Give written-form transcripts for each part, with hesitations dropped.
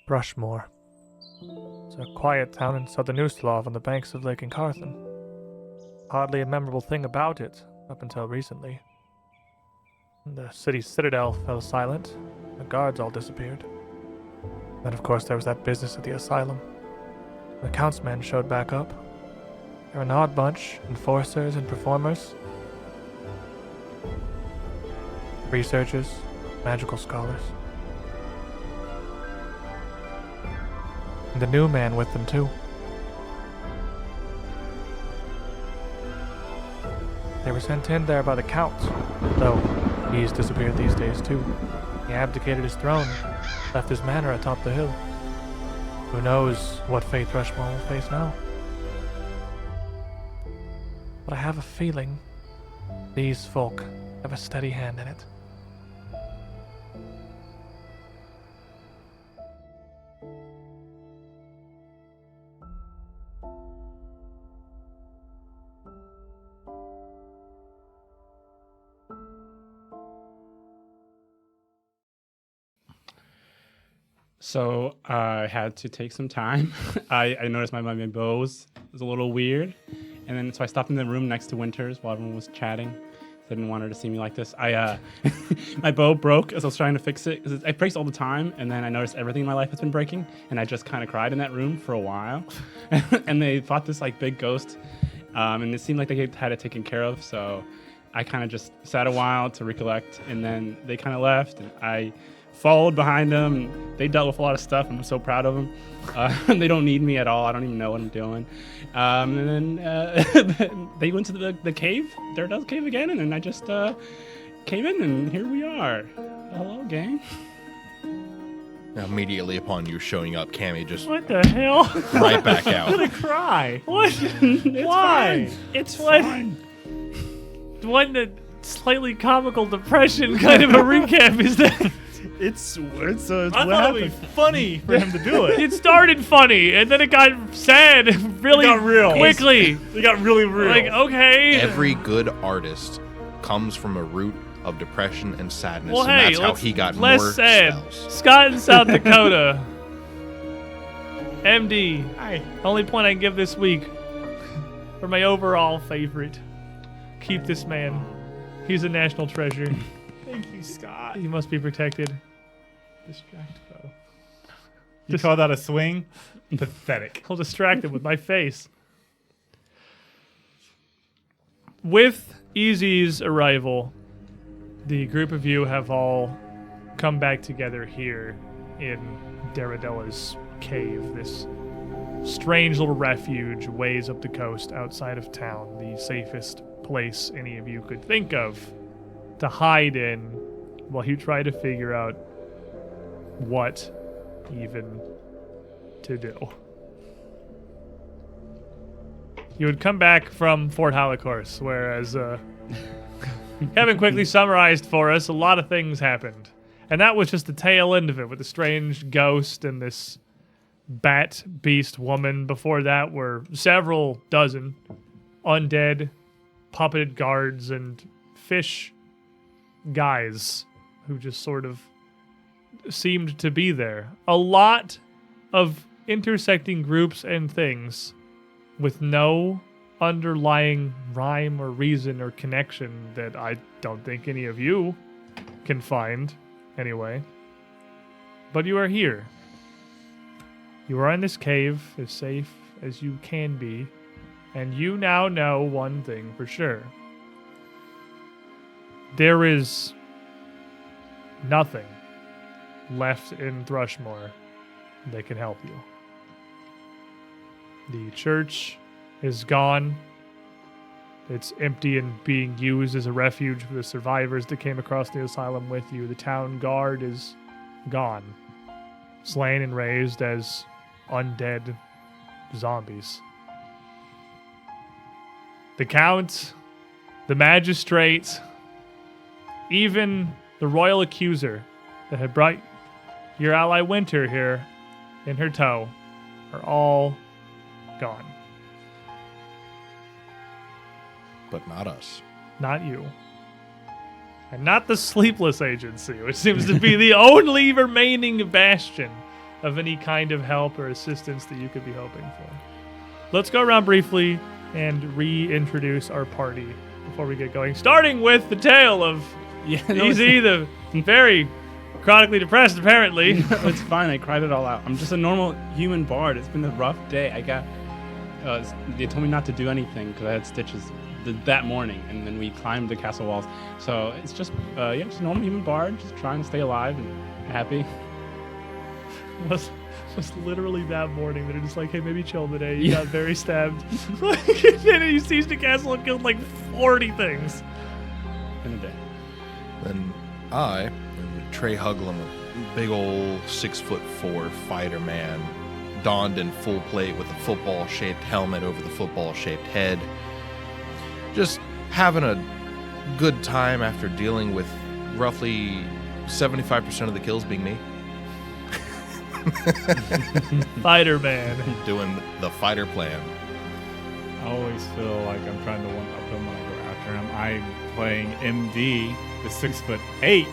Thrushmoor. It's a quiet town in southern Ustalav on the banks of Lake Incarthen. Hardly a memorable thing about it up until recently. The city's citadel fell silent. The guards all disappeared. Then, of course, there was that business at the asylum. The Count's men showed back up. They're an odd bunch, enforcers and performers. Researchers, magical scholars. And a new man with them, too. They were sent in there by the Count, though he's disappeared these days, too. He abdicated his throne, left his manor atop the hill. Who knows what fate Thrushmoor will face now? But I have a feeling these folk have a steady hand in it. So I had to take some time. I noticed my bow was a little weird. And then so I stopped in the room next to Winters while everyone was chatting. I didn't want her to see me like this. My bow broke as I was trying to fix it. It breaks all the time. And then I noticed everything in my life has been breaking. And I just kind of cried in that room for a while. And they fought this like big ghost. And it seemed like they had it taken care of. So I kind of just sat a while to recollect. And then they kind of left. And I followed behind them, and they dealt with a lot of stuff. I'm so proud of them. They don't need me at all. I don't even know what I'm doing. And then they went to the cave, Daredevil's cave again, and then I just came in, and here we are. Hello, gang. Now, immediately upon you showing up, Cammy just What the hell? right back out. I'm gonna cry. What? It's Why? fine. It's fine. What a slightly comical depression kind of a recap is that? It's I what thought it'd be happened. funny For him to do it. It started funny, and then it got sad really got real. quickly. It got really real. Like, okay. Every good artist comes from a root of depression and sadness, Well, and hey, that's how let's he got less more sad. spells. Scott in South Dakota. MD. Hi. Only point I can give this week for my overall favorite. Keep this man. He's a national treasure. Thank you, Scott. He must be protected. Distract foe. You call that a swing? Pathetic. I'll distract him with my face. With Easy's arrival, the group of you have all come back together here in Daredella's cave, this strange little refuge ways up the coast outside of town, the safest place any of you could think of to hide in while you try to figure out what even to do. You would come back from Fort Holocaust, whereas Kevin quickly summarized for us, a lot of things happened. And that was just the tail end of it, with the strange ghost and this bat beast woman. Before that were several dozen undead, puppeted guards, and fish guys who just sort of seemed to be there. A lot of intersecting groups and things with no underlying rhyme or reason or connection that I don't think any of you can find anyway. But you are here. You are in this cave, as safe as you can be, and you now know one thing for sure. There is nothing left in Thrushmoor that can help you. The church is gone. It's empty and being used as a refuge for the survivors that came across the asylum with you. The town guard is gone, slain and raised as undead zombies. The count, the magistrate, even the royal accuser that had brought your ally Winter here in her tow are all gone. But not us. Not you. And not the Sleepless Agency, which seems to be the only remaining bastion of any kind of help or assistance that you could be hoping for. Let's go around briefly and reintroduce our party before we get going. Starting with the tale of Easy, the very chronically depressed, apparently. It's fine. I cried it all out. I'm just a normal human bard. It's been a rough day. I got. They told me not to do anything because I had stitches that morning, and then we climbed the castle walls. So it's just, just a normal human bard, just trying to stay alive and happy. was literally that morning. They're just like, hey, maybe chill today. You got very stabbed. And then you sieged the castle and killed like 40 things. In a day. Then I am Trey Huglum, a big old 6'4" fighter man, donned in full plate with a football-shaped helmet over the football-shaped head. Just having a good time after dealing with roughly 75% of the kills being me. Fighter man. Doing the fighter plan. I always feel like I'm trying to one-up him when I go after him. I'm playing MD, the 6'8".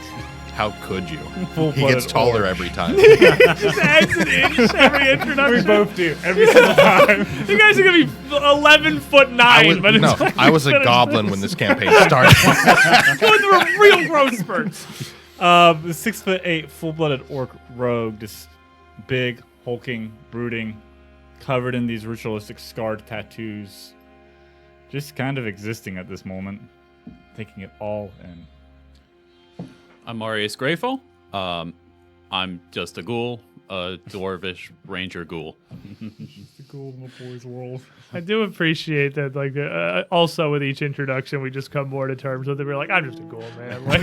How could you? He Full-blooded gets taller orc. every time. Just adds an inch every introduction. We both do every single time. You guys are gonna be 11'9", but it's like I was a goblin when this campaign started. going through a real growth spurts. The 6'8" full-blooded orc rogue, just big, hulking, brooding, covered in these ritualistic scarred tattoos, just kind of existing at this moment, taking it all in. I'm Marius Greyfall. I'm just a ghoul, a dwarvish ranger ghoul. The ghoul in the boys' world. I do appreciate that. Like, also with each introduction, we just come more to terms with it. We're like, I'm just a ghoul, man. Like,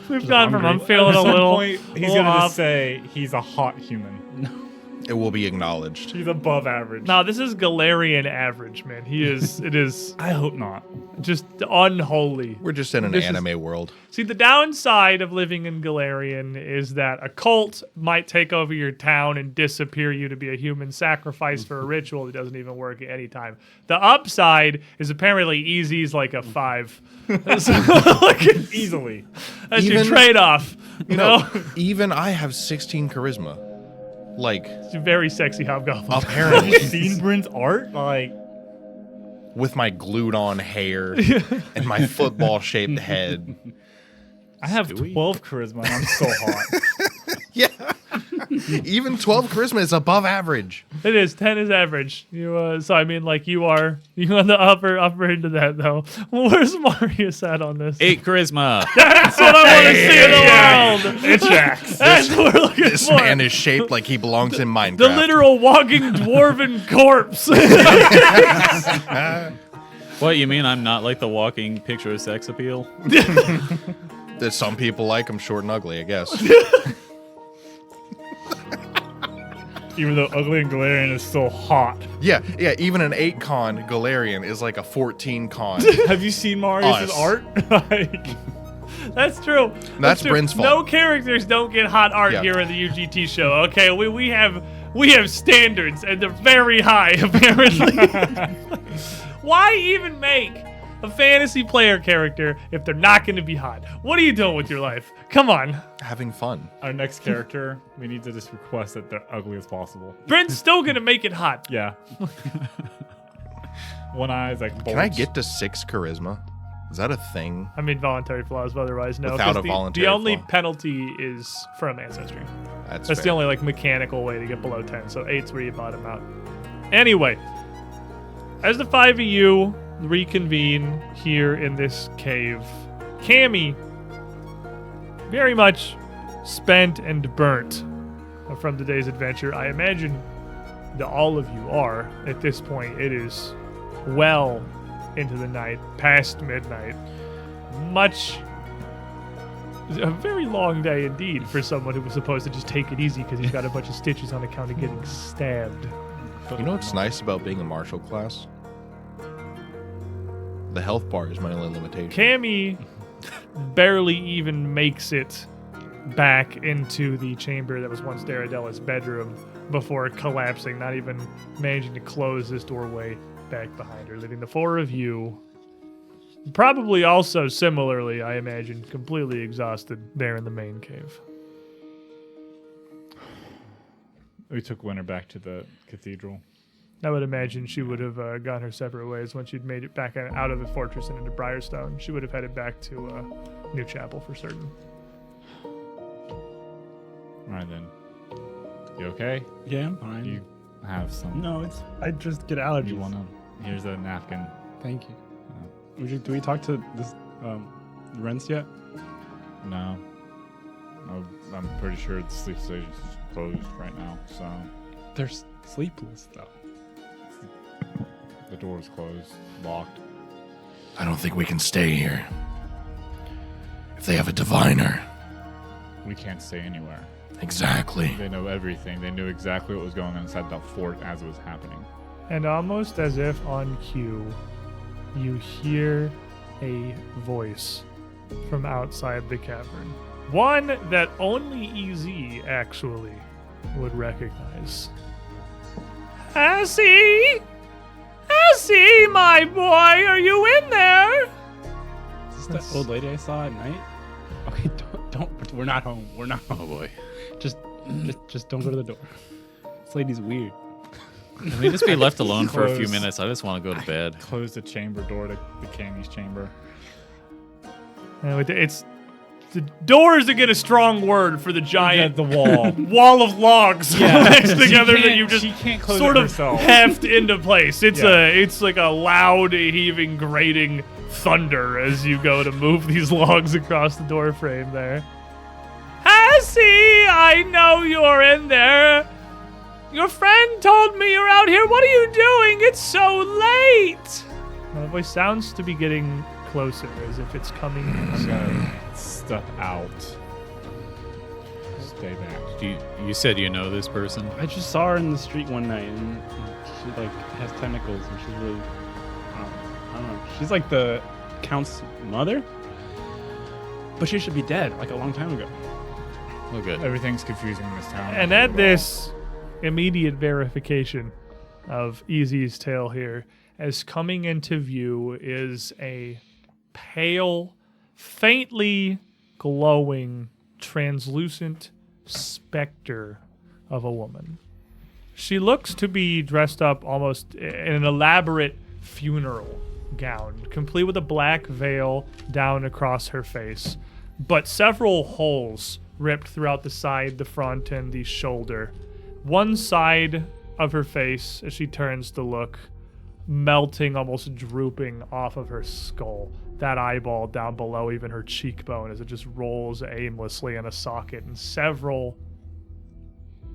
we've gone from I'm feeling At a some little. point, he's little gonna off. just say he's a hot human. It will be acknowledged. He's above average. No, this is Galarian average, man. He is. It is I hope not. just unholy. We're just in an This is- anime world. See, the downside of living in Galarian is that a cult might take over your town and disappear you to be a human sacrifice for a ritual that doesn't even work at any time. The upside is apparently Easy's like a 5. So, like, Easily. that's your Even- trade-off. You know? Even I have 16 charisma. Like, It's a very sexy hobgoblin. apparently, Seen Bryn's art? Like, with my glued on hair and my football shaped head. I have 12 charisma and I'm so hot. Yeah. Even 12 charisma is above average. It is. 10 is average. You so I mean, like, you on the upper end of that, though. Where's Marius at on this? 8 charisma. That's what I want to see in the world. It tracks. That's what we're looking This for. man is shaped like he belongs in Minecraft. The literal walking dwarven corpse. What, you mean I'm not like the walking picture of sex appeal? That some people like him short and ugly, I guess. Even though Ugly and Galarian is so hot. Yeah, even an 8 con Galarian is like a 14 con. Have you seen Marius' Us. art? Like, That's true. That's true. Bryn's fault. No characters don't get hot art Yeah. here in the UGT show. Okay, we have standards and they're very high apparently. Why even make a fantasy player character if they're not going to be hot? What are you doing with your life? Come on. Having fun. our next character, we need to just request that they're ugly as possible. Brent's still going to make it hot. Yeah. One eye is like Can I bulged. get to 6 charisma? Is that a thing? I mean, voluntary flaws, but otherwise, no. Without 'cause a voluntary the only flaw. penalty is from ancestry. That's That's fair. the only like mechanical way to get below 10. So 8's where you bottom out. Anyway, as the 5 of you reconvene here in this cave, Cammy, very much spent and burnt from today's adventure. I imagine that all of you are at this point. It is well into the night, past midnight. A very long day indeed for someone who was supposed to just take it easy because he's got a bunch of stitches on account of getting stabbed. You know what's nice about being a martial class? The health bar is my only limitation. Cammy barely even makes it back into the chamber that was once Daradella's bedroom before collapsing, not even managing to close this doorway back behind her, leaving the 4 of you probably also similarly, I imagine, completely exhausted there in the main cave. We took Winter back to the cathedral. I would imagine she would have gone her separate ways once she'd made it back out of the fortress and into Briarstone. She would have headed back to New Chapel for certain. All right, then. You okay? Yeah, I'm fine. You have some. No, I just get allergies. You want to? Here's a napkin. Thank you. Do we talk to this Rents yet? No. I'm pretty sure the sleep station's closed right now, so They're sleepless though. the door's closed, locked. I don't think we can stay here. If they have a diviner. We can't stay anywhere. Exactly. They know everything. They knew exactly what was going on inside that fort as it was happening. And almost as if on cue, you hear a voice from outside the cavern. One that only EZ actually would recognize. Hassie! Hassie, my boy, are you in there? Is this that old lady I saw at night? Okay, don't. We're not home. We're not home. Oh boy. Just don't go to the door. This lady's weird. Can we just be left alone for a few Close. minutes? I just want to go to bed. Close the chamber door to the Candy's chamber. It's the door is again a strong word for the giant the wall. wall of logs next together that you just She can't close sort it of herself. heft into place. It's Yeah. it's like a loud, heaving, grating thunder as you go to move these logs across the door frame there. Hassie, I know you're in there. Your friend told me you're out here. What are you doing? It's so late. The voice sounds to be getting closer, as if it's coming. I'm gonna step out. Stay back. You said you know this person? I just saw her in the street one night, and she like has tentacles, and she's really, I don't know. She's like the Count's mother, but she should be dead like a long time ago. Oh, good. Everything's confusing in this town. And at this immediate verification of EZ's tale here, as coming into view is a pale, faintly glowing, translucent spectre of a woman. She looks to be dressed up almost in an elaborate funeral gown, complete with a black veil down across her face, but several holes ripped throughout the side, the front, and the shoulder. One side of her face, as she turns to look, melting, almost drooping off of her skull. That eyeball down below even her cheekbone as it just rolls aimlessly in a socket, and several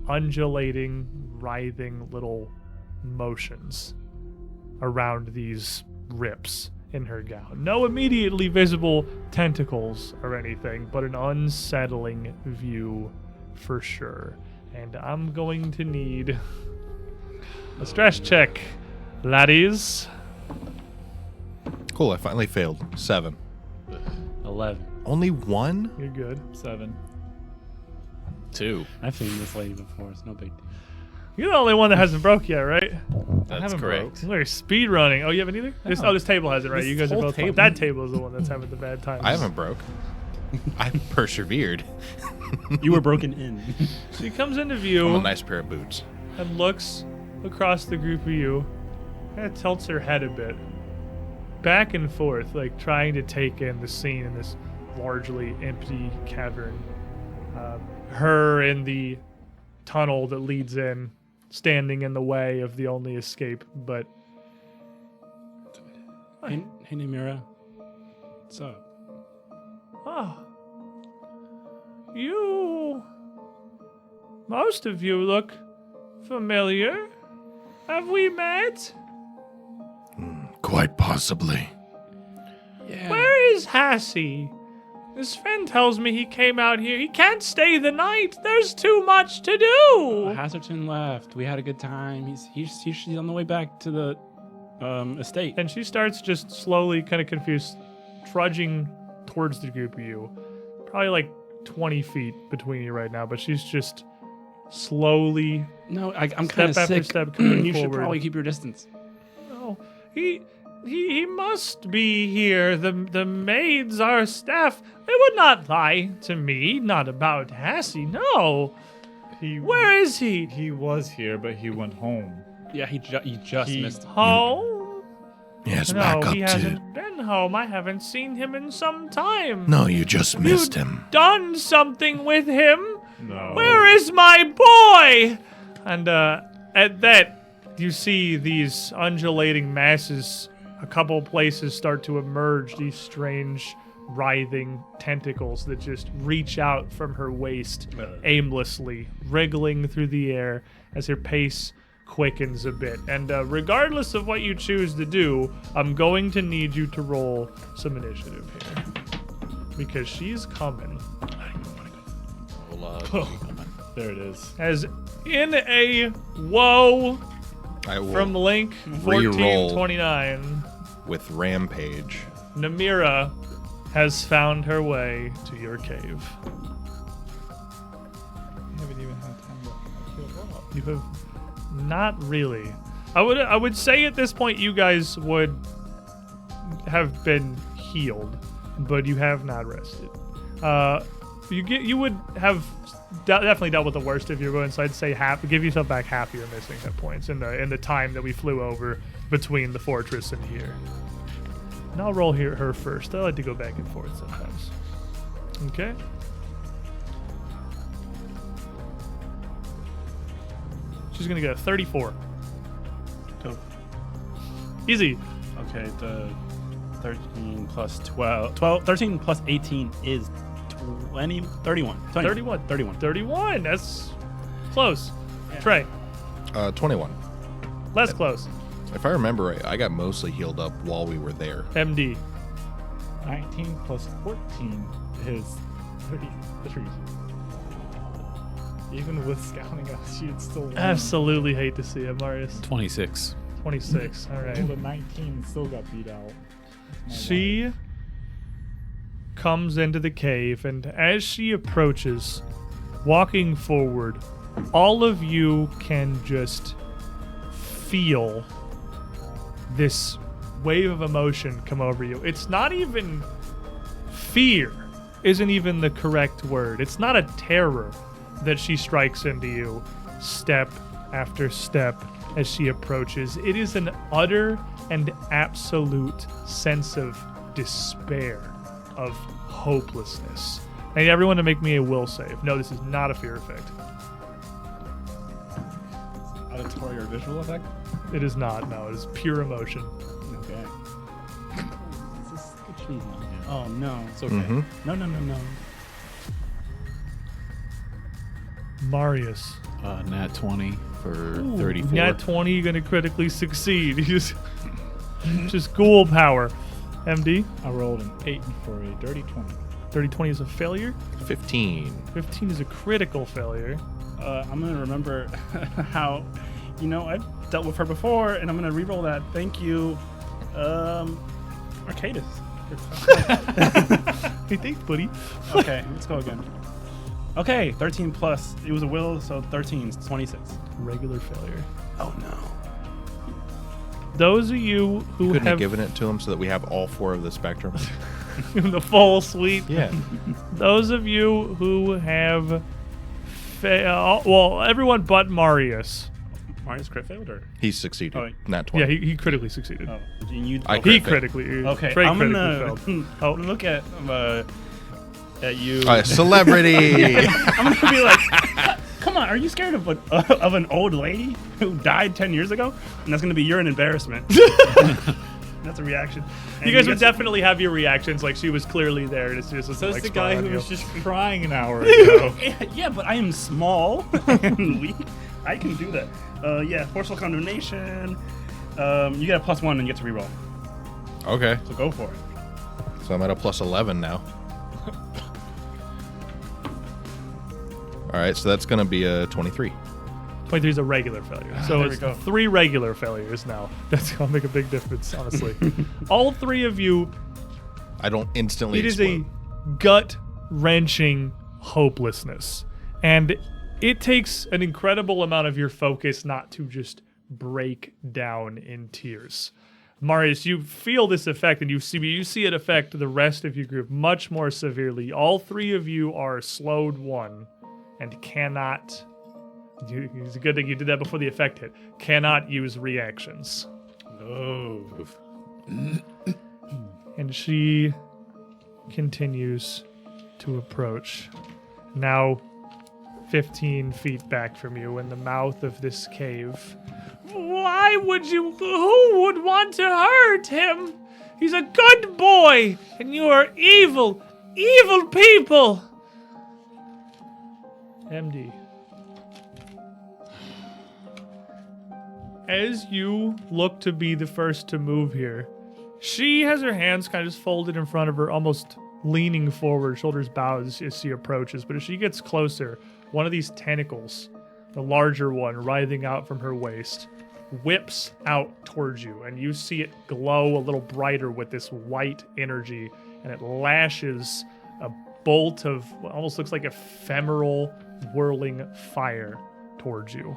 undulating, writhing little motions around these rips in her gown. No immediately visible tentacles or anything, but an unsettling view for sure. And I'm going to need a stress check, laddies. Cool, I finally failed. 7. 11. Only 1? You're good. 7. 2. I've seen this lady before. It's no big deal. You're the only one that hasn't broke yet, right? That's haven't correct. We're speed running. Oh, you haven't either? This table has it, right? This You guys are whole both. table. That table is the one that's having the bad times. I haven't broke. I persevered. You were broken in. She comes into I'm a view nice pair of boots. and looks across the group of you. Kind of tilts her head a bit, back and forth, like trying to take in the scene in this largely empty cavern. Her in the tunnel that leads in, standing in the way of the only escape, but Hey, Namira. What's up? Most of you look familiar. Have we met? Quite possibly. Yeah. Where is Hassie? His friend tells me he came out here. He can't stay the night. There's too much to do. Hasserton left. We had a good time. She's on the way back to the estate. And she starts just slowly, kind of confused, trudging towards the group of you. Probably like 20 feet between you right now, but she's just slowly, No, I'm step kind of after sick. step, coming You should forward. probably keep your distance. Oh, he must be here. The maids are staff. They would not lie to me. Not about Hassie, no. Where is he? He was here, but he went home. Yeah, you just missed. Home? Yes, No, back up he to. hasn't been home. I haven't seen him in some time. No, you just missed him. Done something with him? No. Where is my boy? And at that, you see these undulating masses. A couple places start to emerge, these strange, writhing tentacles that just reach out from her waist aimlessly, wriggling through the air as her pace quickens a bit. And regardless of what you choose to do, I'm going to need you to roll some initiative here. Because she's coming. There it is. As in a whoa I will from Link re-roll 1429, with Rampage. Namira has found her way to your cave. I haven't even had time to heal up. You have not really. I would say at this point you guys would have been healed, but you have not rested. You would have definitely dealt with the worst if you're going. So I'd say give yourself back half your missing hit points in the time that we flew over between the fortress and here. And I'll roll her first. I like to go back and forth sometimes. Okay. She's gonna get a 34. Dope. Easy. Okay, the 13 plus 13 plus 18 is 31. 31. 31. That's close. Yeah. Trey, 21. less close. If I remember right, I got mostly healed up while we were there. MD. 19 plus 14 is 33. Even with scouting us, she'd still win. Absolutely hate to see it, Marius. 26. 26. All right. The 19 still got beat out. She comes into the cave, and as she approaches, walking forward, all of you can just feel this wave of emotion come over you. It's not even fear, isn't even the correct word. It's not a terror that she strikes into you step after step as she approaches. It is an utter and absolute sense of despair, of hopelessness. I need everyone to make me a will save. No, this is not a fear effect. Auditory or visual effect? It is not. No, it is pure emotion. Okay. This is good cheese now. Oh no, it's okay. Mhm. No. Marius. Nat 20 for Ooh, 34. Nat 20, you're going to critically succeed. Just ghoul power. MD, I rolled an 8 for a dirty 20. 30-20 is a failure. 15. 15 is a critical failure. I'm gonna remember how, I've dealt with her before, and I'm gonna re-roll that. Thank you, Arcadis. Hey, thanks, buddy. Okay, let's go again. Okay, 13 plus. It was a will, so 13 is 26. Regular failure. Oh no. Those of you who Couldn't have have given it to him so that we have all 4 of the spectrum. the full suite, Yeah. those of you who have everyone but Marius. Marius crit failed, or? He succeeded. Oh, Not 20. Yeah, he critically succeeded. Oh, you. I He crit failed. critically. Okay, Trey I'm critically gonna, failed. I'm gonna look at you. Celebrity! I'm gonna be like, come on, are you scared of an old lady who died 10 years ago? And that's gonna be you're an embarrassment. That's a reaction. And You guys would get definitely have your reactions, like she was clearly there, and it's just So like it's the guy sprung who on was you. just crying an hour ago. Yeah, but I am small and weak. I can do that. Yeah, forceful condemnation. You get a +1 and you get to reroll. Okay. So go for it. So I'm at a +11 now. All right, so that's going to be a 23. 23 is a regular failure. So There it's we go. 3 regular failures now. That's going to make a big difference, honestly. All 3 of you, I don't instantly it is explode. a gut-wrenching hopelessness. And it takes an incredible amount of your focus not to just break down in tears. Marius, you feel this effect, and you see it affect the rest of your group much more severely. All 3 of you are slowed 1 and cannot It's a good thing you did that before the effect hit. Cannot use reactions. Oh. And she continues to approach. Now 15 feet back from you in the mouth of this cave. Why would you? Who would want to hurt him? He's a good boy, and you are evil, evil people. MD. As you look to be the first to move here, she has her hands kind of just folded in front of her, almost leaning forward, shoulders bowed as she approaches. But as she gets closer, one of these tentacles, the larger one writhing out from her waist, whips out towards you, and you see it glow a little brighter with this white energy, and it lashes a bolt of what almost looks like ephemeral whirling fire towards you.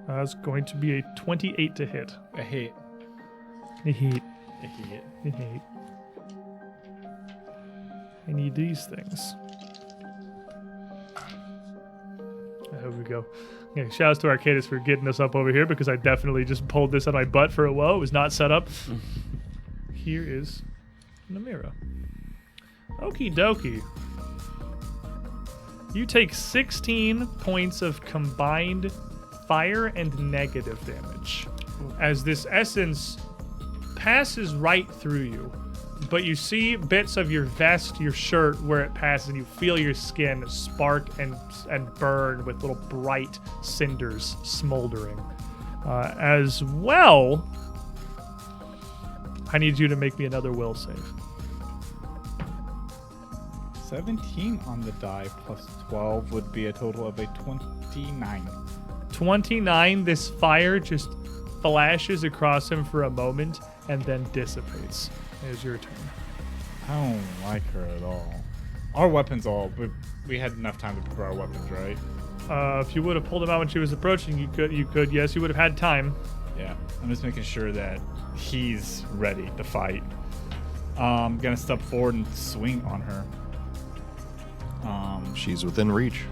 It's going to be a 28 to hit. I hate. A hit. I hate. A hit. I need these things. There we go. Yeah, shout outs to Arcadis for getting us up over here because I definitely just pulled this out of my butt for a while. It was not set up. Here is Namira. Okie dokie. You take 16 points of combined fire and negative damage as this essence passes right through you. But you see bits of your vest, your shirt, where it passes, and you feel your skin spark and burn with little bright cinders smoldering. As well, I need you to make me another will save. 17 on the die plus 12 would be a total of a 29. 29, this fire just flashes across him for a moment and then dissipates. It is your turn. I don't like her at all. Our weapons we had enough time to prepare our weapons, right? If you would have pulled him out when she was approaching, you could, yes, you would have had time. Yeah, I'm just making sure that he's ready to fight. I'm gonna step forward and swing on her. She's within reach.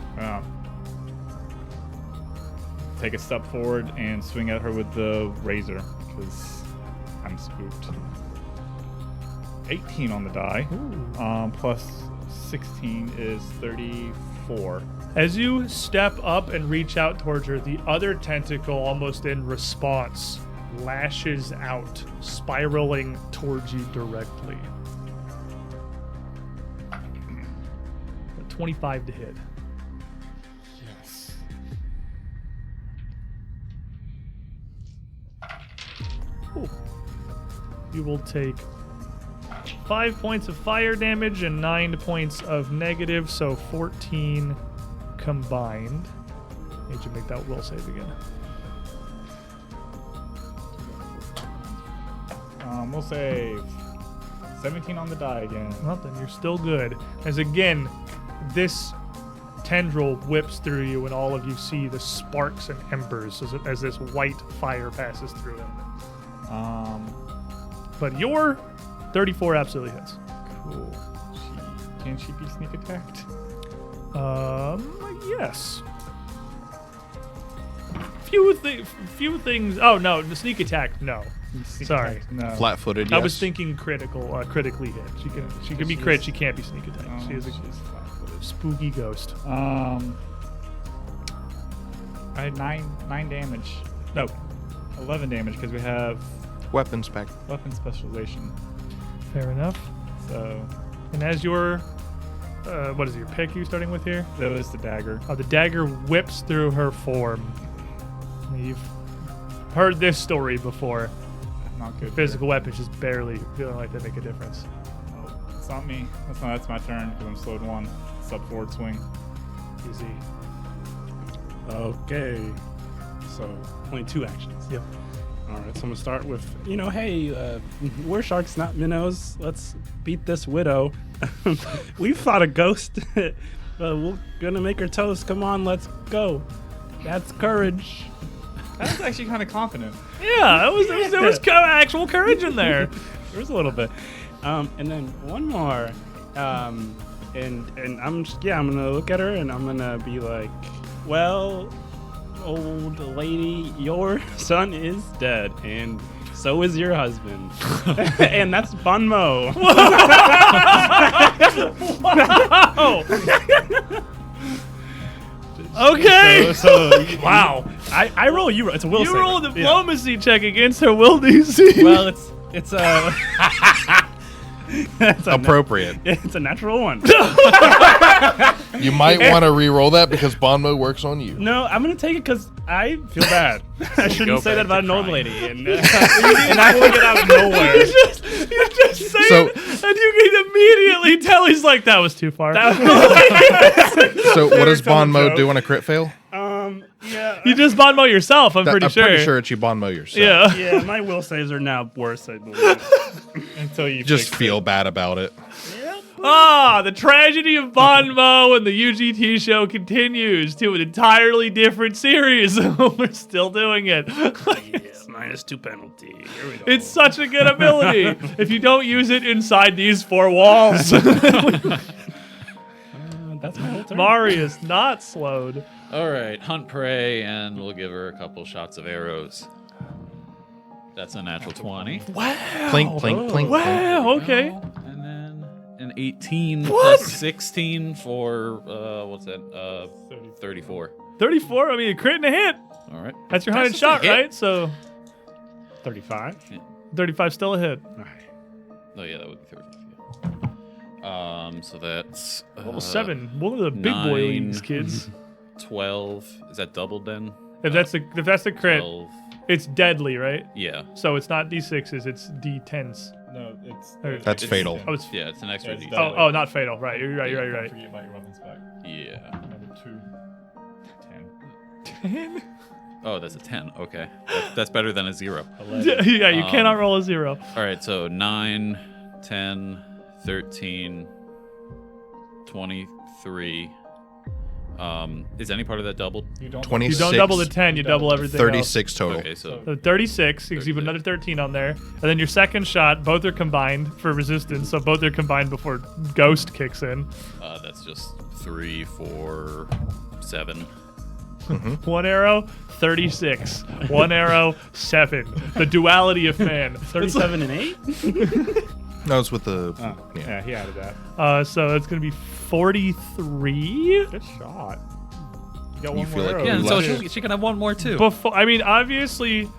Take a step forward and swing at her with the razor because I'm spooked. 18 on the die. Plus 16 is 34. As you step up and reach out towards her, the other tentacle, almost in response, lashes out, spiraling towards you directly. 25 to hit. Yes. Ooh. You will take 5 points of fire damage and 9 points of negative, so 14 combined. Need you make that will save again. We'll save 17 on the die again. Well, then you're still good. As again, this tendril whips through you, and all of you see the sparks and embers as this white fire passes through him. But your 34 absolutely hits. Cool. Can she be sneak attacked? Yes. Few things. Oh no, the sneak attack. No. Sneak Sorry. attack? No. Flat-footed, yes. I was thinking critically hit. She can be crit. She can't be sneak attack. Oh, She is a she's flat-footed. spooky ghost. I had 9 damage. No, 11 damage because we have Weapon spec. weapon specialization. Fair enough. So And as your what is it, your pick you starting with here? that was the dagger. The dagger whips through her form. You've heard this story before. Not good. Physical weapons just barely feeling like they make a difference. Oh, it's not me. That's my turn because I'm slowed 1. Step forward swing. Easy. Okay. So only 2 actions. Yep. All right. So I'm gonna start with, hey, we're sharks, not minnows. Let's beat this widow. We fought a ghost. We're gonna make her toast. Come on, let's go. That's courage. That's actually kind of confident. Yeah, there was actual courage in there. There was a little bit. And then one more. And I'm just, I'm gonna look at her and I'm gonna be like, well, old lady, your son is dead, and so is your husband, and that's Bunmo. Okay. So Wow. I roll. You roll. It's a will. You save. roll a Yeah. diplomacy check against her will DC. Well, it's it's a Appropriate. it's a natural one. You might want to re-roll that because Bonmo works on you. No, I'm gonna take it because I feel bad. I Go shouldn't say that back about to an old crying. lady, and I pulled it out of nowhere. you just say So- it, and you can immediately tell he's like, that was too far. So what does tell a Bonmo joke. do on a crit fail? Yeah. You just Bonmo yourself, I'm pretty I'm sure. pretty sure it's you Bonmo yourself. Yeah. Yeah, my will saves are now worse, I believe. Until you Just fix feel bad about it. Ah, the tragedy of Bonmo and the UGT show continues to an entirely different series. We're still doing it. -2 penalty. Here we go. It's such a good ability if you don't use it inside these four walls. That's my whole turn. Marius not slowed. All right, hunt prey, and we'll give her a couple shots of arrows. That's a natural 20. Wow. Clink, clink, clink. Wow, okay. And then an 18 plus 16 for, what's that? 34. 34, I mean, a crit and a hit. All right. That's your That's hunted just a shot, hit. right? So 35. 35 still a hit. Oh, yeah, that would be 35. Yeah. So that's Level 7, one of the big boy 9. leagues, kids. 12. Is that doubled then? If that's the crit, 12. it's deadly, right? Yeah. So it's not D6s, it's D10s. No, it's That's fatal. Oh, it's Yeah, it's an extra It's D. double. oh, not fatal. Right, you're right. Don't forget about your weapons back. Yeah. Number 2. 10. Oh, that's a 10. Okay. That's better than a 0. 11. Yeah, you cannot roll a 0. All right, so 9, 10, 13, 23. Is any part of that doubled? You don't 26. You don't double the 10, you double everything else. 36 total. Okay, so So 36, because you have another 13 on there. And then your second shot, both are combined for resistance, so both are combined before Ghost kicks in. that's just 3, 4, 7. One arrow, 36. One arrow, 7. The duality of man. 37 and 8? No, it's with the. Oh, yeah, he added that. So that's going to be 43. Good shot. You got You one feel more like arrow. Yeah, and so Left. she can have one more too. Before, I mean, obviously,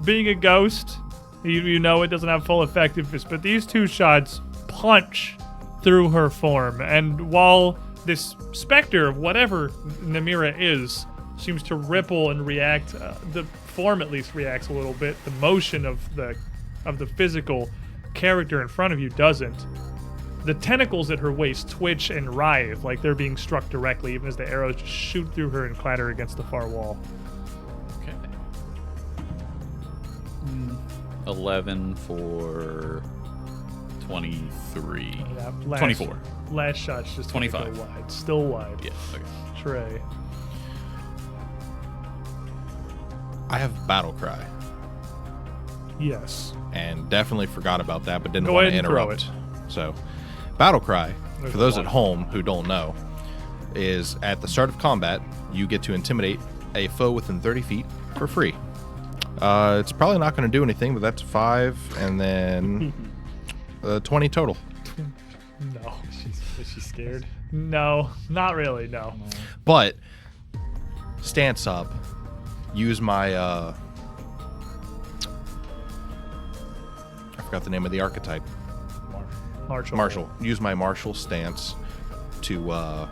being a ghost, you know it doesn't have full effectiveness, but these two shots punch through her form. And while this specter of whatever Namira is seems to ripple and react, the form at least reacts a little bit. The motion of the physical character in front of you doesn't. The tentacles at her waist twitch and writhe like they're being struck directly, even as the arrows just shoot through her and clatter against the far wall. Okay. 11 for 23. Yeah, 24. Last shot's just 25. Go wide. Still wide. Yeah. Okay. Trey. I have Battle Cry. Yes. And definitely forgot about that, but didn't Go want to ahead and throw interrupt. So, Battle Cry, There's for those a at lot. home who don't know, is at the start of combat, you get to intimidate a foe within 30 feet for free. It's probably not going to do anything, but that's 5, and then 20 total. No. Is she scared? No. Not really. No. But stance up, use my I forgot the name of the archetype. Marshall. Use my martial stance to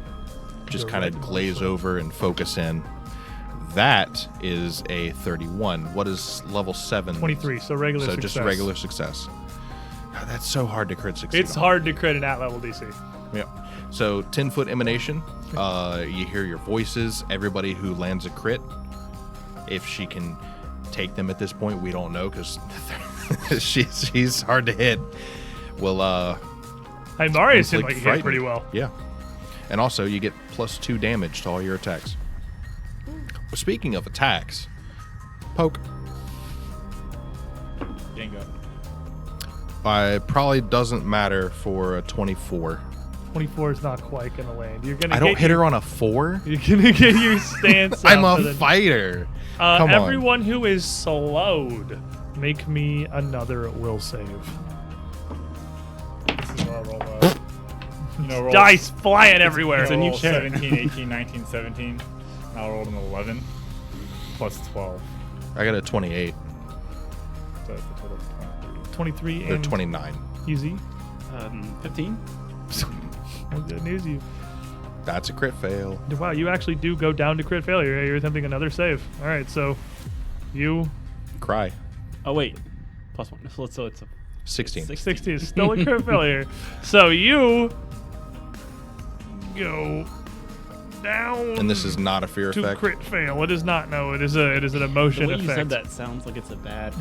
just The kind red of glaze marshal. over and focus in. That is a 31. What is level 7? 23. So regular So success. just a regular success. God, that's so hard to crit succeed. It's on. hard to crit an at-level DC. Yeah. So 10-foot emanation. You hear your voices. Everybody who lands a crit, if she can take them at this point, we don't know because she's hard to hit. Well, Hey, Mario seemed Conflict like he hit frightened. pretty well. yeah. And also, you get +2 damage to all your attacks. Well, speaking of attacks, poke. Gango. Probably doesn't matter for a 24. 24 is not quite gonna land. You're gonna. I don't hit her on a 4. You're gonna get your stance. I'm up a and then- fighter. Come on. Everyone who is slowed, make me another will save. This is where I roll roll Dice flying everywhere. It's a new new chair. 17, 18, 19, 17. Now I rolled an 11 plus 12. I got a 28. So it's a total of 23 Or and 29. easy. 15. Well, good news, you. That's a crit fail. Wow, you actually do go down to crit failure. You're attempting another save. All right, so you Cry. Oh wait, +1. So it's a 16. 60 is still a crit failure. So you go down. And this is not a fear to effect. crit fail. It is not. No, it is an emotion The way effect. you said that sounds like it's a bad.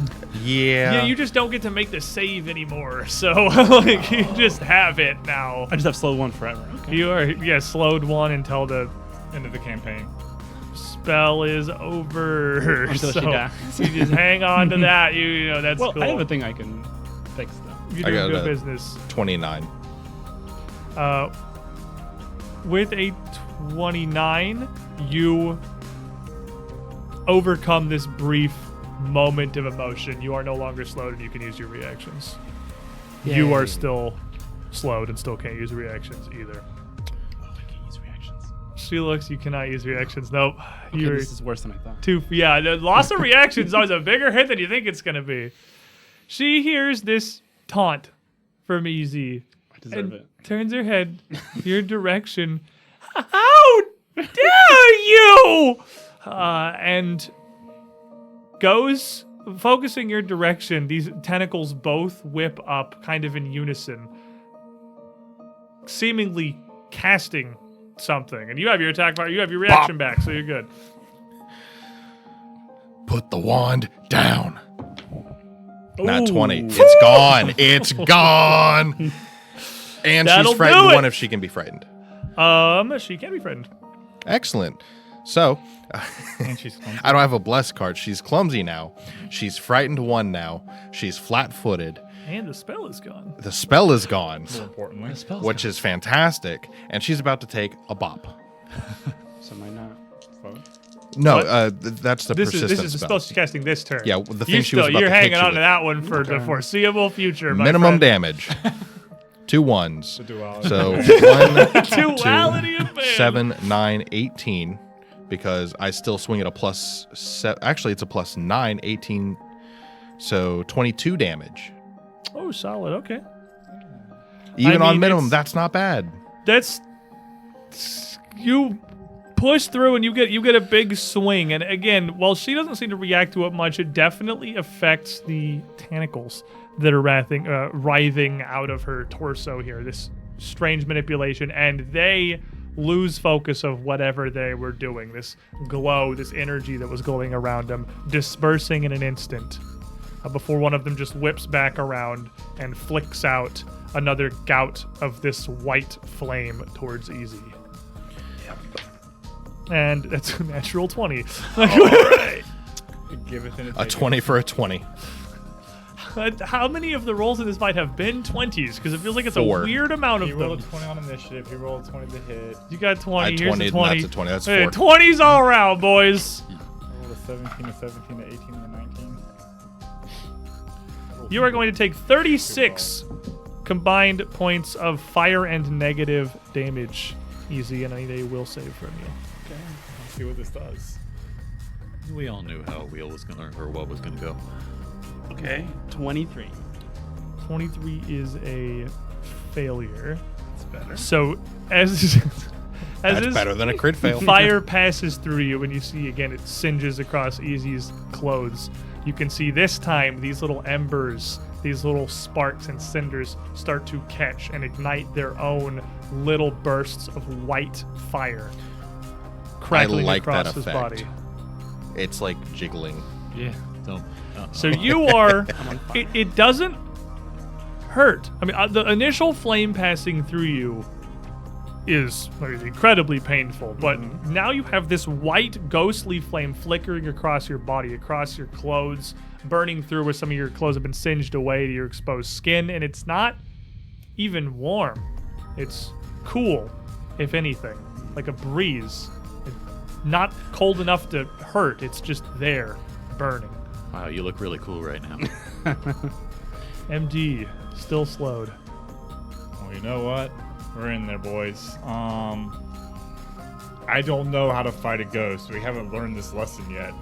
Yeah. Yeah, you just don't get to make the save anymore. So like you just have it now. I just have slow 1 forever. Okay. You are slowed 1 until the end of the campaign. spell is over. Until she So dies. you just hang on to that. You know that's Well, cool. I have a thing I can fix though. You're I doing got good a- business. 29. With a 29, you overcome this brief moment of emotion. You are no longer slowed and you can use your reactions. You are still slowed and still can't use reactions either. Oh, I can't use reactions. She looks, you cannot use reactions. Nope. Okay, You're this is worse than I thought. yeah, the loss of reactions is always a bigger hit than you think it's going to be. She hears this taunt from Easy I deserve and it. turns her head your direction. How dare you! And goes focusing your direction. These tentacles both whip up kind of in unison, seemingly casting something. And you have your attack bar, you have your reaction back, so you're good. Put the wand down. Not Ooh. 20. It's gone. It's gone. And That'll she's frightened do it. 1 if she can be frightened. She can be frightened. Excellent. So, And she's clumsy. I don't have a bless card. She's clumsy now. She's frightened 1 now. She's flat-footed. And the spell is gone. The spell is gone, More importantly. which is fantastic. And she's about to take a bop. So am I not? Fuck. No, What? that's the This persistent is the spell. spell she's casting this turn. Yeah, the thing she was about you're to hit hanging you on with. to that one for the foreseeable future. My Minimum friend. damage. 2 1s. The duality. So 1, Duality 2, of man. 7, 9, 18. Because I still swing at a plus. Actually, it's a plus 9, 18. So 22 damage. Oh, solid. Okay. Even on mean, minimum, it's- that's not bad. That's you push through and you get a big swing. And again, while she doesn't seem to react to it much, it definitely affects the tentacles that are writhing out of her torso here. This strange manipulation, and they lose focus of whatever they were doing. This glow, this energy that was glowing around them, dispersing in an instant. Before one of them just whips back around and flicks out another gout of this white flame towards Easy. And that's a natural 20. Giveth and it A taketh. 20 for a 20. How many of the rolls in this fight have been 20s? Because it feels like it's 4. a weird amount He of rolled a them. 20 on initiative. He rolled a 20 to hit. You got 20. I Here's 20, a and 20. that's a 20. That's Hey, 4. 20s all around, boys. I rolled a 17 to 17 to 18 to 19. You are going to take 36 combined points of fire and negative damage. Easy, and I need a will save from you. Okay. Let's see what this does. We all knew how a wheel was gonna, or what was gonna go. Okay. 23. 23 is a failure. That's better. So as That's this better than a crit fail. fire passes through you, and you see again it singes across Easy's clothes. You can see this time these little embers, these little sparks and cinders start to catch and ignite their own little bursts of white fire, crackling like across that his effect. body. It's like jiggling. Yeah. Don't. So you are. It doesn't hurt. I mean, the initial flame passing through you is incredibly painful, but now you have this white ghostly flame flickering across your body, across your clothes, burning through where some of your clothes have been singed away to your exposed skin, and it's not even warm. It's cool, if anything, like a breeze. Not cold enough to hurt. It's just there, burning. Wow, you look really cool right now. MD, still slowed. Well, you know what? We're in there, boys. I don't know how to fight a ghost. We haven't learned this lesson yet.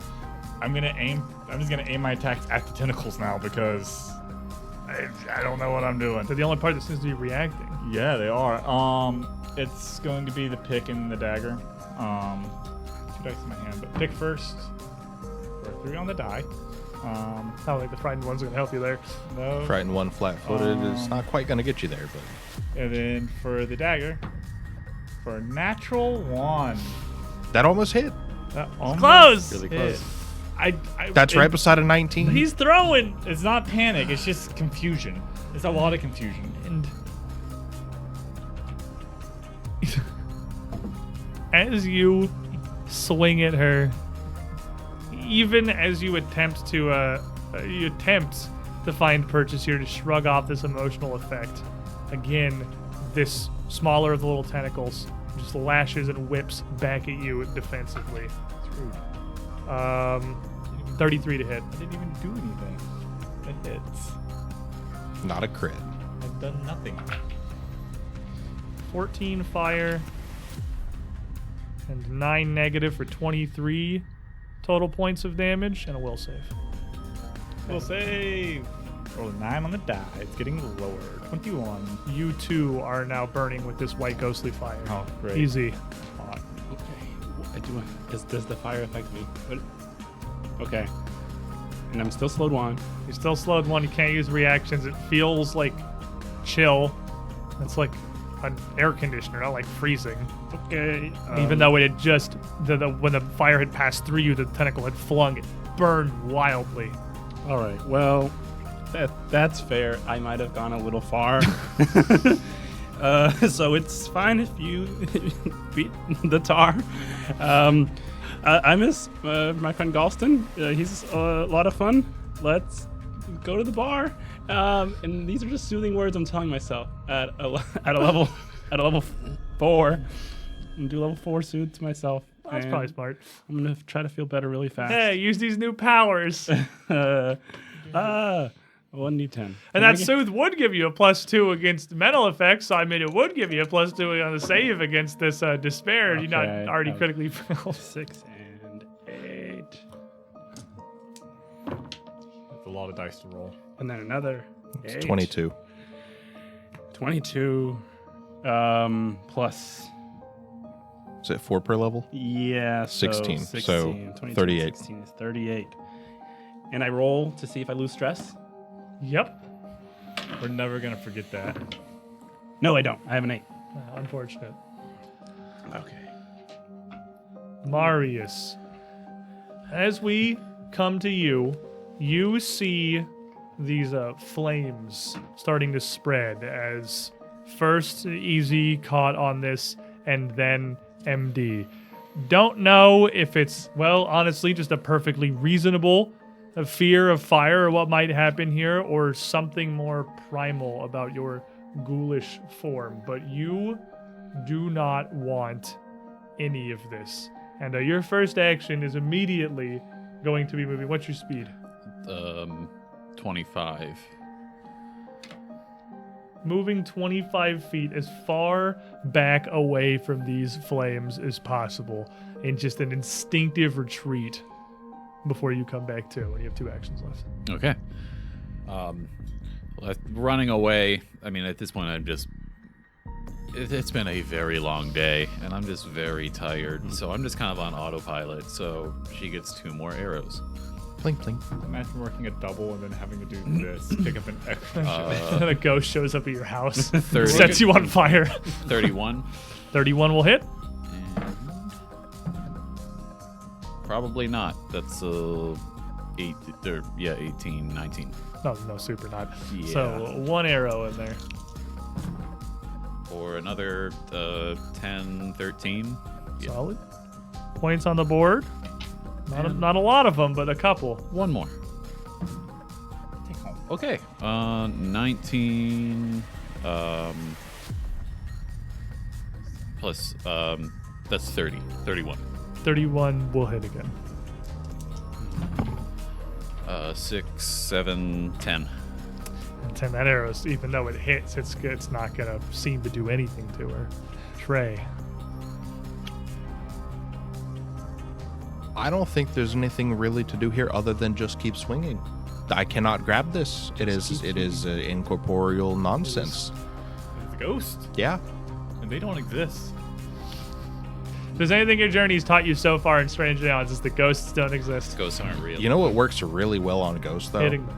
I'm just gonna aim my attacks at the tentacles now because I don't know what I'm doing. They're the only part that seems to be reacting. Yeah, they are. It's going to be the pick and the dagger. 2 dice in my hand, but pick first. For 3 on the die. I don't think the frightened one's gonna help you there. No. Frightened one flat-footed is not quite going to get you there, but And then for the dagger, for a natural 1. that almost hit. That almost Close! Really close. That's right beside a 19. He's throwing! It's not panic, it's just confusion. It's a lot of confusion. And as you swing at her, even as you attempt to find purchase here to shrug off this emotional effect, again, this smaller of the little tentacles just lashes and whips back at you defensively. It's rude. 33 to hit. I didn't even do anything. It hits. Not a crit. I've done nothing. 14 fire and 9 negative for 23 total points of damage and a will save. We'll save. Roll a 9 on the die. It's getting lower. 21. You too are now burning with this white ghostly fire. Oh, great. Easy. Hot. Okay. Does the fire affect me? Okay. And I'm still slowed 1. You're still slowed 1. You can't use reactions. It feels like chill. It's like an air conditioner, not like freezing. Okay. Even though it had just, when the fire had passed through you, the tentacle had flung, it burned wildly. All right. Well, that's fair. I might have gone a little far. So it's fine if you beat the tar. I miss my friend Galston. He's a lot of fun. Let's go to the bar. And these are just soothing words I'm telling myself at a level 4. I'm gonna do level 4 soothe to myself. That's and probably smart. I'm gonna try to feel better really fast. Hey, use these new powers. 1d10. And that soothe would give you a +2 against mental effects, so I mean it would give you a +2 on the save against this despair. You're not Okay. already critically failed. 6 and 8. That's a lot of dice to roll. And then another It's 8. 22. 22 plus Is it 4 per level? yeah, 16, so so 22, 38. 16 is 38. And I roll to see if I lose stress. Yep. We're never going to forget that. No, I don't. I have an 8. Unfortunate. Okay. Marius, as we come to you, you see these flames starting to spread as first Easy caught on this and then MD. Don't know if it's, well, honestly, just a perfectly reasonable fear of fire or what might happen here, or something more primal about your ghoulish form, but you do not want any of this. And your first action is immediately going to be moving. What's your speed? 25. Moving 25 feet as far back away from these flames as possible in just an instinctive retreat before you come back to, when you have 2 actions left. Okay. Running away. I mean, at this point, it's been a very long day, and I'm just very tired. So I'm just kind of on autopilot. So she gets 2 more arrows. Plink, plink. Imagine working a double and then having to do this. Pick up an extra. And a ghost shows up at your house, 30. sets you on fire. 31. 31 will hit. And probably not. That's 18, 19. No, super not. Yeah. So 1 arrow in there. Or another 10, 13. Yeah. Solid. Points on the board. And Not a lot of them, but a couple. 1 more. Take home. Okay. 19. plus, that's 30. 31. 31 will hit again. 6, 7, 10. And 10, that arrow's, even though it hits, it's not going to seem to do anything to her. Trey. I don't think there's anything really to do here other than just keep swinging. I cannot grab this. It is incorporeal nonsense. It's a ghost, Yeah. and they don't exist. If there's anything your journey's taught you so far in Strange Aeons, is that ghosts don't exist. Ghosts aren't real. You know what works really well on ghosts though? Hitting them.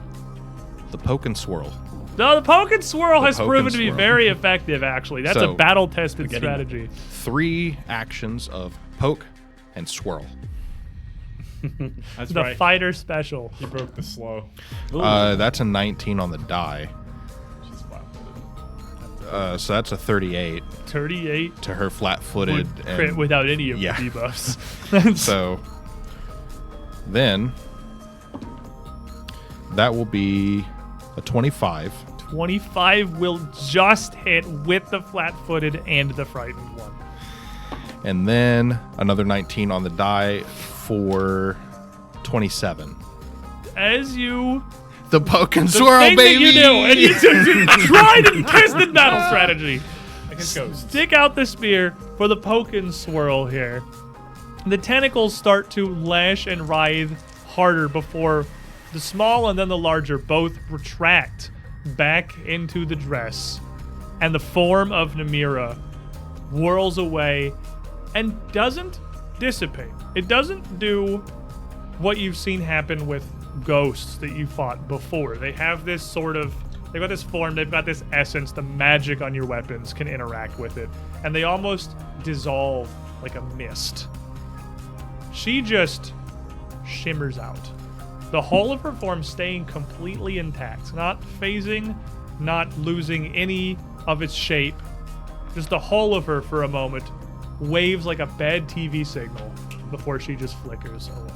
The poke and swirl. No, the poke and swirl The has poke proven and to be swirl. very effective, actually. That's So, a battle-tested strategy. 3 actions of poke and swirl. That's The right. fighter special. He broke the slow. That's a 19 on the die. She's flat-footed. So that's a 38 38 to her flat-footed. would crit without any of yeah. the debuffs. So then that will be a 25. 25 will just hit with the flat-footed and the frightened one. And then another 19 on the die for 27. As you The poke and the swirl, thing baby! that you do, and you tried and tested battle strategy. Against ghosts. Stick out the spear for the poke and swirl here. The tentacles start to lash and writhe harder before the small and then the larger both retract back into the dress, and the form of Namira whirls away and doesn't dissipate. It doesn't do what you've seen happen with ghosts that you fought before. They have this sort of, they've got this form, they've got this essence, the magic on your weapons can interact with it, and they almost dissolve like a mist. She just shimmers out. The whole of her form staying completely intact, not phasing, not losing any of its shape. Just the whole of her for a moment waves like a bad TV signal before she just flickers away.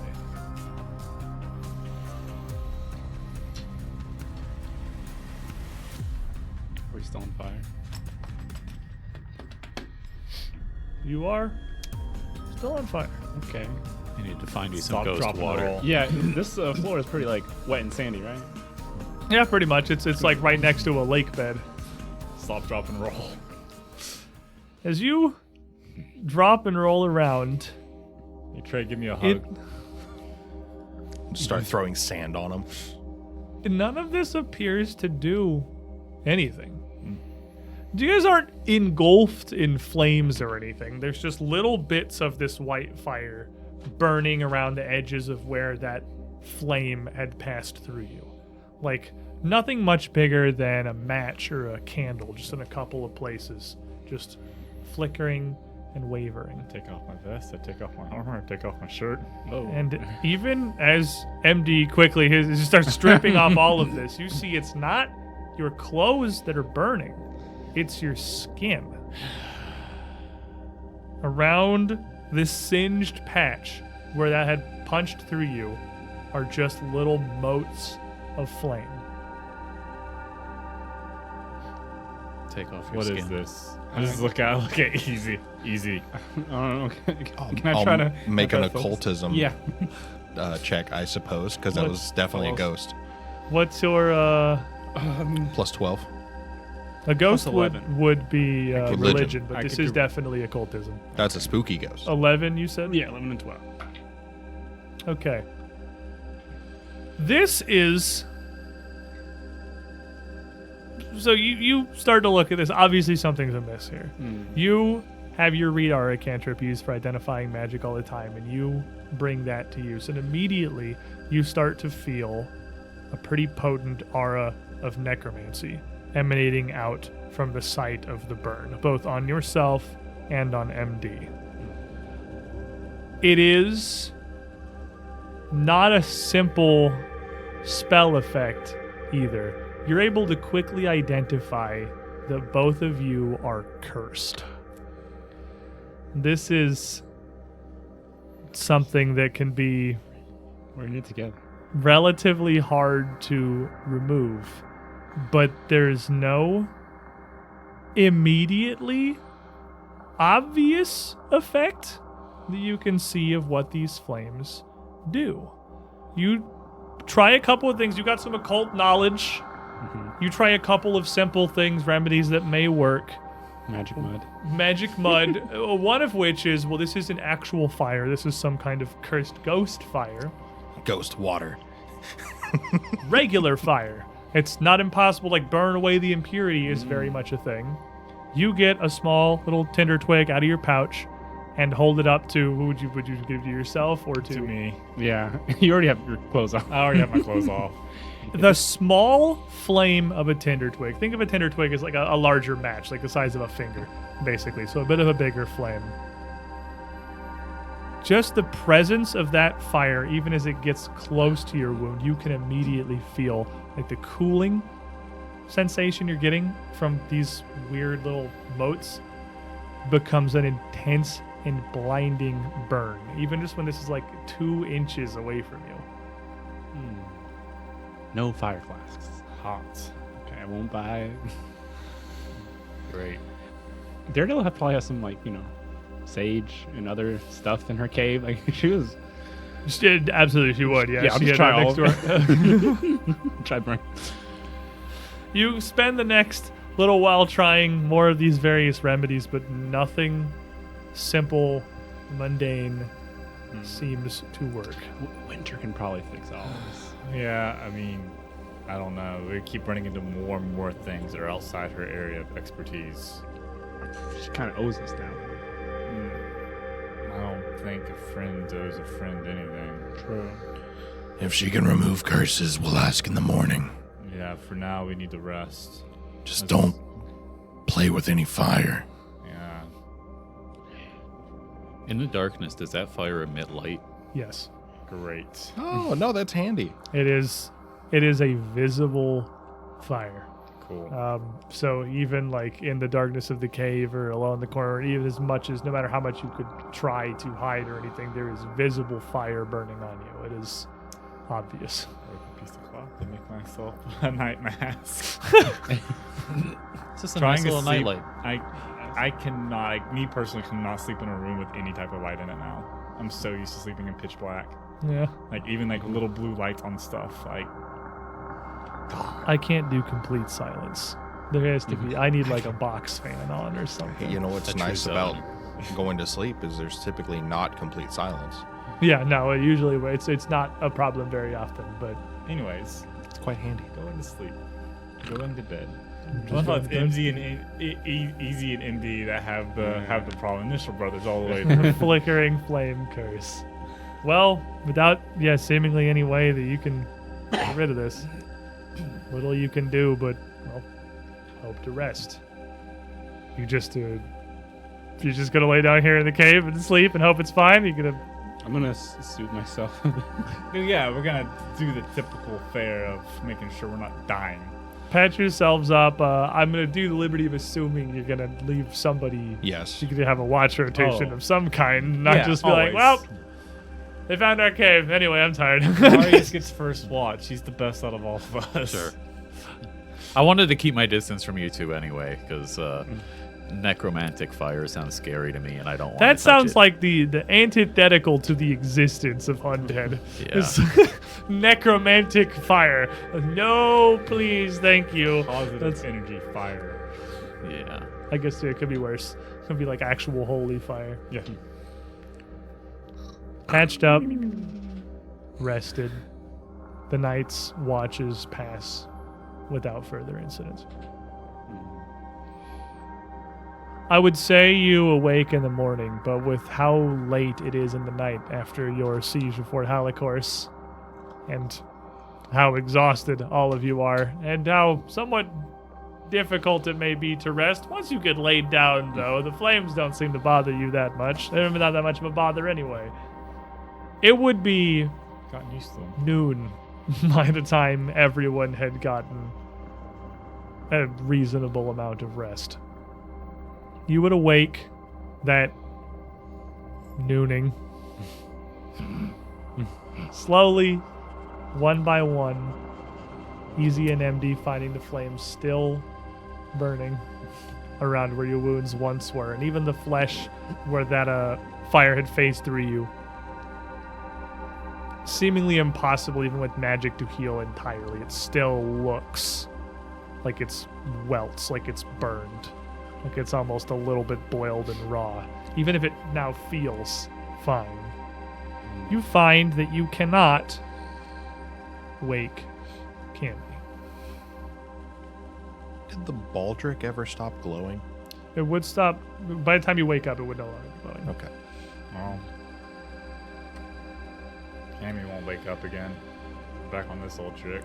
Are we still on fire? You are still on fire. Okay. I need to find you some Stop, ghost drop, and water. roll. Yeah, this floor is pretty like wet and sandy, right? Yeah, pretty much. It's like right next to a lake bed. Stop, drop, and roll. As you drop and roll around, Hey, Trey, give me a hug. it Start throwing sand on them. none of this appears to do anything. You guys aren't engulfed in flames or anything. There's just little bits of this white fire burning around the edges of where that flame had passed through you. Like nothing much bigger than a match or a candle, just in a couple of places, just flickering and wavering. Take off my vest, I take off my armor, I take off my shirt. Oh. And even as MD quickly starts stripping off all of this, you see it's not your clothes that are burning, it's your skin. Around this singed patch where that had punched through you are just little motes of flame. Take off your What skin. is this? I just look at easy. Oh, okay. Can I I'll try to make try an to focus? occultism Yeah. check, I suppose, because that What? was definitely a Well, ghost. What's your Plus 12. a ghost Plus would 11. would be Religion. religion, but I this could is do- definitely occultism. That's a spooky ghost. 11, you said? Yeah, 11 and 12. Okay. This is. So you start to look at this. Obviously, something's amiss here. You have your read aura cantrip used for identifying magic all the time, and you bring that to use. And immediately, you start to feel a pretty potent aura of necromancy emanating out from the site of the burn, both on yourself and on MD. It is not a simple spell effect either. You're able to quickly identify that both of you are cursed. This is something that can be We're in it together. relatively hard to remove, but there's no immediately obvious effect that you can see of what these flames do. You try a couple of things. You got some occult knowledge. You try a couple of simple things, remedies that may work. Magic mud. Magic mud, one of which is, well, this isn't actual fire. This is some kind of cursed ghost fire. Ghost water. Regular fire. It's not impossible, like burn away the impurity is very much a thing. You get a small little tinder twig out of your pouch and hold it up to, who would you give to yourself or to? To me. Yeah, you already have your clothes on. I already have my clothes off. The small flame of a tinder twig. Think of a tinder twig as like a larger match, like the size of a finger, basically. So a bit of a bigger flame. Just the presence of that fire, even as it gets close to your wound, you can immediately feel like the cooling sensation you're getting from these weird little motes becomes an intense and blinding burn, even just when this is like 2 inches away from you. No fire flasks. Hot. Okay, I won't buy it. Great. Daredevil probably has some, like, sage and other stuff in her cave. Like, she was... Absolutely, she would, yes. Yeah, I'll She just had try that all next of to her. Try burn. You spend the next little while trying more of these various remedies, but nothing simple, mundane seems to work. Winter can probably fix all of this. Yeah, I mean, I don't know. We keep running into more and more things that are outside her area of expertise. She kind of owes us now. I don't think a friend owes a friend anything. True. If she can remove curses, we'll ask in the morning. Yeah, for now we need to rest. Just don't play with any fire. Yeah. In the darkness, does that fire emit light? Yes. Great. Oh, no, that's handy. It is a visible fire. Cool. So even like in the darkness of the cave or alone in the corner, even as much as no matter how much you could try to hide or anything, there is visible fire burning on you. It is obvious. Work a piece of cloth to make myself a night mask. It's just a Trying nice to little sleep. nightlight. I cannot, like, me personally cannot sleep in a room with any type of light in it now. I'm so used to sleeping in pitch black. Yeah. Like, even like little blue lights on stuff. Like, I can't do complete silence. There has to be. I need like a box fan on or something. You know what's A true nice zone. about going to sleep is there's typically not complete silence. Yeah, no. Usually, it's not a problem very often, but anyways, It's quite handy. go into sleep. Go into bed. Just I love how go it's into MZ and Easy and MD that have the problem. Initial brothers all the way through. flickering flame curse. Well, without seemingly any way that you can get rid of this, little you can do, but well, hope to rest. You're just gonna lay down here in the cave and sleep and hope it's fine. You're gonna. I'm gonna soothe myself. Yeah, we're gonna do the typical fare of making sure we're not dying. Patch yourselves up. I'm gonna do the liberty of assuming you're gonna leave somebody. Yes. You could have a watch rotation Oh. of some kind, not Yeah, just be like, well, always. they found our cave. Anyway, I'm tired. Marius gets first watch. He's the best out of all of us. Sure. I wanted to keep my distance from you two anyway, because necromantic fire sounds scary to me, and I don't want That to sounds like the antithetical to the existence of undead. Yeah. It's necromantic fire. No, please, thank you. Positive That's- energy fire. Yeah. I guess it could be worse. It could be like actual holy fire. Yeah. Patched up, rested. The night's watches pass without further incident. I would say you awake in the morning, but with how late it is in the night after your siege of Fort Halicourse, and how exhausted all of you are, and how somewhat difficult it may be to rest. Once you get laid down, though, the flames don't seem to bother you that much. They're not that much of a bother anyway. It would be Gotten used to them. noon by the time everyone had gotten a reasonable amount of rest. You would awake that nooning. Slowly, one by one, Easy and MD finding the flames still burning around where your wounds once were, and even the flesh where that fire had phased through you. Seemingly impossible, even with magic, to heal entirely. It still looks like it's welts, like it's burned, like it's almost a little bit boiled and raw, even if it now feels fine. You find that you cannot wake Cammy. Did the baldric ever stop glowing? It would stop. By the time you wake up, it would no longer be glowing. Okay. Well, Cammy won't wake up again. Back on this old trick.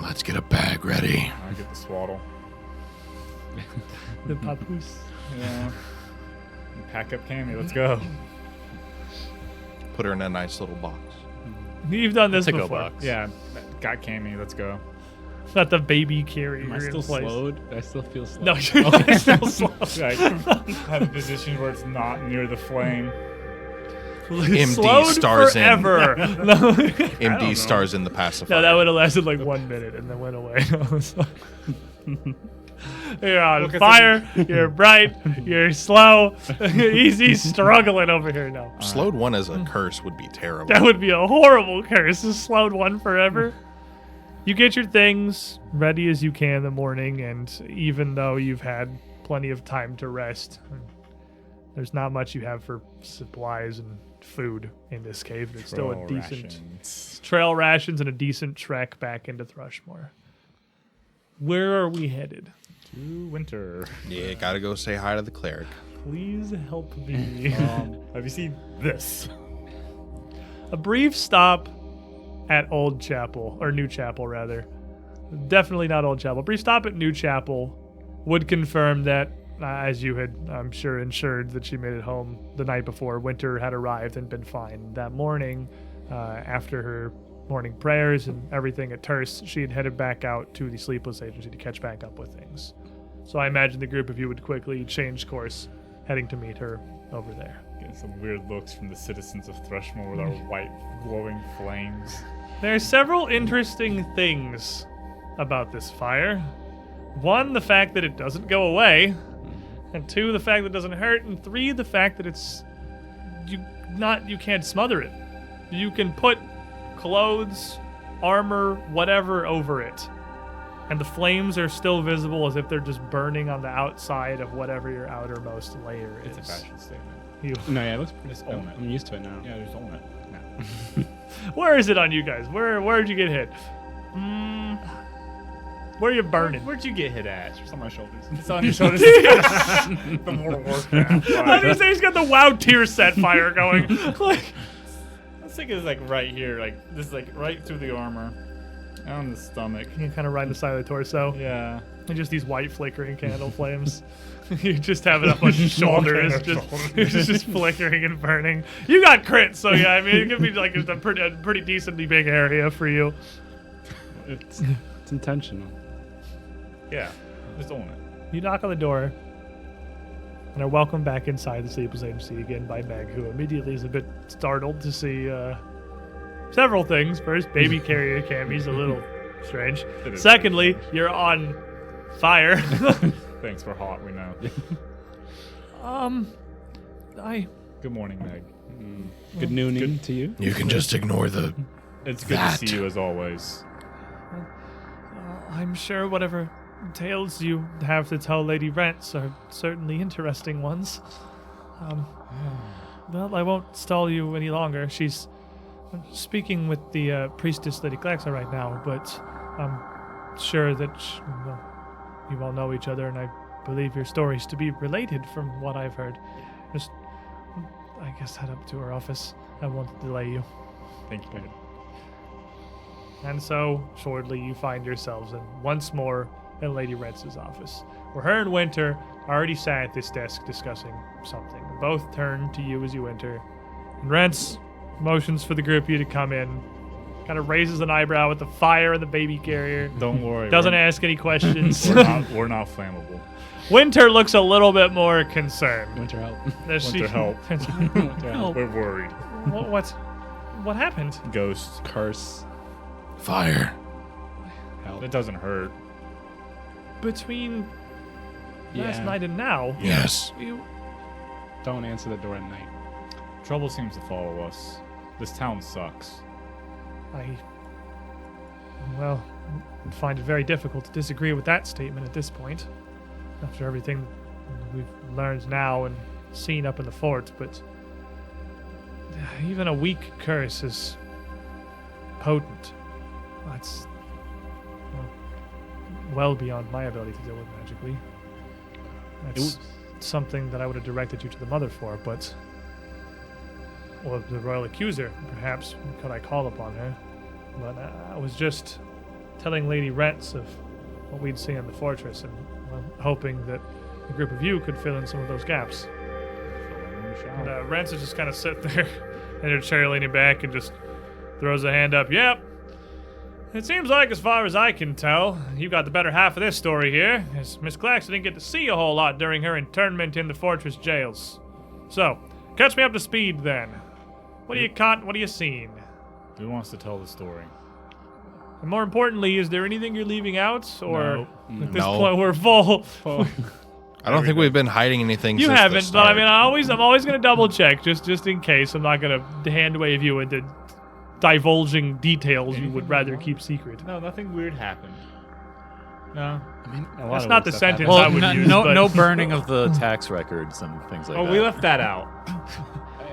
Let's get a bag ready. I'll get the swaddle. The papoose. Yeah. And pack up Cammy. Let's go. Put her in a nice little box. You've done this To-go before. box. Yeah. Got Cammy. Let's go. Got the baby carrier Am I in still place. slowed? I still feel slow. No, you're not still slow. Like, have a position where it's not near the flame. MD Slowed stars in. forever. No. MD stars in the pacifier. No, that would have lasted like 1 minute and then went away. You're on Look at fire. You're bright. You're slow. Easy struggling over here now. Slowed one as a curse would be terrible. That would be a horrible curse. This slowed one forever. You get your things ready as you can in the morning, and even though you've had plenty of time to rest, there's not much you have for supplies and food in this cave. It's still a decent trail rations and a decent trek back into Thrushmoor. Where are we headed? To winter. Yeah, gotta go say hi to the cleric. Please help me. Have you seen this? A brief stop at Old Chapel, or New Chapel rather. Definitely not Old Chapel. Brief stop at New Chapel would confirm that, as you had, I'm sure, ensured that she made it home the night before, winter had arrived and been fine. That morning, after her morning prayers and everything at Terse, she had headed back out to the Sleepless Agency to catch back up with things. So I imagine the group of you would quickly change course, heading to meet her over there. Getting some weird looks from the citizens of Thrushmoor with our white glowing flames. There are several interesting things about this fire. One, the fact that it doesn't go away. And two, the fact that it doesn't hurt. And three, the fact that it's you can't smother it. You can put clothes, armor, whatever over it. And the flames are still visible as if they're just burning on the outside of whatever your outermost layer is. It's a fashion statement. You, No, yeah, it looks pretty. Just own it. I'm used to it now. Yeah, just own it. No. where is it on you guys? Where'd you get hit? Where are you burning? Where'd you get hit at? It's on my shoulders. It's on your shoulders. The Mortal Warcraft. How do you say he's got the WoW tier set fire going? Like, I was thinking it's like right here, like this, like right through the armor, on the stomach. you kind of right in the side of the torso. Yeah. And just these white flickering candle flames. You just have it up on your shoulders, just flickering and burning. You got crit, so yeah, I mean, it could be like just a pretty decently big area for you. It's intentional. Yeah. Just own it. You knock on the door and are welcomed back inside the Sleepless Agency again by Meg, who immediately is a bit startled to see several things. First, baby carrier Cammy's a little strange. It is Secondly, very strange. you're on fire. Thanks, we're hot, we know. Good morning, Meg. Good nooning to you. You can just ignore the. It's good That. to see you as always. I'm sure whatever tales you have to tell Lady Rents are certainly interesting ones. Well, I won't stall you any longer. She's speaking with the priestess Lady Glaxa right now, but I'm sure that you all know each other, and I believe your stories to be related from what I've heard. Just, I guess, head up to her office. I won't delay you. Thank you. And so, shortly, you find yourselves once more in Lady Rentz's office, where her and Winter already sat at this desk discussing something. Both turn to you as you enter. And Rentz motions for the group of you to come in, kind of raises an eyebrow with the fire and the baby carrier. Don't worry. Doesn't ask any questions. We're not flammable. Winter looks a little bit more concerned. Winter help. Does Winter help. Winter help. We're worried. What happened? Ghost. Curse. Fire. Help. It doesn't hurt. Between Last Yeah. night and now. Yes. You, Don't answer the door at night. Trouble seems to follow us. This town sucks. well, find it very difficult to disagree with that statement at this point, after everything we've learned now and seen up in the fort, but even a weak curse is potent. That's well beyond my ability to deal with magically. That's something that I would have directed you to the mother for, but... Or the royal accuser, perhaps, could I call upon her. But I was just telling Lady Rents of what we'd seen in the fortress, and hoping that a group of you could fill in some of those gaps. And Rents is just kind of sitting there in her chair leaning back and just throws a hand up. Yep. It seems like, as far as I can tell, you got the better half of this story here, as Miss Claxton didn't get to see a whole lot during her internment in the fortress jails. So, catch me up to speed then. What are you caught? What are you seen? Who wants to tell the story? And more importantly, is there anything you're leaving out, or No. at this No. point we're full? I don't think we've been hiding anything. You since the haven't, but I start. mean, I'm always gonna double check just in case. I'm not gonna hand wave you into divulging details you would rather keep secret. No, nothing weird happened. No. I mean, a lot That's of not weird the stuff sentence happened. I would use. no, but no burning of the tax records and things like Oh, that. we left that out.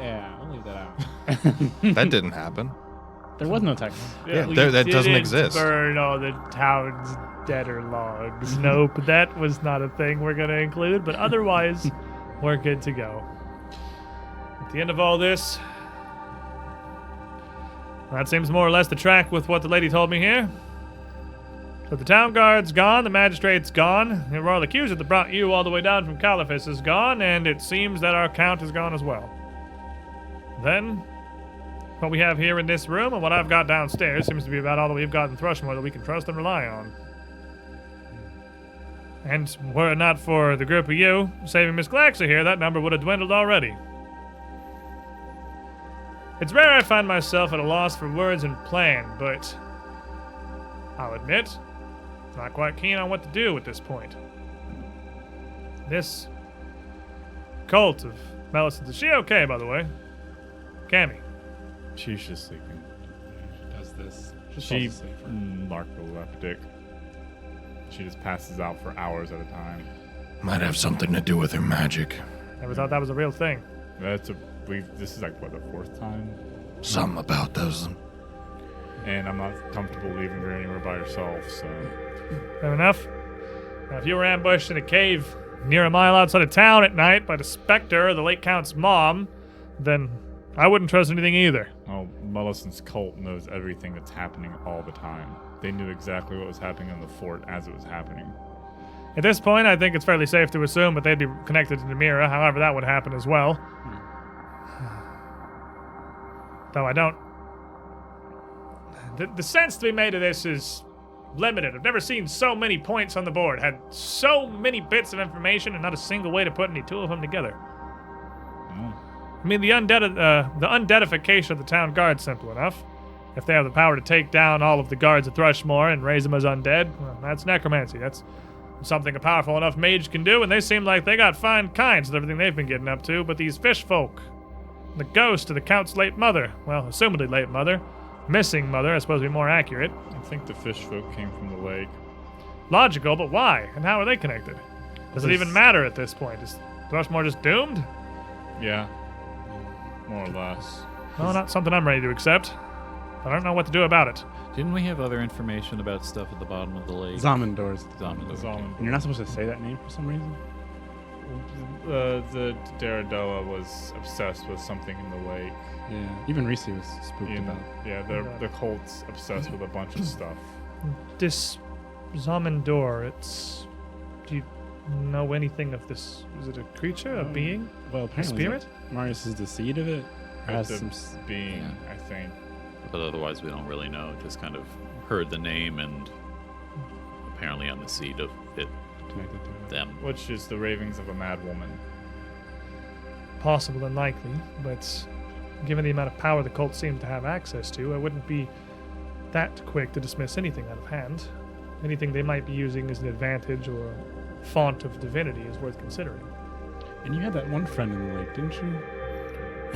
Yeah, I'll leave that out. That didn't happen. There was no text. Yeah, we that doesn't didn't exist. Burn all the town's debtor logs. Nope, that was not a thing we're gonna include. But otherwise, we're good to go. At the end of all this, that seems more or less to track with what the lady told me here. So the town guard's gone, the magistrate's gone, the royal accuser that brought you all the way down from Caliphus is gone, and it seems that our count is gone as well. Then, what we have here in this room and what I've got downstairs seems to be about all that we've got in Thrushmoor that we can trust and rely on. And were it not for the group of you saving Miss Glaxa here, that number would have dwindled already. It's rare I find myself at a loss for words and plan, but I'll admit, not quite keen on what to do at this point. This cult of Malevolence, is she okay, by the way? Cammy. She's just sleeping. She does this. She falls asleep for- narcoleptic. She just passes out for hours at a time. Might have something to do with her magic. Never thought that was a real thing. This is like what, the fourth time? Something about those. And I'm not comfortable leaving her anywhere by herself, so Fair enough. Now, if you were ambushed in a cave near a mile outside of town at night by the spectre, the late Count's mom, then I wouldn't trust anything either. Malevolence's cult knows everything that's happening all the time. They knew exactly what was happening in the fort as it was happening. At this point, I think it's fairly safe to assume that they'd be connected to Namira, however that would happen as well. Though I don't... The sense to be made of this is limited. I've never seen so many points on the board, had so many bits of information, and not a single way to put any two of them together. I mean, the undeadification of the town guard's simple enough. If they have the power to take down all of the guards of Thrushmoor and raise them as undead, well, that's necromancy. That's something a powerful enough mage can do, and they seem like they got fine kinds with everything they've been getting up to. But these fish folk, the ghost of the Count's late mother, well, assumedly late mother, missing mother, I suppose to be more accurate. I think the fish folk came from the lake. Logical, but why? And how are they connected? Does it even matter at this point? Is Thrushmoor just doomed? Yeah, more or less. Well, not something I'm ready to accept. I don't know what to do about it. Didn't we have other information about stuff at the bottom of the lake? Zamindor's. Zamindor. Zalman. And you're not supposed to say that name for some reason? The Daradella was obsessed with something in the lake. Yeah. Even Reese was spooked about it. Yeah, the cult's obsessed with a bunch of stuff. This Zamindor, it's... Do you know anything of this? Is it a creature, a being? Well, A apparently spirit? Marius is the seed of it. Or has It's some a being, yeah. I think. But otherwise, we don't really know. Just kind of heard the name and apparently on the seed of it, connected to it. them. Which is the ravings of a mad woman. Possible and likely, but given the amount of power the cult seemed to have access to, I wouldn't be that quick to dismiss anything out of hand. Anything they might be using as an advantage or font of divinity is worth considering. And you had that one friend in the lake, didn't you?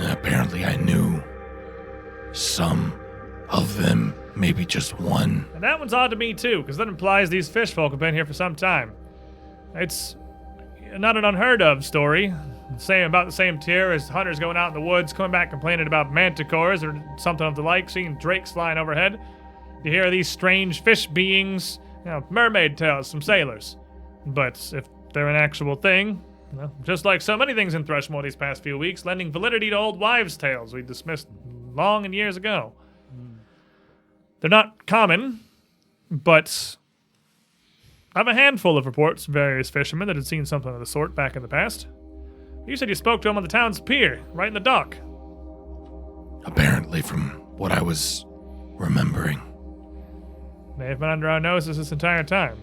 Apparently I knew some of them, maybe just one. And that one's odd to me too, because that implies these fish folk have been here for some time. It's not an unheard of story. Same about the same tier as hunters going out in the woods, coming back complaining about manticores or something of the like, seeing drakes flying overhead. You hear these strange fish beings, mermaid tales from sailors. But if they're an actual thing, just like so many things in Thrushmoor these past few weeks, lending validity to old wives' tales we dismissed long and years ago. They're not common, but I have a handful of reports from various fishermen that had seen something of the sort back in the past. You said you spoke to him on the town's pier, right in the dock. Apparently, from what I was remembering. They have been under our noses this entire time.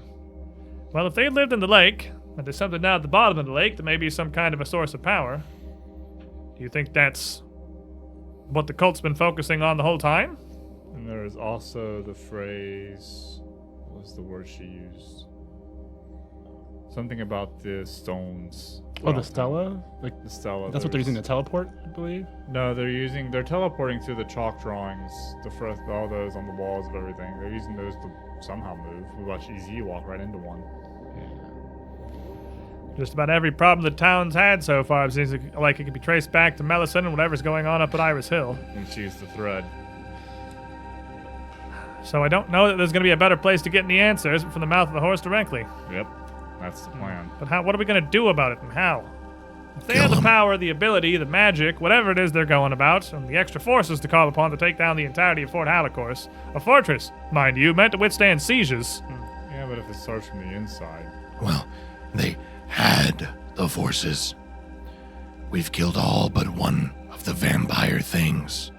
Well, if they lived in the lake, and there's something down at the bottom of the lake that may be some kind of a source of power, do you think that's what the cult's been focusing on the whole time? And there is also the phrase, what was the word she used? Something about the stones. Oh, the Stella? Like The Stella. that's what they're using to teleport, I believe. No, they're teleporting through the chalk drawings, all those on the walls of everything. They're using those to somehow move. We watched EZ walk right into one. Just about every problem the town's had so far seems like it could be traced back to Melicent and whatever's going on up at Iris Hill. And she used the thread. So I don't know that there's going to be a better place to get any answers from the mouth of the horse directly. Yep, that's the plan. But what are we going to do about it and how? If they Kill have the them. power, the ability, the magic, whatever it is they're going about, and the extra forces to call upon to take down the entirety of Fort Halicourse, a fortress, mind you, meant to withstand sieges. Yeah, but if it starts from the inside. Well, they had the forces. We've killed all but one of the vampire things.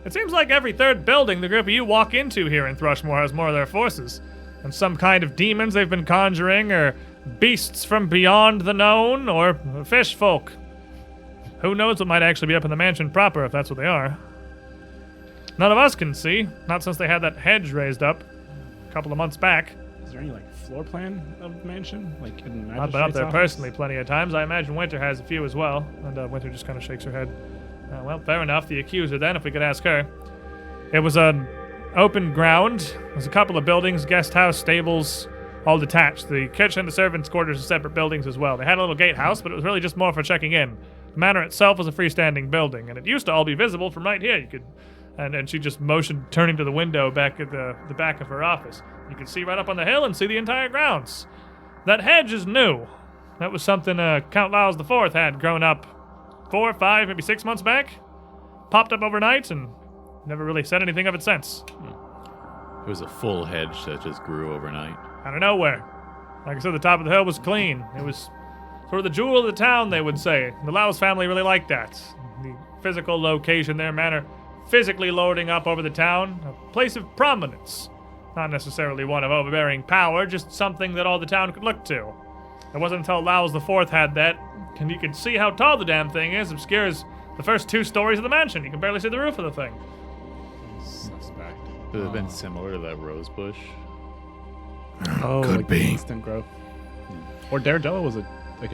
It seems like every third building the group of you walk into here in Thrushmoor has more of their forces. And some kind of demons they've been conjuring, or beasts from beyond the known, or fish folk. Who knows what might actually be up in the mansion proper, if that's what they are. None of us can see, not since they had that hedge raised up a couple of months back. Is there any floor plan of the mansion? Like in I've been up there personally plenty of times. I imagine Winter has a few as well. And Winter just kind of shakes her head. Well, fair enough. The accuser then, if we could ask her. It was an open ground. There's a couple of buildings, guest house, stables, all detached. The kitchen, the servants' quarters are separate buildings as well. They had a little gatehouse, but it was really just more for checking in. The manor itself was a freestanding building, and it used to all be visible from right here. You could, and she just motioned, turning to the window back at the back of her office. You could see right up on the hill and see the entire grounds. That hedge is new. That was something Count Lyles IV had grown up 4, 5, maybe 6 months back. Popped up overnight and never really said anything of it since. It was a full hedge that just grew overnight. Out of nowhere. Like I said, the top of the hill was clean. It was sort of the jewel of the town, they would say. The Lyles family really liked that. The physical location, their manor, physically lording up over the town. A place of prominence. Not necessarily one of overbearing power, just something that all the town could look to. It wasn't until Lyles IV had that, and you can see how tall the damn thing is, obscures the first 2 stories of the mansion. You can barely see the roof of the thing. Suspect. Could have been similar to that rose bush. Oh, Could like be. instant growth. Or Daredevil was a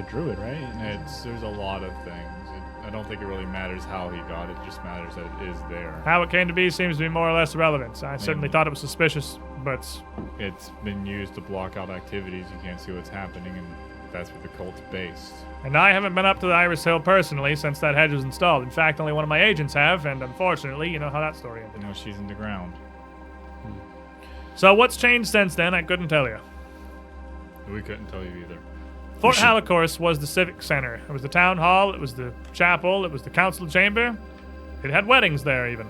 druid, right? There's a lot of things. I don't think it really matters how he got it. Just matters that it is there. How it came to be seems to be more or less irrelevant. I certainly thought it was suspicious, but It's been used to block out activities. You can't see what's happening, and that's where the cult's based. and I haven't been up to the Iris Hill personally since that hedge was installed. In fact, only one of my agents have, and unfortunately, you know how that story ended. You know, she's in the ground. So what's changed since then? I couldn't tell you. We couldn't tell you either. Fort Halicourse was the civic center. It was the town hall, it was the chapel, it was the council chamber. It had weddings there, even.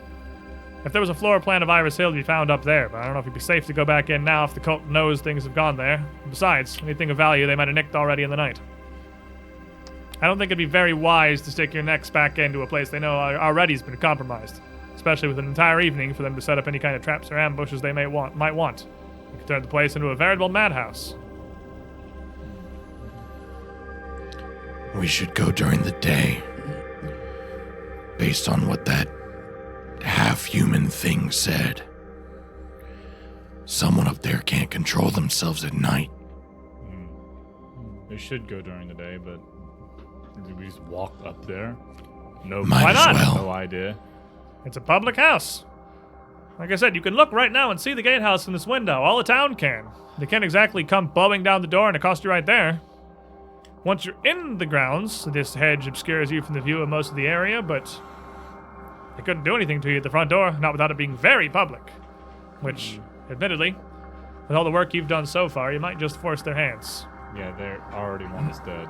If there was a floor plan of Iris Hill to be found up there, but I don't know if it'd be safe to go back in now if the cult knows things have gone there. Besides, anything of value they might have nicked already in the night. I don't think it'd be very wise to stick your necks back into a place they know already has been compromised, especially with an entire evening for them to set up any kind of traps or ambushes they might want. You could turn the place into a veritable madhouse. We should go during the day. Based on what that half-human thing said. Someone up there can't control themselves at night. They should go during the day, but do we just walk up there? No, Might as well. No idea. It's a public house. Like I said, you can look right now and see the gatehouse from this window. All the town can. They can't exactly come blowing down the door and accost you right there. Once you're in the grounds, this hedge obscures you from the view of most of the area, but they couldn't do anything to you at the front door, not without it being very public. Which, admittedly, with all the work you've done so far, you might just force their hands. Yeah, they're already one is dead.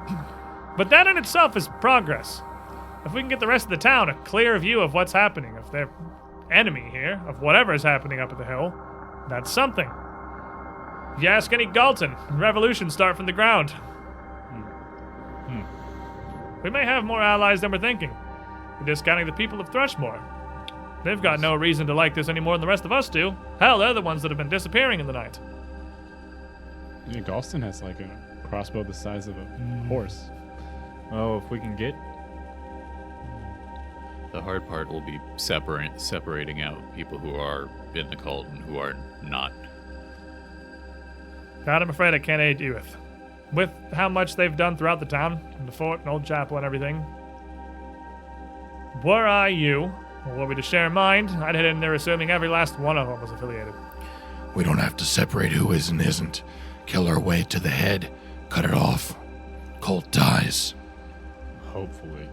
But that in itself is progress. If we can get the rest of the town a clear view of what's happening, of their enemy here, of whatever is happening up at the hill, that's something. If you ask any Galton, revolutions start from the ground. We may have more allies than we're thinking. You're discounting the people of Thrushmoor. They've got no reason to like this any more than the rest of us do. Hell, they're the ones that have been disappearing in the night. Yeah, Galston has like a crossbow the size of a horse. Oh, if we can get The hard part will be separating out people who are in the cult and who are not. That I'm afraid I can't aid you with. With how much they've done throughout the town, and the fort and old chapel and everything. Were I you, or were we to share a mind, I'd head in there assuming every last one of them was affiliated. We don't have to separate who is and isn't. Kill our way to the head, cut it off. Cult dies. hopefully.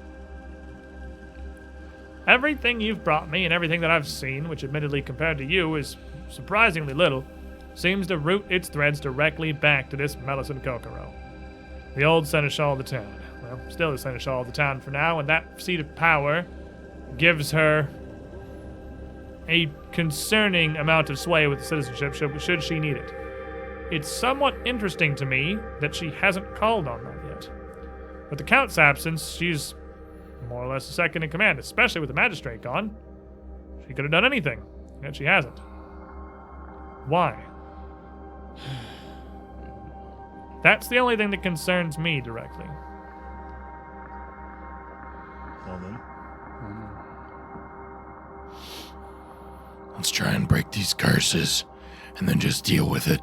Everything you've brought me and everything that I've seen, which admittedly compared to you is surprisingly little, seems to root its threads directly back to this Melisande Kokoro. The old seneschal of the town. Well, still the seneschal of the town for now, and that seat of power gives her a concerning amount of sway with the citizenship should she need it. It's somewhat interesting to me that she hasn't called on that yet. With the Count's absence, she's more or less a second in command, especially with the magistrate gone. She could have done anything, yet she hasn't. Why? That's the only thing that concerns me directly. Well then. Let's try and break these curses, and then just deal with it.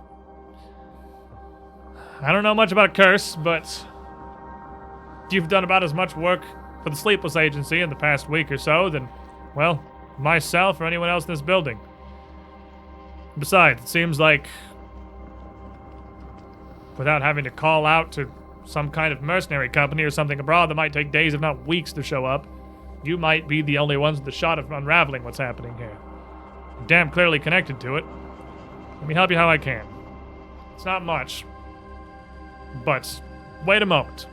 I don't know much about a curse, but you've done about as much work for the Sleepless Agency in the past week or so than, well, myself or anyone else in this building. Besides, it seems like without having to call out to some kind of mercenary company or something abroad that might take days if not weeks to show up, you might be the only ones with the shot of unraveling what's happening here. You're damn clearly connected to it. Let me help you how I can. It's not much. But wait a moment.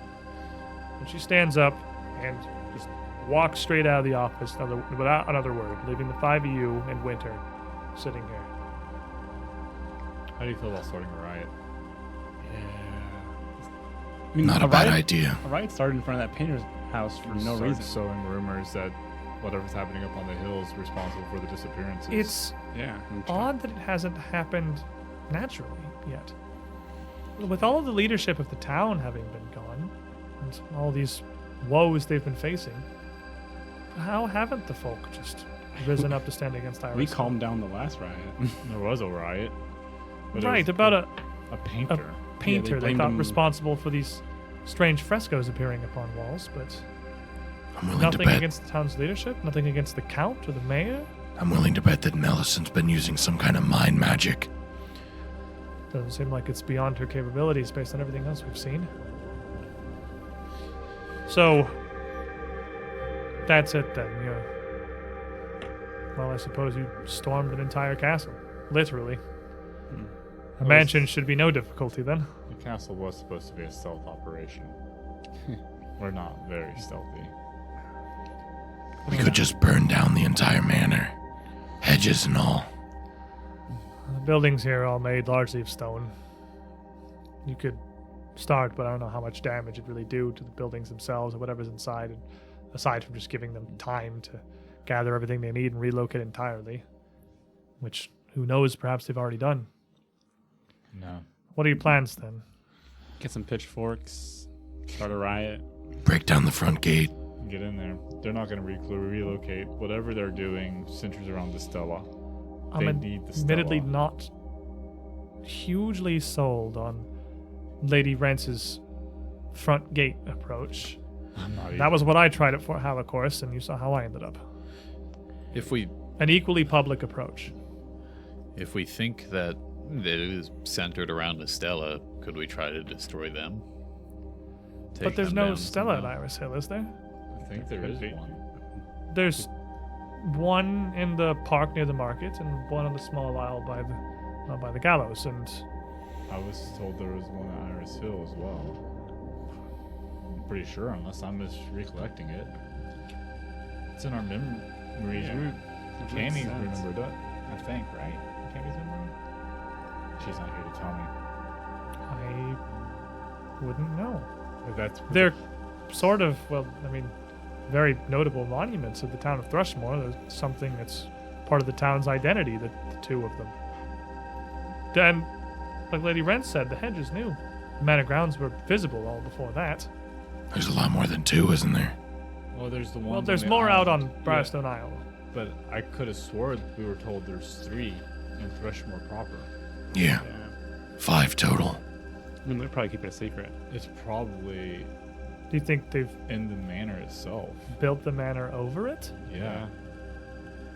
And she stands up and just walks straight out of the office without another word, leaving the five of you and Winter sitting here. How do you feel about starting a riot? I mean, Not a bad idea. A riot started in front of that painter's house for no Start reason. sowing rumors that whatever's happening up on the hill is responsible for the disappearances. It's Yeah. odd that it hasn't happened naturally yet. With all of the leadership of the town having been gone, and all these woes they've been facing, how haven't the folk just risen up to stand against Iris? We calmed down the last riot. There was a riot. But it Right, was about a painter. painter they blamed thought him- responsible for these strange frescoes appearing upon walls, but I'm willing to nothing bet. against the town's leadership, nothing against the count or the mayor. I'm willing to bet that Melisandre's been using some kind of mind magic. Doesn't seem like it's beyond her capabilities based on everything else we've seen. So, that's it then. Well, I suppose you stormed an entire castle. Literally. A Well, mansion should be no difficulty then. The castle was supposed to be a stealth operation. We're not very stealthy. We could just burn down the entire manor. Hedges and all. The buildings here are all made largely of stone. You could start, but I don't know how much damage it'd really do to the buildings themselves or whatever's inside, aside from just giving them time to gather everything they need and relocate entirely. Which, who knows, perhaps they've already done. No. What are your plans then? Get some pitchforks. Start a riot. Break down the front gate. Get in there. They're not going to relocate. Whatever they're doing centers around the Stella. They I'm need the admittedly Stella. not hugely sold on Lady Rence's front gate approach. Not That was what I tried at Fort Halicourse, and you saw how I ended up. If we An equally public approach. think that it is centered around Estella, could we try to destroy them? But Take there's them no down Stella at somehow? Iris Hill, is there? I think there Could is be. one. There's one in the park near the market, and one on the small isle by the gallows. And I was told there was one at Iris Hill as well. I'm pretty sure, unless I'm just recollecting it. It's in our memories. Yeah. That makes Cammy sense. remembered it, I think, right? Cammy's memory? She's not here to tell me. I wouldn't know. But that's They're sort of, well, I mean, very notable monuments of the town of Thrushmoor. There's something that's part of the town's identity, the two of them. Then, like Lady Wren said, the hedge is new. The manor grounds were visible all before that. There's a lot more than two, isn't there? Well, there's the one. Well, there's more out on Briarstone Yeah, Isle. but I could have swore we were told there's 3 in Thrushmoor proper. Yeah, Yeah. 5 total. I mean, they're probably keeping it a secret. It's probably Do you think they've in the manor itself. built the manor over it? Yeah.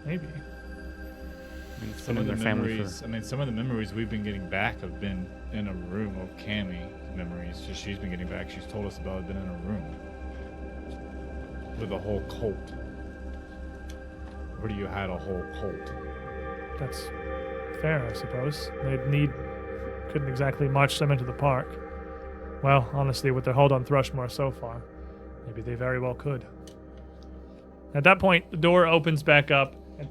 Maybe. I mean, it's Some been of in the their family memories. I mean, some of the memories we've been getting back have been in a room of Cammy memories. Just she's been getting back. She's told us about it. Been in a room with a whole cult. Where do you had a whole cult? That's fair, I suppose. Couldn't exactly march them into the park. Well, honestly, with their hold on Thrushmoor so far, maybe they very well could. At that point, the door opens back up, and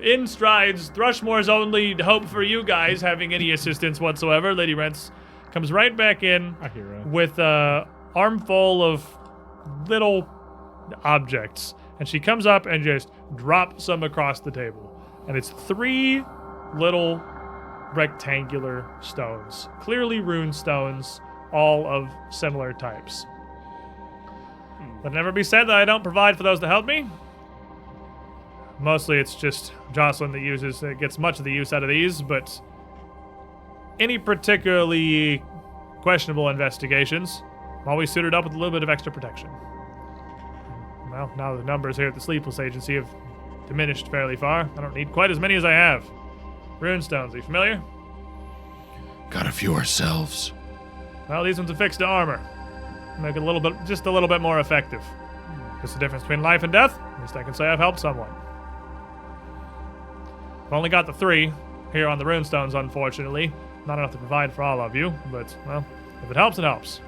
in strides Thrushmoor's only hope for you guys having any assistance whatsoever. Lady Rents comes right back in I hear it. with a armful of little objects, and she comes up and just drops some across the table. And it's 3 little rectangular stones, clearly rune stones, all of similar types. Let it never be said that I don't provide for those that help me. Mostly it's just Jocelyn that gets much of the use out of these, but any particularly questionable investigations, I'm always suited up with a little bit of extra protection. Well, now the numbers here at the Sleepless Agency have diminished fairly far. I don't need quite as many as I have. Runestones, are you familiar? Got a few ourselves. Well, these ones are fixed to armor. Make it just a little bit more effective. Just the difference between life and death. At least I can say I've helped someone. I've only got the 3 here on the runestones, unfortunately. Not enough to provide for all of you, but, well, if it helps, it helps.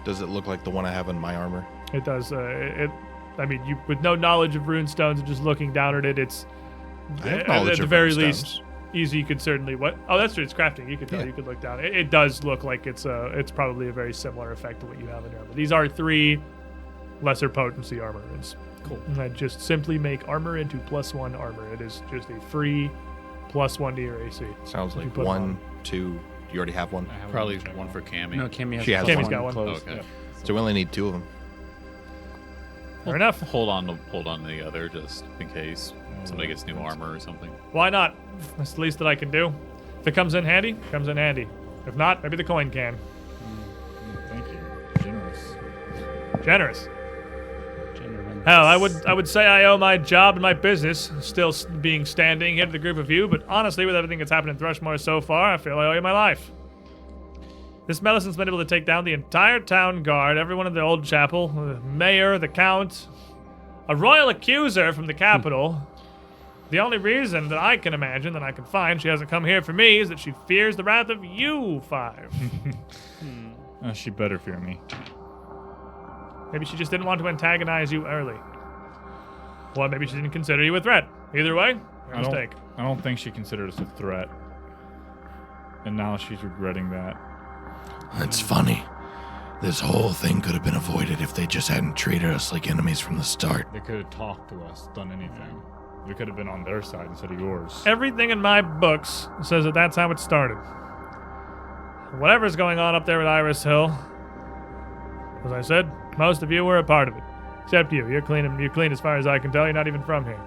Does it look like the one I have in my armor? It does. I mean, you with no knowledge of runestones and just looking down at it, it's I have at knowledge the of very runestones. least easy. You could certainly what? Oh, that's true. It's crafting. You could tell. Yeah. You could look down. It does look like it's probably a very similar effect to what you have in your armor. These are 3 lesser potency armor runes. Cool. And that just simply make armor into +1 armor. It is just a free +1 to your AC. Sounds If you like put 1, 2. You already have one? I have Probably check one for Cammy. No, Cammy has She has one Cammy's got one. closed. Okay. Yeah. So we only need 2 of them. Fair enough. Hold on to the other just in case somebody gets new armor or something. Why not? That's the least that I can do. If it comes in handy, it comes in handy. If not, maybe the coin can. Thank you. Generous. Generous. Generous. Hell, I would say I owe my job and my business still being standing here to the group of you, but honestly, with everything that's happened in Thrushmoor so far, I feel I owe you my life. This Malevolence's been able to take down the entire town guard, everyone in the old chapel, the mayor, the count, a royal accuser from the capital. The only reason that I can imagine, that I can find, she hasn't come here for me is that she fears the wrath of you 5. She better fear me. Maybe she just didn't want to antagonize you early. Or maybe she didn't consider you a threat. Either way, your mistake. I don't think she considered us a threat. And now she's regretting that. It's funny. This whole thing could have been avoided if they just hadn't treated us like enemies from the start. They could have talked to us, done anything. We could have been on their side instead of yours. Everything in my books says that that's how it started. Whatever's going on up there at Iris Hill, as I said, most of you were a part of it. Except you. You're clean as far as I can tell. You're not even from here.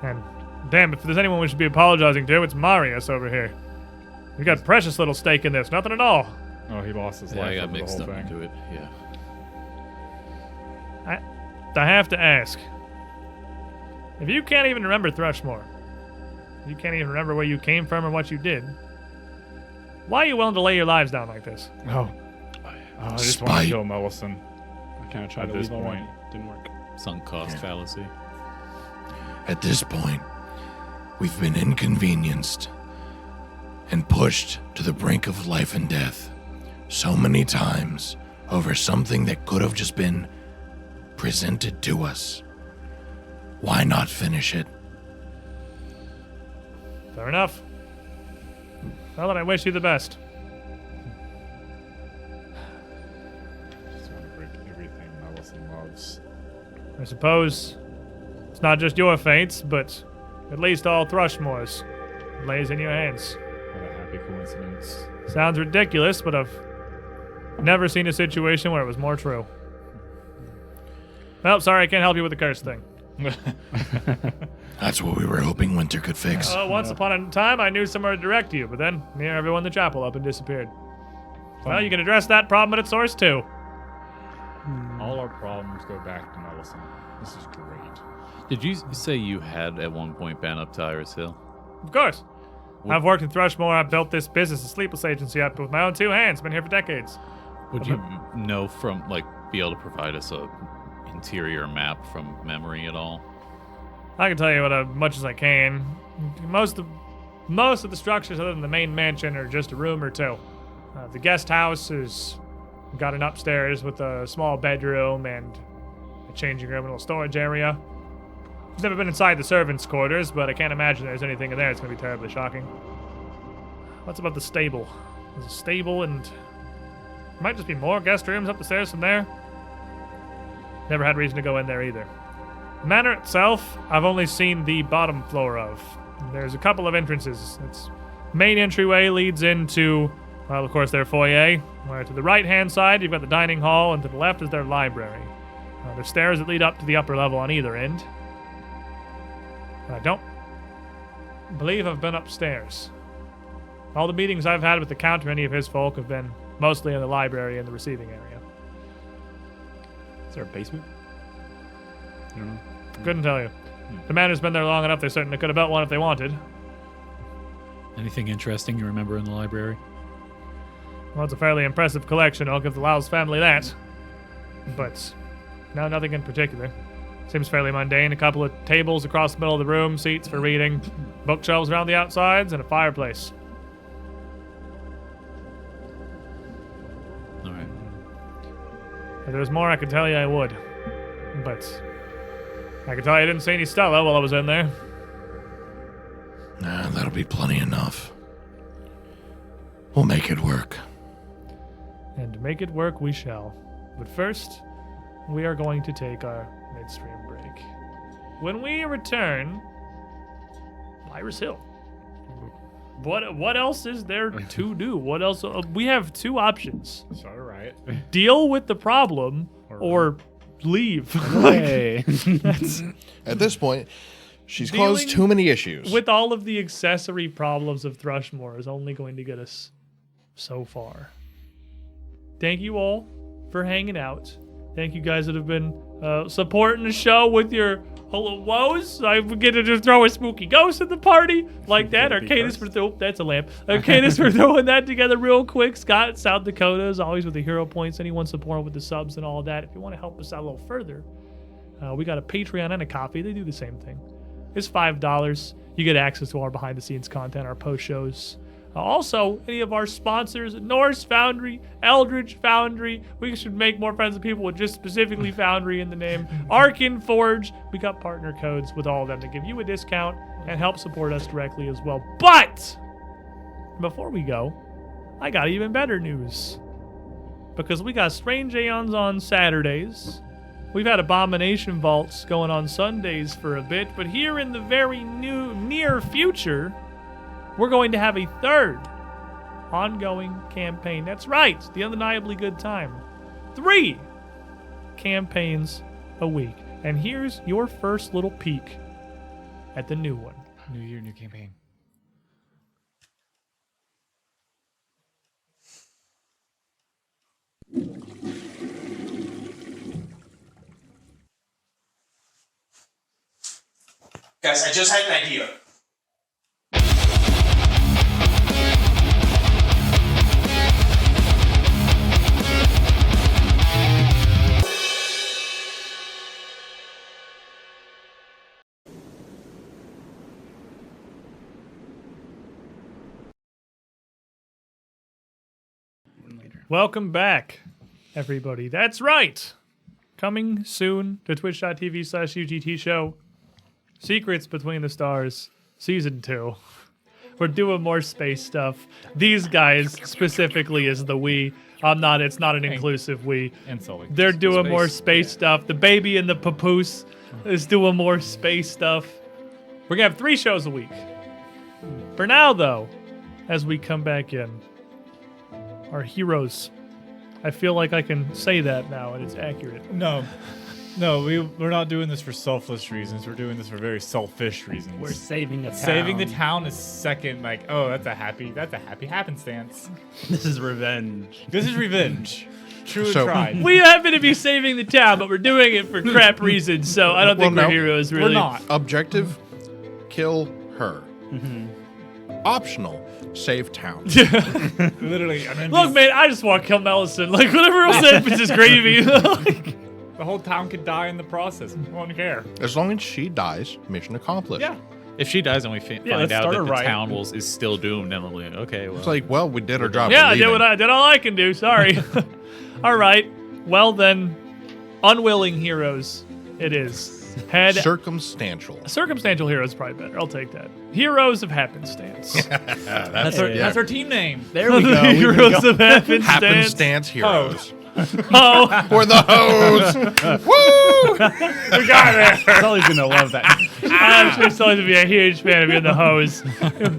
And damn, if there's anyone we should be apologizing to, it's Marius over here. You got precious little stake in this. Nothing at all. Oh, he lost his Yeah, I life got over the mixed whole up thing. into it. Yeah. I have to ask. If you can't even remember Thrushmoor, you can't even remember where you came from or what you did, why are you willing to lay your lives down like this? Oh, I just want Spite. to kill Mellison. I kind of tried At to this leave already. point. Didn't work. Sunk cost fallacy. At this point, we've been inconvenienced and pushed to the brink of life and death so many times over something that could have just been presented to us. Why not finish it? Fair enough. Well, then I wish you the best. Just want to break everything Mellison loves. I suppose it's not just your fates, but at least all Thrushmoor's. It lays in your hands. What a happy coincidence. Sounds ridiculous, but I've never seen a situation where it was more true. Well, sorry, I can't help you with the curse thing. That's what we were hoping Winter could fix. Once upon a time, I knew somewhere to direct you, but then near everyone in the chapel up and disappeared. Well, you can address that problem at its source, too. All our problems go back to Mellison. This is great. Did you say you had at one point been up to Iris Hill? Of course. I've worked in Thrushmoor. I've built this business, a sleepless agency, up with my own two hands. Been here for decades. Would you know from, like, be able to provide us a interior map from memory at all? I can tell you what much as I can. Most of the structures other than the main mansion are just a room or two. The guest house has got an upstairs with a small bedroom and a changing room and a little storage area. I've never been inside the servants' quarters, but I can't imagine there's anything in there that's going to be terribly shocking. What's about the stable? There's a stable and might just be more guest rooms up the stairs from there. Never had reason to go in there either. The manor itself, I've only seen the bottom floor of. There's a couple of entrances. Its main entryway leads into, well, of course, their foyer, where to the right-hand side, you've got the dining hall, and to the left is their library. There's stairs that lead up to the upper level on either end. I don't believe I've been upstairs. All the meetings I've had with the Count or any of his folk have been mostly in the library and the receiving area. Is there a basement? I don't know. Couldn't tell you. The manor's been there long enough, they certainly could have built one if they wanted. Anything interesting you remember in the library? Well, it's a fairly impressive collection, I'll give the Lyles family that. But, no, nothing in particular. Seems fairly mundane. A couple of tables across the middle of the room, seats for reading, bookshelves around the outsides, and a fireplace. All right. If there was more I could tell you, I would. But I could tell you I didn't see any Stella while I was in there. Nah, that'll be plenty enough. We'll make it work. And to make it work, we shall. But first, we are going to take our midstream break. When we return, Iris Hill. What else is there to do? What else? We have two options: Start a riot. deal with the problem or leave. Hey. At this point, she's Dealing caused too many issues. With all of the accessory problems of Thrushmoor is only going to get us so far. Thank you all for hanging out. Thank you guys that have been supporting the show with your woes. I get to just throw a spooky ghost at the party like that. Arcadis for that's a lamp. Arcadis for throwing that together real quick. Scott, South Dakota is always with the hero points. Anyone supporting with the subs and all that. If you want to help us out a little further, we got a Patreon and a Coffee. They do the same thing. It's $5. You get access to our behind the scenes content, our post shows. Also, any of our sponsors, Norse Foundry, Eldritch Foundry. We should make more friends with people with just specifically Foundry in the name. Arkin Forge. We got partner codes with all of them to give you a discount and help support us directly as well. But before we go, I got even better news. Because we got Strange Aeons on Saturdays. We've had Abomination Vaults going on Sundays for a bit. But here in the very near future, we're going to have a third ongoing campaign. That's right, the Undeniably Good Time. 3 campaigns a week. And here's your first little peek at the new one. New year, new campaign. Guys, I just had an idea. Welcome back, everybody. That's right. Coming soon to twitch.tv/UGT show. Secrets Between the Stars, Season 2. We're doing more space stuff. These guys specifically is the we. It's not an inclusive we. And Sully. They're doing more space stuff. The baby and the papoose is doing more space stuff. We're going to have 3 shows a week. For now, though, as we come back in, our heroes. I feel like I can say that now, and it's accurate. No, we're not doing this for selfless reasons. We're doing this for very selfish reasons. We're saving a town. Saving the town is second. Like, oh, that's a happy happenstance. This is revenge. This is revenge. True and So- tried. We happen to be saving the town, but we're doing it for crap reasons, so I don't think Well, we're no, heroes, really. We're not. Objective, kill her. Optional, save town. Literally. I mean, Look, man, I just want to kill Mellison. Like, whatever else happens is gravy. Like, the whole town could die in the process. We won't care. As long as she dies, mission accomplished. Yeah. If she dies and we find let's out start that a the riot. town is still doomed, then we'll be like, okay, well. It's like, well, we did our job. yeah, we're I did leaving. I did all I can do. Sorry. All right. Well, then, unwilling heroes it is. Head Circumstantial. Circumstantial heroes is probably better. I'll take that. Heroes of happenstance. That's our team name. There we go. Heroes of happenstance. Happenstance heroes. Oh, For the hose. Woo! We got it. Sully's gonna love that. I'm sure someone's gonna be a huge fan of being the hose.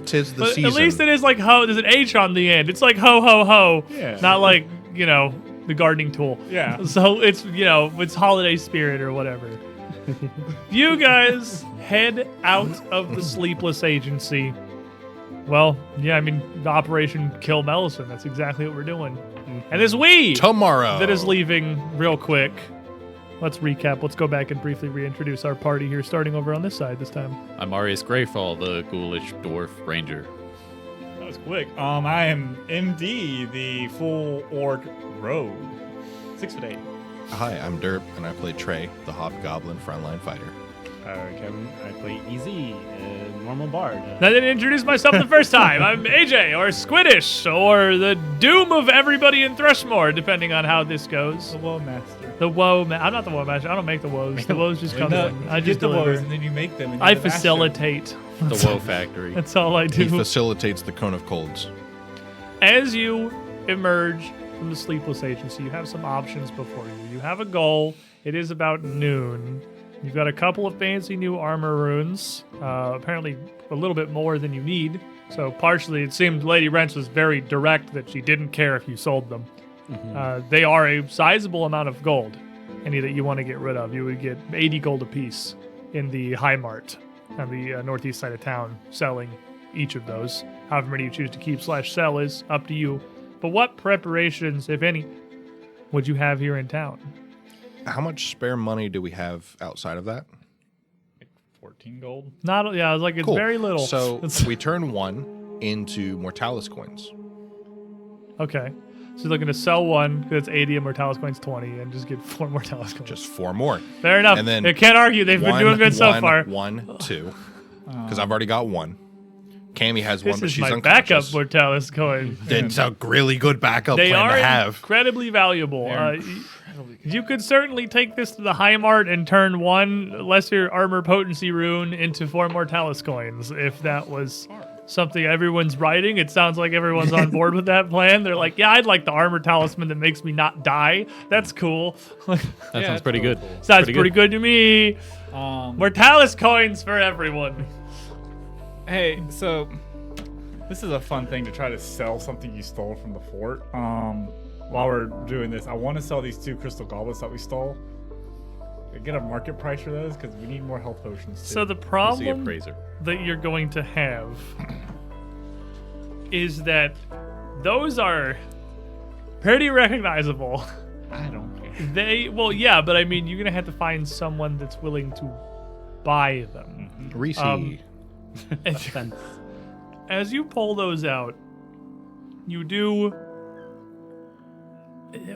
Tis the But season. at least it is like ho. There's an H on the end. It's like ho ho ho. Yeah. Not like the gardening tool. Yeah. So it's it's holiday spirit or whatever. You guys head out of the Sleepless Agency. Well, yeah, I mean the Operation Kill Mellison. That's exactly what we're doing. And it's we Tomorrow. that is leaving real quick. Let's recap. Let's go back and briefly reintroduce our party here, starting over on this side this time. I'm Marius Greyfall, the ghoulish dwarf ranger. That was quick. I am MD, the full orc rogue. 6'8". Hi, I'm Derp, and I play Trey, the hobgoblin frontline fighter. Kevin, I play Easy, normal bard. I didn't introduce myself the first time. I'm AJ, or Squiddish, or the doom of everybody in Thrushmoor, depending on how this goes. The woe master. The woe I'm not the woe master. I don't make the woes. The woes just come in. I you just get the woes deliver. and then you make them. And I you're the master. facilitate. The Woe Factory. That's all I He do. facilitates the Cone of Colds. As you emerge from the Sleepless Agency, you have some options before you. You have a goal. It is about noon. You've got a couple of fancy new armor runes, apparently a little bit more than you need. So partially, it seemed Lady Wrench was very direct that she didn't care if you sold them. They are a sizable amount of gold, any that you want to get rid of. You would get 80 gold apiece in the High Mart on the northeast side of town, selling each of those. However many you choose to keep / sell is up to you. But what preparations, if any, would you have here in town? How much spare money do we have outside of that? 14 gold. Not, yeah, I was like, it's Cool. very little. So It's- we turn 1 into Mortalis coins. okay. So you're looking to sell one because it's 80 and Mortalis coins 20 and just get 4 Mortalis coins. Just 4 more. Fair enough. and then They can't argue. They've been doing good so far. 1, 2. Because I've already got 1. Cammy has 1, This but is she's my backup unconscious. Mortalis coin. It's a really good backup They plan are to have. incredibly valuable. You could certainly take this to the High Mart and turn 1 lesser armor potency rune into 4 Mortalis coins if that was something everyone's writing. It sounds like everyone's on board with that plan. They're like, yeah, I'd like the armor talisman that makes me not die. That's cool. That sounds pretty good. Sounds pretty good to me. Um, Mortalis coins for everyone. Hey, so this is a fun thing to try to sell something you stole from the fort. While we're doing this, I want to sell these 2 crystal goblets that we stole. Get a market price for those because we need more health potions too. So the See a problem appraiser. that you're going to have is that those are pretty recognizable. I don't care. Well, yeah, but I mean, you're gonna have to find someone that's willing to buy them. Reese. As you pull those out, you do.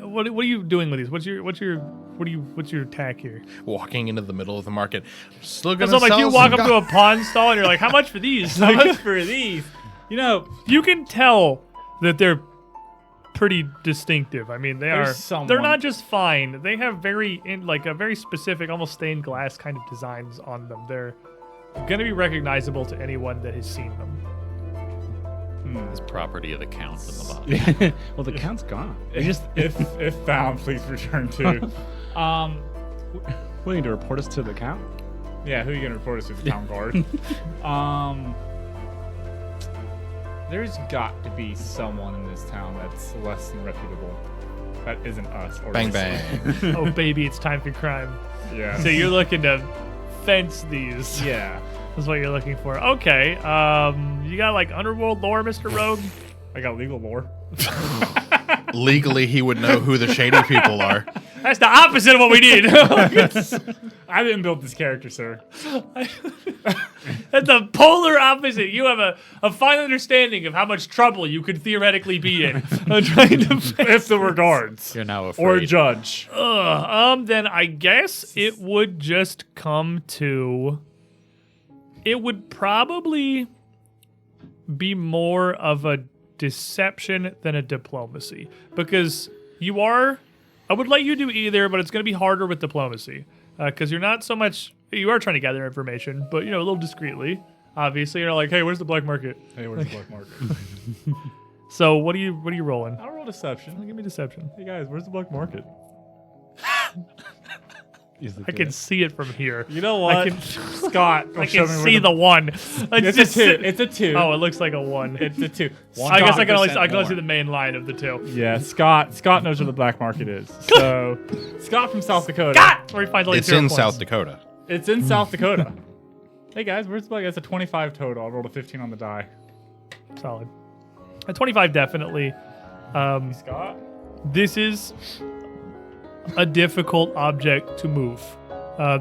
What are you doing with these? What's your attack here? Walking into the middle of the market. Still gonna So like sell you walk some up to a pawn stall and you're like, how much for these? How much for these? You know, You can tell that they're pretty distinctive. I mean, they're someone- not just fine. They have very specific, almost stained glass kind of designs on them. They're gonna be recognizable to anyone that has seen them. It's property of the count in the bottom. Well, the count's gone. if found, please return to. We need to report us to the count. Yeah, who are you gonna report us to? The town guard. There's got to be someone in this town that's less than reputable. That isn't us. Or Bang yourself. bang. Oh baby, it's time for crime. Yeah. So you're looking to fence these. Yeah. That's what you're looking for. Okay. You got like underworld lore, Mr. Rogue? I got legal lore. Legally, he would know who the shady people are. That's the opposite of what we need. I didn't build this character, sir. That's the polar opposite. You have a fine understanding of how much trouble you could theoretically be in. I'm trying to. If there were guards You're now afraid. or a judge. Then I guess it would just come to. It would probably be more of a deception than a diplomacy, because you are. I would let you do either, but it's going to be harder with diplomacy because you're not so much. You are trying to gather information, but a little discreetly. Obviously, you're like, hey, where's the black market? Hey, where's the black market? So what are you rolling? I'll roll deception. Give me deception. Hey guys, where's the black market? I can see it from here. You know what? I can, Scott, I can see the one. It's a two. It's a two. Oh, it looks like a one. It's a two. I guess I can only 100% see the main line of the two. Yeah, Scott knows where the black market is. So, Scott from South Dakota. God! Where he finds only It's 0 in points. South Dakota. It's in South Dakota. Hey guys, where's the black? That's a 25 total. I rolled a 15 on the die. Solid. A 25 definitely. Scott? This is a difficult object to move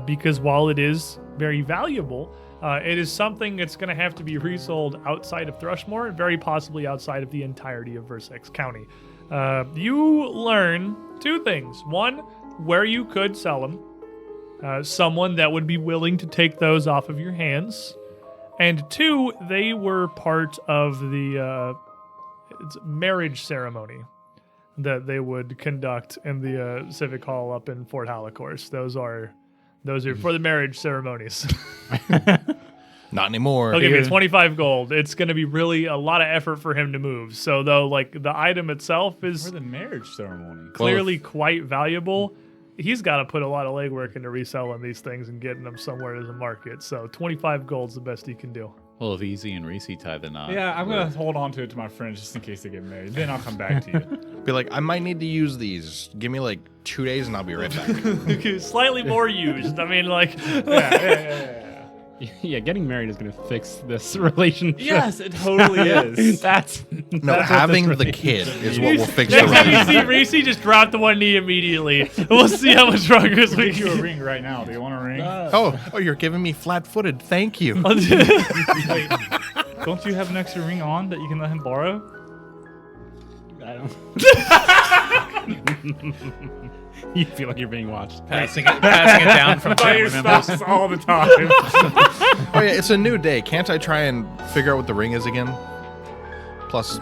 because while it is very valuable, it is something that's going to have to be resold outside of Thrushmoor and very possibly outside of the entirety of Versex County. You learn two things. One, where you could sell them. Someone that would be willing to take those off of your hands. And two, they were part of the marriage ceremony that they would conduct in the Civic Hall up in Fort Halicourse. Those are for the marriage ceremonies. Not anymore. He'll give you 25 gold. It's going to be really a lot of effort for him to move. So though, like the item itself For is the marriage ceremony. clearly quite valuable, he's got to put a lot of legwork into reselling these things and getting them somewhere to the market. So 25 gold's the best he can do. Well, if Easy and Reese tie the knot. Yeah, I'm gonna hold on to it to my friends just in case they get married. Then I'll come back to you. Be like, I might need to use these. Give me like 2 days and I'll be right back. Slightly more used. I mean, like, Yeah, getting married is gonna fix this relationship. Yes, it totally is. That's No, having the kid is what will fix the next time you relationship. see Reese, just drop the one knee immediately. We'll see how much progress we Give you a can. ring right now. Do you want a ring? Oh, you're giving me flat-footed. Thank you. Wait, don't you have an extra ring on that you can let him borrow? I don't. You feel like you're being watched. Passing it down from By your family members. spouse all the time. Oh yeah, it's a new day. Can't I try and figure out what the ring is again? Plus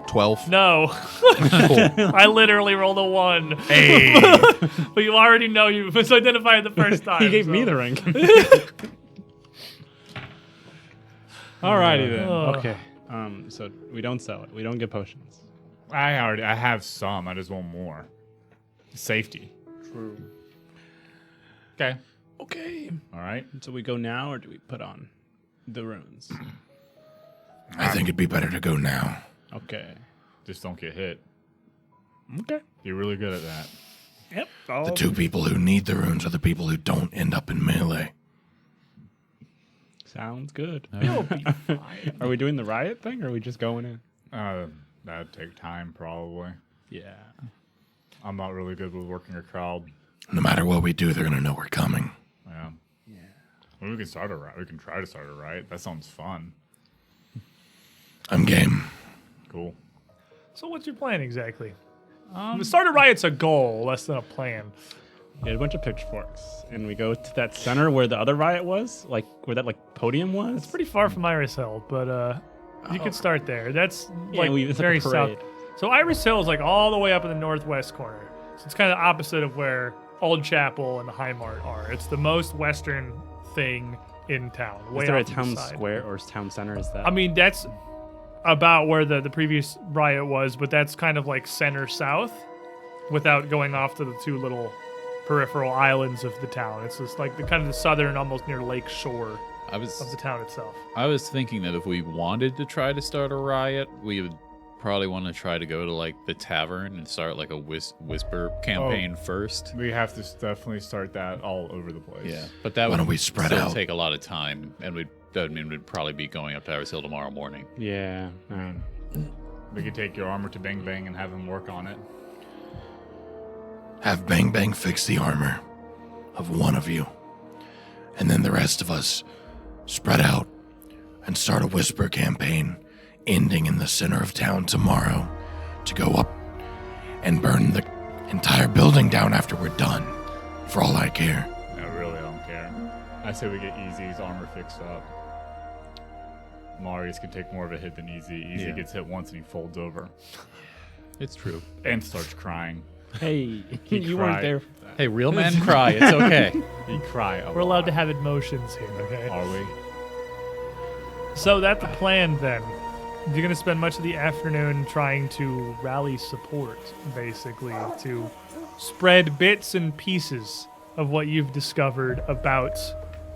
12. No, Cool. I literally rolled a 1. Hey. But you already know you misidentified the first time. He gave so. me the ring. Alrighty then. Okay. So we don't sell it. We don't get potions. I have some. I just want more. Safety. True. Okay. Okay. All right. So we go now, or do we put on the runes? I think it'd be better to go now. Okay. Just don't get hit. Okay. You're really good at that. Yep. The two people who need the runes are the people who don't end up in melee. Sounds good. You'll be fine. Are we doing the riot thing, or are we just going in? That'd take time, probably. Yeah. I'm not really good with working a crowd. No matter what we do, they're gonna know we're coming. Yeah. Well, we can start a riot. We can try to start a riot. That sounds fun. I'm game. Cool. So what's your plan exactly? The start a riot's a goal, less than a plan. Get a bunch of pitchforks, and we go to that center where the other riot was, like where that like podium was. It's pretty far from Iris Hill, but you could start there. That's like it's like a very south. parade. So Iris Hill is like all the way up in the northwest corner. So it's kind of opposite of where Old Chapel and the High Mart are. It's the most western thing in town. Way Is there a off to the town side. square or town center? Is that? I mean, that's about where the previous riot was, but that's kind of like center south without going off to the two little peripheral islands of the town. It's just like the kind of the southern, almost near lake shore of the town itself. I was thinking that if we wanted to try to start a riot, we would probably want to try to go to like the tavern and start like a whisper campaign first. We have to definitely start that all over the place. Yeah, but that Why would don't we spread still out? take a lot of time, and we'd probably be going up to Iris Hill tomorrow morning. yeah. We could take your armor to Bang Bang and have him work on it. Have Bang Bang fix the armor of one of you. And then the rest of us spread out and start a whisper campaign ending in the center of town tomorrow to go up and burn the entire building down after we're done. For all I care. I really don't care. I say we get Easy's armor fixed up. Marius can take more of a hit than Easy. Easy gets hit once and he folds over It's true. and starts crying. Hey, you cried. weren't there. Hey, real men cry. It's okay. He cry a We're allowed lot. to have emotions here, okay? Are we? So that's the plan then. You're going to spend much of the afternoon trying to rally support, basically, to spread bits and pieces of what you've discovered about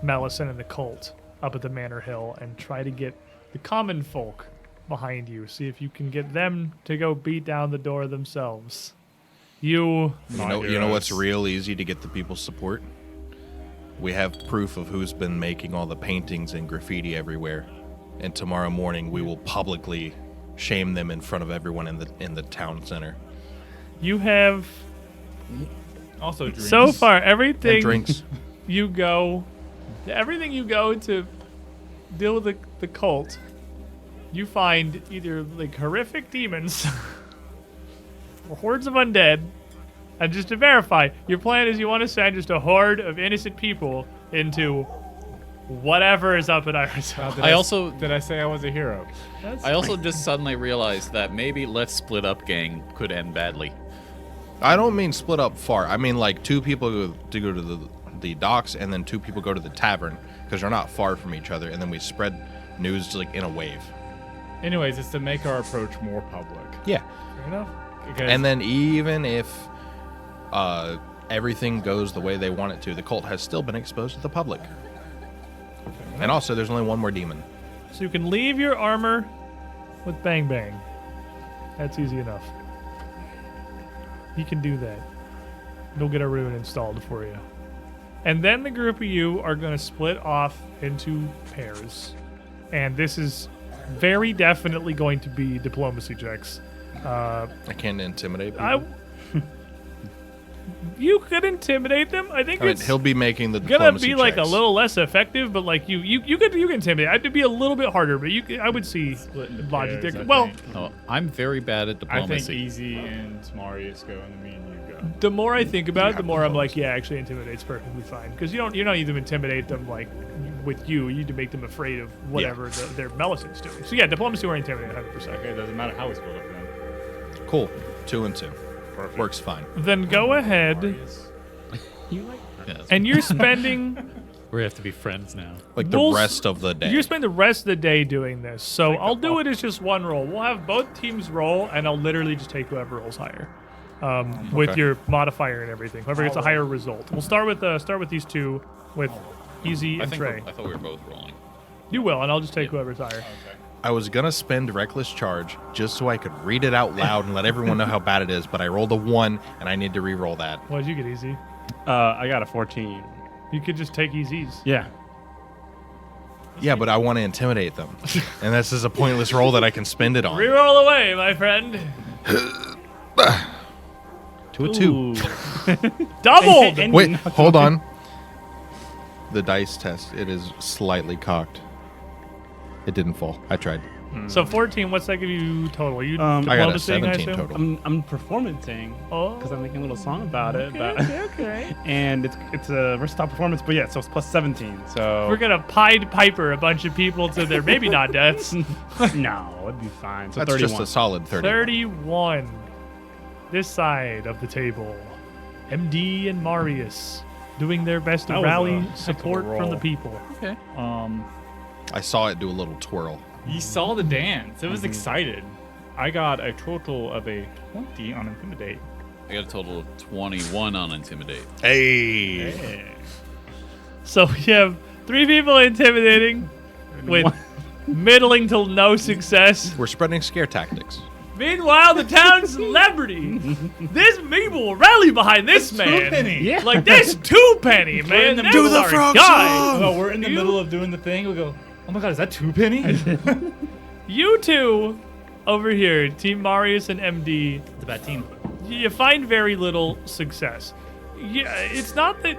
Melisande and the cult up at the Manor Hill and try to get the common folk behind you. See if you can get them to go beat down the door themselves. You know what's real easy to get the people's support? We have proof of who's been making all the paintings and graffiti everywhere. And tomorrow morning we will publicly shame them in front of everyone in the town center. You have Also drinks. so far And everything drinks. everything you go to deal with the cult, you find either like horrific demons or hordes of undead. And just to verify, your plan is you want to send just a horde of innocent people into whatever is up at Iris Hill. Did I say I was a hero? I also just suddenly realized that maybe Let's Split Up gang could end badly. I don't mean split up far. I mean like two people go to the docks and then two people go to the tavern because they're not far from each other, and then we spread news like in a wave. Anyways, it's to make our approach more public. Yeah. Fair enough. Because And then even if everything goes the way they want it to, the cult has still been exposed to the public. And also, there's only one more demon. So you can leave your armor with Bang Bang. That's easy enough. You can do that. You'll get a rune installed for you. And then the group of you are going to split off into pairs. And this is very definitely going to be diplomacy checks. I can't intimidate people. You could intimidate them. I think I mean, it's he'll be making the gonna diplomacy be like a checks. little less effective, but like you can intimidate. It'd be a little bit harder, but I would see logic pairs, there. I Well, think. Oh, I'm very bad at I think diplomacy. Easy and Marius go and me and you go. the more I think about it, the more I'm like, yeah, actually intimidate's perfectly fine. Because you don't need to intimidate them like with you. You need to make them afraid of whatever their Malevolence doing. So yeah, diplomacy or intimidate, 100%. Okay, it doesn't matter how we split up then. Cool. 2 and 2. Perfect. Works fine. Then go ahead, Yes. and you're spending. We have to be friends now. Like the We'll rest of the day. You spend the rest of the day doing this. So I'll do it as just one roll. We'll have both teams roll, and I'll literally just take whoever rolls higher, with Okay. your modifier and everything. Whoever gets a higher result. We'll start with these two, with Easy and Trey. I thought we were both rolling. You will, and I'll just take whoever's higher. I was gonna spend reckless charge just so I could read it out loud and let everyone know how bad it is, but I rolled a 1 and I need to re-roll that. What did you get, Easy? I got a 14. You could just take Easy's. Yeah. Yeah, but I want to intimidate them, and this is a pointless roll that I can spend it on. Reroll away, my friend. 2 and 2. Ooh. Doubled. And- Wait, hold on. the dice test. It is slightly cocked. It didn't fall. I tried. So 14, what's that give you total? You I got a diplomacying, 17 assume? total. I'm performancing Oh. because I'm making a little song about it. Okay. And it's a versatile performance, but yeah, so it's plus 17. So We're gonna Pied Piper a bunch of people to their maybe not deaths. no, it'd be fine. So That's 31. just a solid 31. 31. This side of the table, MD and Marius doing their best That to was a rally heck of a support from roll. the people. Okay. I saw it do a little twirl. You saw the dance. It was excited. I got a total of a 20 on Intimidate. I got a total of 21 on Intimidate. Hey. So we have 3 people intimidating with middling to no success. We're spreading scare tactics. Meanwhile, the town celebrity, this people will rally behind this man. Penny. Yeah. Like this 2 penny, man. the That's Do the our frog guy. song! Oh, we're in the You- middle of doing the thing. We go, oh my god, is that 2 penny? You two over here, Team Marius and MD, It's a bad team. you find very little success. Yeah, it's not that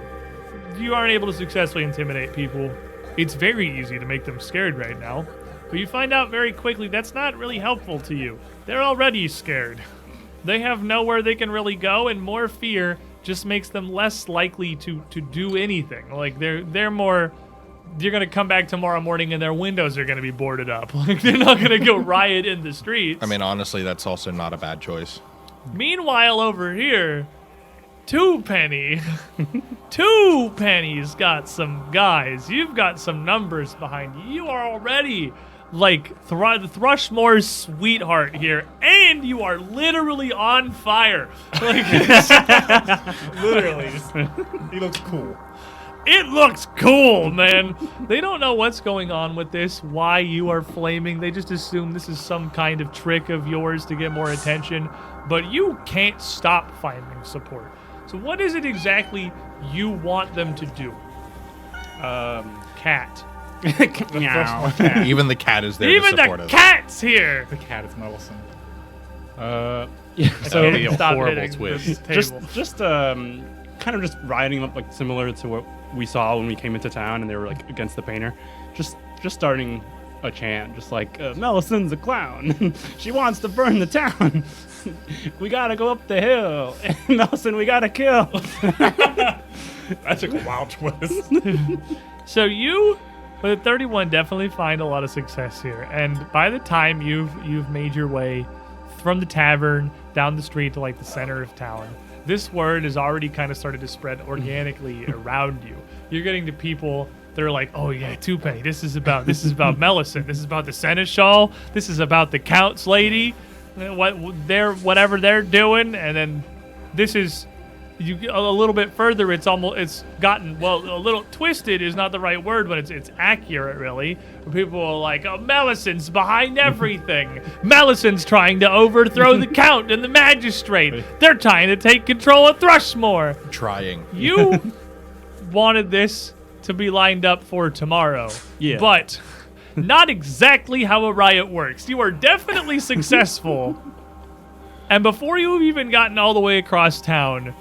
you aren't able to successfully intimidate people. It's very easy to make them scared right now. But you find out very quickly that's not really helpful to you. They're already scared. They have nowhere they can really go, and more fear just makes them less likely to do anything. Like they're more. You're gonna come back tomorrow morning and their windows are gonna be boarded up. Like they're not gonna go riot in the streets. I mean, honestly, that's also not a bad choice. Meanwhile, over here, 2 penny, 2 pennies got some guys. You've got some numbers behind you. You are already like Thrushmoor's sweetheart here, and you are literally on fire. Like Literally, just, he looks cool. it looks cool, man. They don't know what's going on with this, why you are flaming. They just assume this is some kind of trick of yours to get more attention, but you can't stop finding support. So what is it exactly you want them to do? Cat. Meow. Even the cat is there Even to support the us. cat's here. The cat is Malevolence. Yeah. That would be Can't a stop horrible hitting twist. this just table. kind of just riding up like similar to what we saw when we came into town and they were like against the painter. Just starting a chant, just like Melison's a clown. She wants to burn the town. We gotta go up the hill. Melison, we gotta kill. That took a wild twist. So you, with a 31, definitely find a lot of success here. And by the time you've made your way from the tavern down the street to like the center of town, this word has already kind of started to spread organically around you. You're getting to people that are like, oh yeah, 2 penny. This is about Melicent. This is about the seneschal. This is about the count's lady. Whatever they're doing, and then this is. You get a little bit further, it's gotten, well, a little twisted is not the right word, but it's accurate, really. Where people are like, oh, Melison's behind everything. Melison's trying to overthrow the count and the magistrate. They're trying to take control of Thrushmoor. Trying. You wanted this to be lined up for tomorrow. Yeah. But not exactly how a riot works. You are definitely successful. And before you've even gotten all the way across town,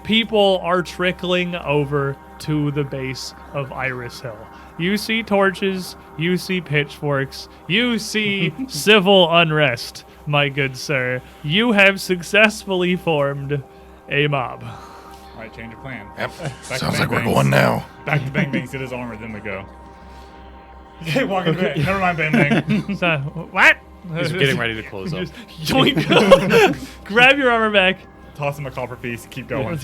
people are trickling over to the base of Iris Hill. You see torches, you see pitchforks, you see civil unrest, my good sir. You have successfully formed a mob. All right, change of plan. Yep. Back to Sounds Bang like we're Bangs. going now. Back to Bang Bangs, get his armor, then we go. Okay, walking back. Never mind, Bang Bang. So, what? He's getting ready to close up. Just yoink. Grab your armor back. Toss him a copper piece, keep going.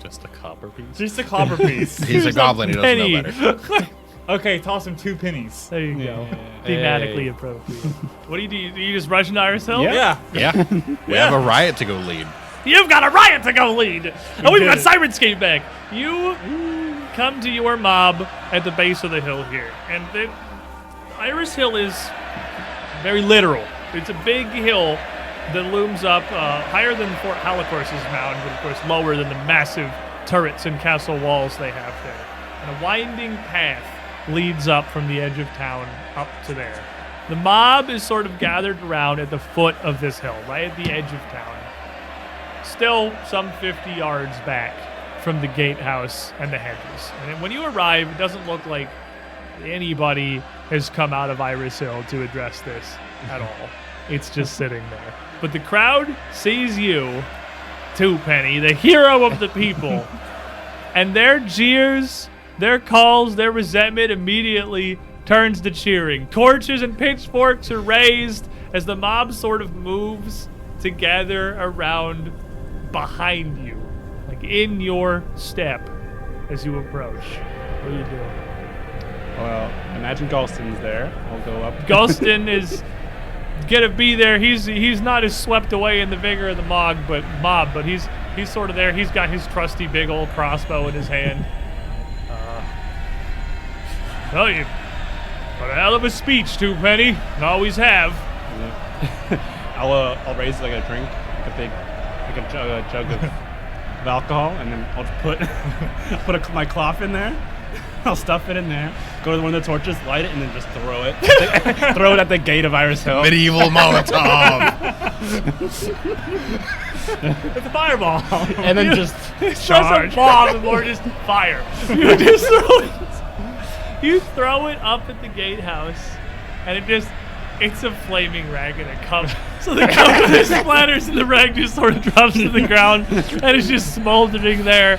Just a copper piece. Just a copper piece. He's a goblin. He doesn't know Penny. better. Okay, toss him 2 pennies. There you go. Hey. Thematically appropriate. What do? You just rush into Iris Hill? Yeah. Yeah. We have a riot to go lead. You've got a riot to go lead. And we've did got it. Sirenscape back. You come to your mob at the base of the hill here. And Iris Hill is very literal. It's a big hill that looms up higher than Fort Halicourse's mound, but of course lower than the massive turrets and castle walls they have there. And a winding path leads up from the edge of town up to there. The mob is sort of gathered around at the foot of this hill, right at the edge of town. Still some 50 yards back from the gatehouse and the hedges. And when you arrive, it doesn't look like anybody has come out of Iris Hill to address this at all. It's just sitting there. But the crowd sees you, Twopenny, the hero of the people, and their jeers, their calls, their resentment immediately turns to cheering. Torches and pitchforks are raised as the mob sort of moves to gather around behind you, like in your step as you approach. What are you doing? Well, imagine Galston's there. I'll go up. Galston is gonna be there. He's not as swept away in the vigor of the mob, but he's sort of there. He's got his trusty big old crossbow in his hand. Well, you got a hell of a speech, Twopenny. Always have. I'll raise like a drink, like a jug of alcohol, and then I'll just put my cloth in there. I'll stuff it in there, go to one of the torches, light it, and then just throw it. Throw it at the gate of Iris Hill. Medieval Molotov. It's a fireball. And then just It's charge. just a bomb or just fire. You just throw it. You throw it up at the gatehouse, and it's a flaming rag and a cup. So the cup just splatters and the rag just sort of drops to the ground and it's just smoldering there.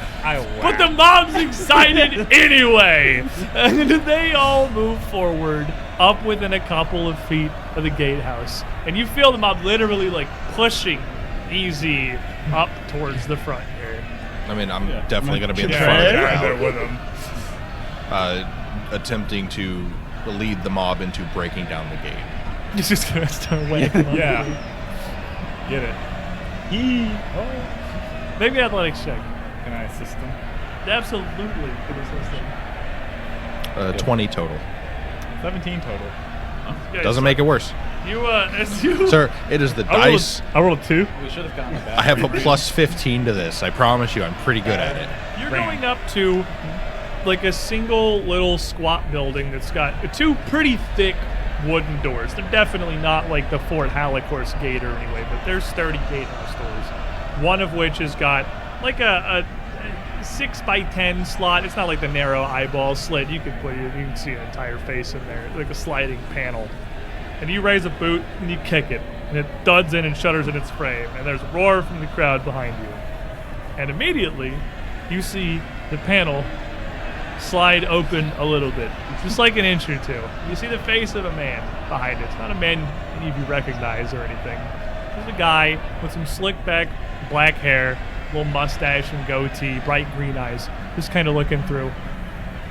But the mob's excited anyway. And they all move forward up within a couple of feet of the gatehouse. And you feel the mob literally like pushing easy up towards the front here. I mean, I'm definitely going to be in the front of the crowd, with him. attempting to lead the mob into breaking down the gate. He's just gonna start waiting. Yeah. Get it. Maybe athletics check. Can I assist him? Absolutely can assist him. 20 total. 17 total. Yeah, Doesn't make it worse. as you Sir, it is the dice. I rolled 2. We should have gotten back. I have a plus 15 to this. I promise you, I'm pretty good at it. You're going up to like a single little squat building that's got 2 pretty thick wooden doors. They're definitely not like the Fort Halicorse gate or anyway, but they're sturdy gatehouse doors. One of which has got like a 6x10 slot. It's not like the narrow eyeball slit. You can see an entire face in there, like a sliding panel. And you raise a boot and you kick it, and it thuds in and shudders in its frame. And there's a roar from the crowd behind you. And immediately, you see the panel slide open a little bit, just like an inch or 2. You see the face of a man behind it. It's not a man any of you recognize or anything. There's a guy with some slick back black hair, little mustache and goatee, bright green eyes, just kind of looking through.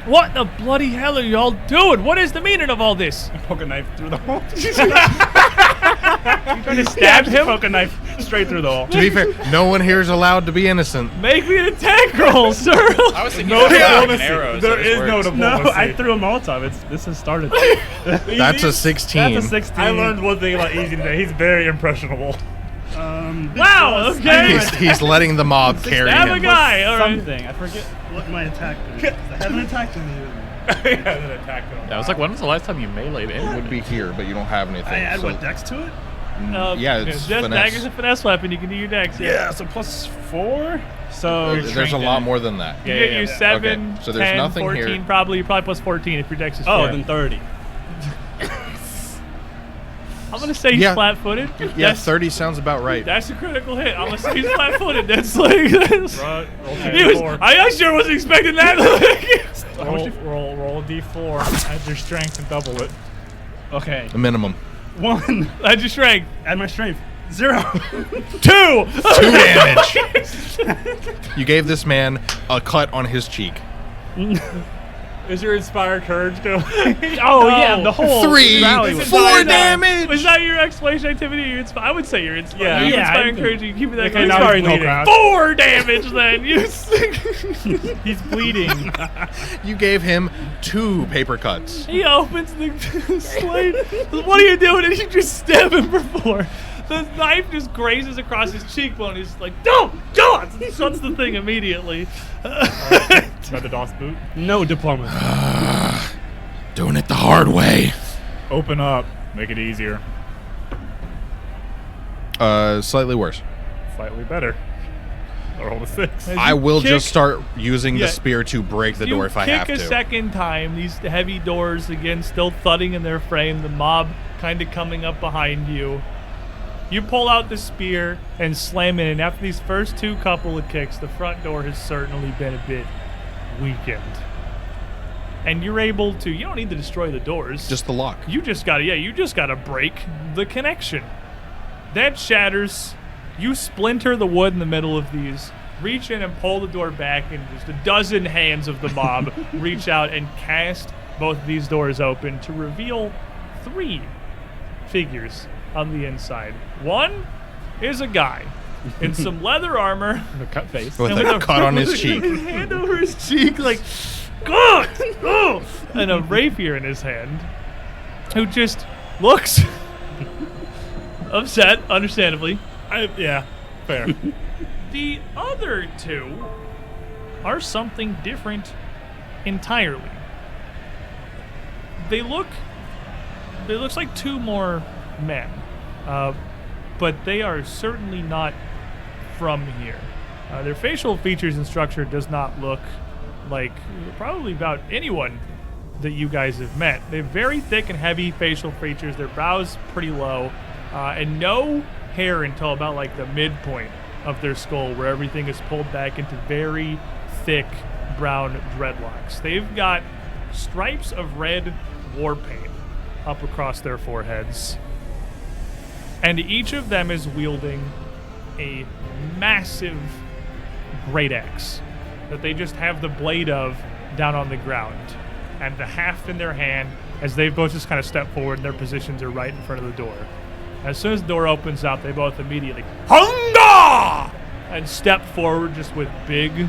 What the bloody hell are y'all doing? What is the meaning of all this? Poke a knife through the hole. You trying to stab him? Poke a knife straight through the hole. To be fair, no one here is allowed to be innocent. Make me an attack roll, sir. I was thinking No about diplomacy. arrows. There is no diplomacy. No, I threw a Molotov. This has started. That's a 16. That's a 16. I learned one thing about Easy today. He's very impressionable. Wow, okay. He's letting the mob carry Stab a him. guy. All right. Something. I forget. What my attack is. I haven't attacked him yet. I was like, when was the last time you meleeed It would be here, but you don't have anything. I add so- what, dex to it? yeah, it's Dagger's finesse. a finesse weapon. You can do your dex. Yeah, so plus 4. So There's a lot more than that. You get your 7, Okay, so there's 10, nothing 14, here. probably plus 14 if your dex is 4. Oh, then 30. I'm going to say he's Yeah. flat-footed. Yeah, That's- 30 sounds about right. That's a critical hit. I'm going to say he's flat-footed. That's like... That's, Roll he was, I sure wasn't expecting that. roll a d4. Add your strength and double it. Okay. The minimum. 1. That's your strength. Add my strength. 0. 2! 2 damage. You gave this man a cut on his cheek. Is your inspired courage going? Oh, yeah, the whole 3, rally was- 4 damage. Was that your exploration activity? Your I would say you're inspired. Yeah. You're Yeah, inspiring I- courage. You keep me that Okay, going. now he's no bleeding. crowd. 4 damage then. You He's bleeding. You gave him 2 paper cuts. He opens the slate. What are you doing? And you just stab him for 4. The knife just grazes across his cheekbone. He's like, don't! He shuts the thing immediately. Another DOS boot. No diplomacy. Doing it the hard way. Open up. Make it easier. Slightly worse. Slightly better. I rolled a 6. As I you will kick- just start using Yeah. the spear to break the you door if I have kick to. a second time, these heavy doors again still thudding in their frame, the mob kind of coming up behind you. You pull out the spear and slam it, and after these first two couple of kicks, the front door has certainly been a bit weakened. And you're able to, you don't need to destroy the doors. Just the lock. You just gotta break the connection. That shatters. You splinter the wood in the middle of these, reach in and pull the door back, and just a dozen hands of the mob reach out and cast both of these doors open to reveal 3 figures on the inside. One is a guy in some leather armor A cut face. With and a cut on his with cheek. his hand over his cheek, like, God, oh, and a rapier in his hand, who just looks upset, understandably. Yeah, fair. The other 2 are something different entirely. They looks like 2 more men, but they are certainly not from here. Their facial features and structure does not look like probably about anyone that you guys have met. They have very thick and heavy facial features. Their brows pretty low, and no hair until about like the midpoint of their skull, where everything is pulled back into very thick brown dreadlocks. They've got stripes of red war paint up across their foreheads, and each of them is wielding a massive great axe that they just have the blade of down on the ground, and the haft in their hand as they both just kind of step forward, and their positions are right in front of the door. As soon as the door opens up, they both immediately Hunga! And step forward just with big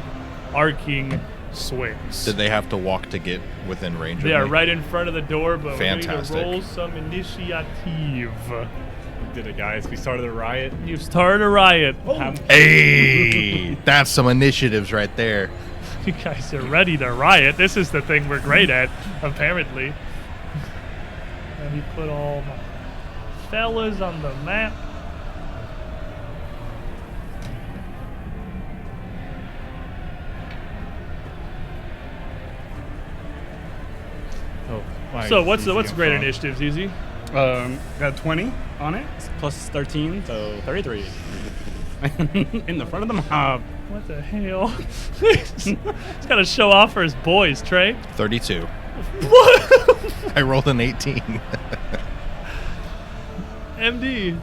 arcing swings. Did they have to walk to get within range They of are me? right in front of the door, but we need to Fantastic. roll some initiative. We did it, guys. We started a riot. You started a riot. Hey, that's some initiatives right there. You guys are ready to riot. This is the thing we're great at, apparently. Let me put all my fellas on the map. Oh, my So what's easy the great phone. initiatives, Easy? Got 20 on it, plus 13, so 33. In the front of the mob. What the hell? He's got to show off for his boys, Trey. 32. What? I rolled an 18. MD.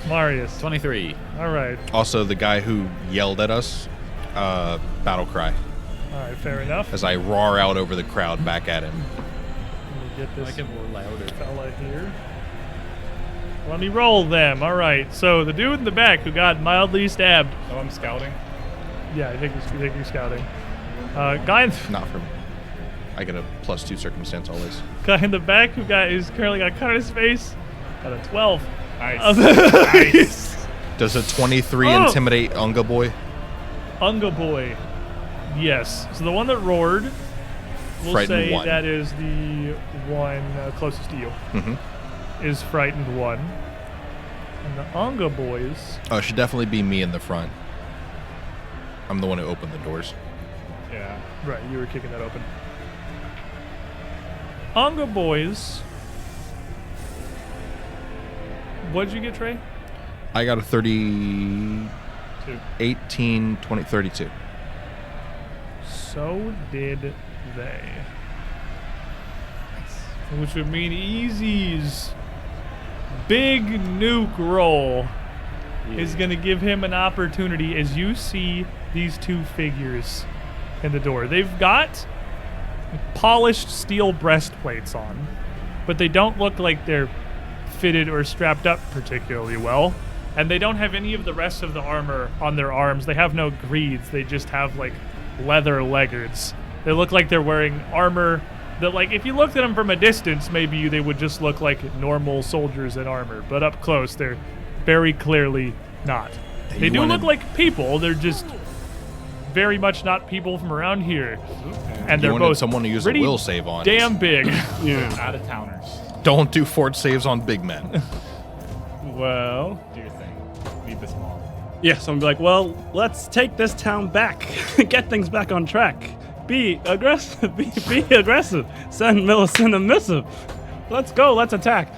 Marius. 23. All right. Also, the guy who yelled at us, battle cry, All right, fair enough. as I roar out over the crowd back at him. Let me get this more louder. fella here. Let me roll them. All right. So the dude in the back who got mildly stabbed. Oh, I'm scouting. Yeah, I think he's scouting. Guy in Not for me. I get a +2 circumstance always. guy in the back who's currently got cut on his face. Got a 12. Nice. Nice. Does a 23 Oh. intimidate Unga Boy? Unga boy. Yes. So the one that roared, we'll Frightened say one. that is the one closest to you. Mm-hmm. Is frightened one. And the Unga boys. Oh, it should definitely be me in the front. I'm the one who opened the doors. Yeah. Right, you were kicking that open. Unga boys. What'd you get, Trey? I got a 30, 18, 20, 32. So did they. Which would mean Easy's big nuke roll is going to give him an opportunity as you see these 2 figures in the door. They've got polished steel breastplates on, but they don't look like they're fitted or strapped up particularly well. And they don't have any of the rest of the armor on their arms. They have no greaves. They just have like leather leggards. They look like they're wearing armor that, like, if you looked at them from a distance, maybe they would just look like normal soldiers in armor. But up close, they're very clearly not. They You do wanted- look like people. They're just very much not people from around here. And You they're wanted both someone to use a pretty will save on. damn big. Yeah. Out of towners. Don't do fort saves on big men. Well, Do your thing. Leave the small. Yeah, so I'm like, well, let's take this town back, get things back on track. Be aggressive. Be aggressive. Send Millicent a missive. Let's go. Let's attack.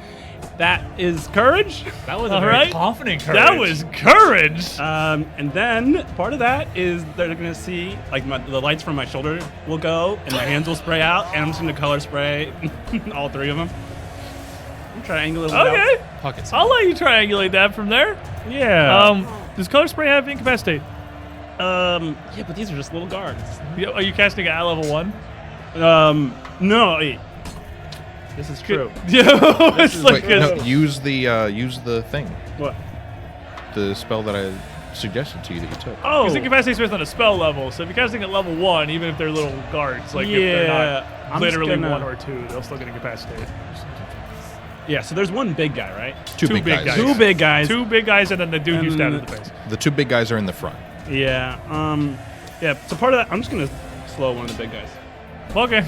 That is courage. That was All a very right. confident courage. That was courage. And then part of that is they're gonna see like the lights from my shoulder will go and my hands will spray out, and I'm just gonna color spray all three of them. I'm triangulating it out. Okay. Pockets. I'll let you triangulate that from there. Yeah. Does color spray have incapacitate? Yeah, but these are just little guards. Are you casting at level 1? No. Wait. This is true. Yeah. It's like Wait, no, use the thing, What? the spell that I suggested to you that you took. Oh. Because incapacitate's based on a spell level, so if you're casting at level 1, even if they're little guards, like if they're not I'm literally just gonna- 1 or 2, they'll still get incapacitated. Yeah. So there's one big guy, right? Two big big guys. Two big guys. 2 big guys and then the dude you And stabbed then in the face. The two big guys are in the front. Yeah. Yeah. So part of that, I'm just gonna slow one of the big guys. Okay.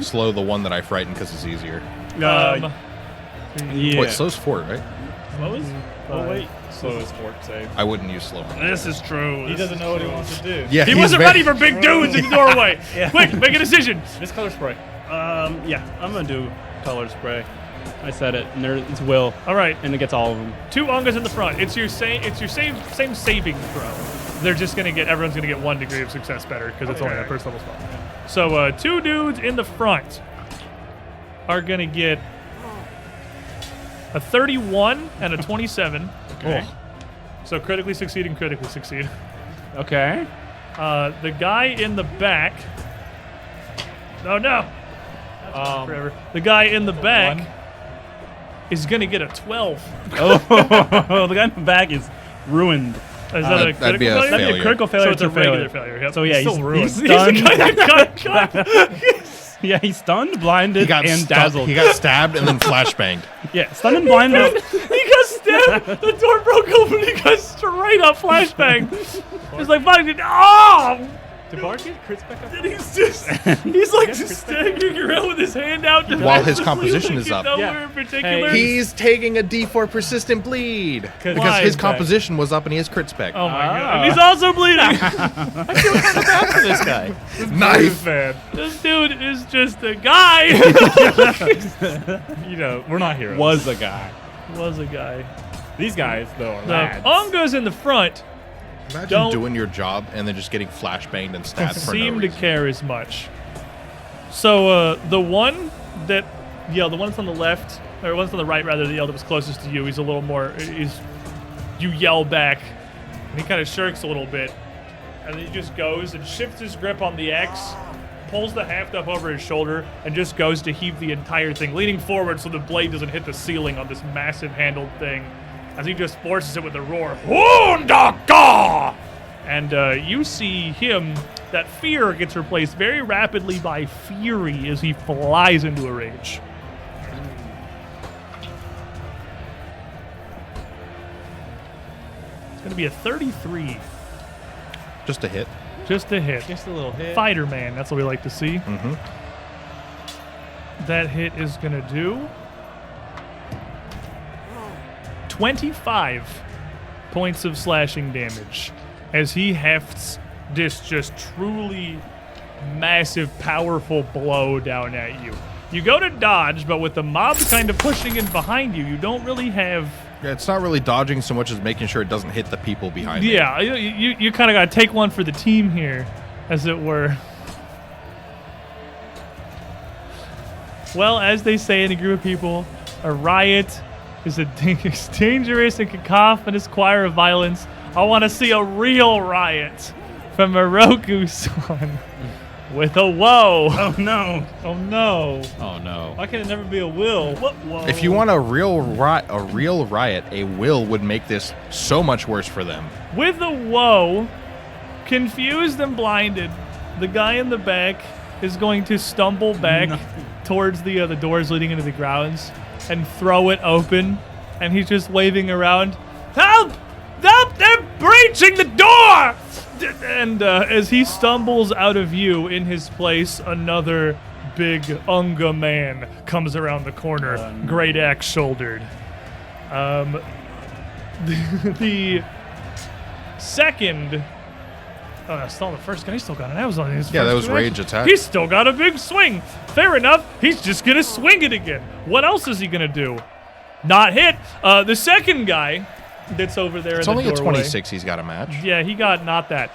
Slow the one that I frightened because it's easier. Yeah. Wait, slow's 4, right? Slow is? Oh wait. Slow as fork save. I wouldn't use slow. This is true. He doesn't know what he wants to do. Yeah, He he's wasn't very- ready for big dudes in the doorway. Quick, make a decision. Just color spray. Yeah. I'm gonna do color spray. I said it. And it's will, All right, and it gets all of them. 2 Ungas in the front. It's your same saving throw. They're just gonna get everyone's gonna get 1 degree of success better because it's only that first level spell. So 2 dudes in the front are gonna get a 31 and a 27. Okay. So critically succeed and critically succeed. Okay. The guy in the back. Oh no! Forever. The guy in the back is gonna get a 12. Oh, the guy in the back is ruined. Is that a that'd be critical a failure? That'd be a failure. critical So failure. it's a regular failure. Yep. So yeah, He's still ruined. he's stunned. Yes. Yeah, he's stunned, blinded, He got and stu- dazzled. He got stabbed and then flashbanged. Yeah, stunned and blinded. He got stabbed. The door broke open. He got straight up flashbang. It's like, oh! Did Bart get crits back up? And he's like just staggering around with his hand out. While his defensively, composition like is in up. Nowhere Yeah. in particular. He's taking a D4 persistent bleed because Why? his composition was up and he has crit spec. Oh my god. And he's also bleeding. This guy. Knife. This dude is just a guy. You know, we're not heroes. Was a guy. Was a guy. These guys, though, are The lads. Onga's in the front. Imagine Don't- doing your job and then just getting flashbanged and stabbed for no Seem to reason. care as much. So the one that yelled, the one that's on the left, or the one that's on the right rather, that yelled that was closest to you, he's a little more, you yell back, and he kind of shirks a little bit, and then he just goes and shifts his grip on the axe, pulls the haft up over his shoulder, and just goes to heave the entire thing, leaning forward so the blade doesn't hit the ceiling on this massive handled thing, as he just forces it with a roar. Hundaka! And you see him, that fear gets replaced very rapidly by fury as he flies into a rage. It's going to be a 33. Just a hit. Just a hit. Just a little hit. Fighter man, that's what we like to see. Mm-hmm. That hit is going to do 25 points of slashing damage as he hefts this just truly massive, powerful blow down at you. You go to dodge, but with the mob kind of pushing in behind you, you don't really have... Yeah, it's not really dodging so much as making sure it doesn't hit the people behind it. Yeah, you kind of got to take one for the team here, as it were. Well, as they say in a group of people, a riot is a dangerous and cacophonous choir of violence. I want to see a real riot from Moroku-san with a whoa. Oh no. Oh no. Oh no. Why can it never be a will? What whoa? If you want a real riot, a will would make this so much worse for them. With a whoa, confused and blinded, the guy in the back is going to stumble back towards the doors leading into the grounds and throw it open, and he's just waving around, "Help! Help! They're breaching the door!" And as he stumbles out of view, in his place, another big Unga man comes around the corner, great axe shouldered. The second. Oh, that's still the first guy. He still got an Amazon. Yeah, that was rage attack. He's still got a big swing. Fair enough. He's just going to swing it again. What else is he going to do? Not hit. The second guy that's over there It's in the only a doorway. 26 he's got a match. Yeah, he got not that.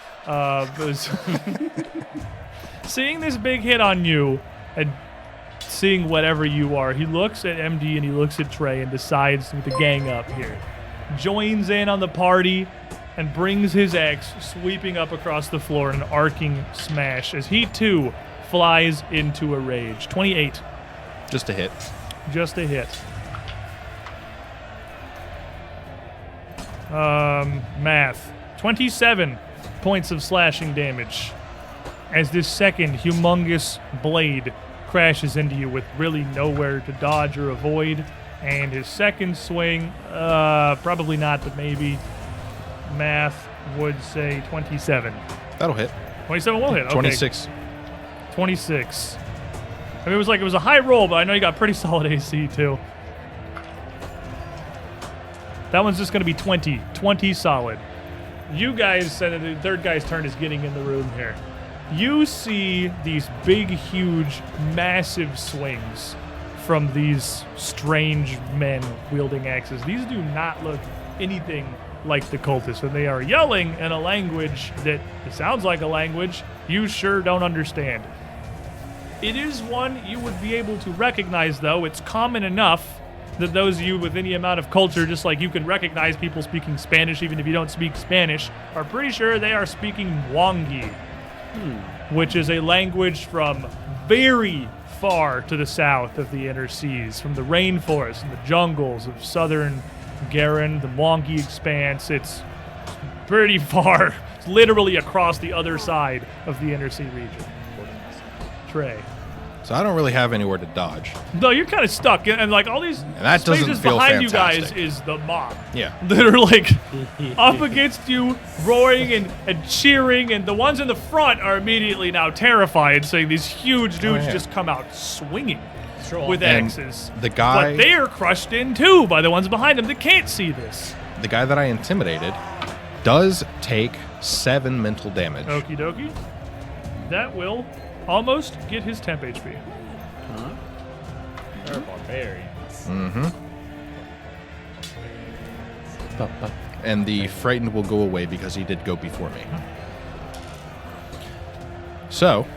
Was seeing this big hit on you and seeing whatever you are, he looks at MD and he looks at Trey and decides with the gang up here. Joins in on the party and brings his axe sweeping up across the floor in an arcing smash as he too flies into a rage. 28. Just a hit. Just a hit. Math. 27 points of slashing damage as this second humongous blade crashes into you with really nowhere to dodge or avoid. And his second swing, probably not, but maybe. Math would say 27. That'll hit. 27 will hit. Okay. 26. 26. I mean, it was a high roll, but I know you got pretty solid AC too. That one's just going to be 20. 20 solid. You guys, the third guy's turn is getting in the room here. You see these big, huge, massive swings from these strange men wielding axes. These do not look anything like the cultists, and they are yelling in a language that it sounds like a language you sure don't understand. It is one you would be able to recognize, though. It's common enough that those of you with any amount of culture, just like you can recognize people speaking Spanish even if you don't speak Spanish, are pretty sure they are speaking Mwangi, which is a language from very far to the south of the inner seas, from the rainforests and the jungles of southern Garen, the Mwangi expanse. It's pretty far. It's literally across the other side of the inner sea region. Trey. So I don't really have anywhere to dodge. No, you're kind of stuck, and like all these that doesn't spaces feel behind fantastic. you guys is the mob. Yeah. That are like up against you, roaring and cheering, and the ones in the front are immediately now terrified, saying these huge dudes yeah. just come out swinging with And axes. the guy, But they are crushed in too by the ones behind them that can't see this. the guy that I intimidated, does take 7 mental damage. Okie dokie. That will almost get his temp HP. They're barbarians. Mm-hmm. And the frightened will go away because he did go before me. So,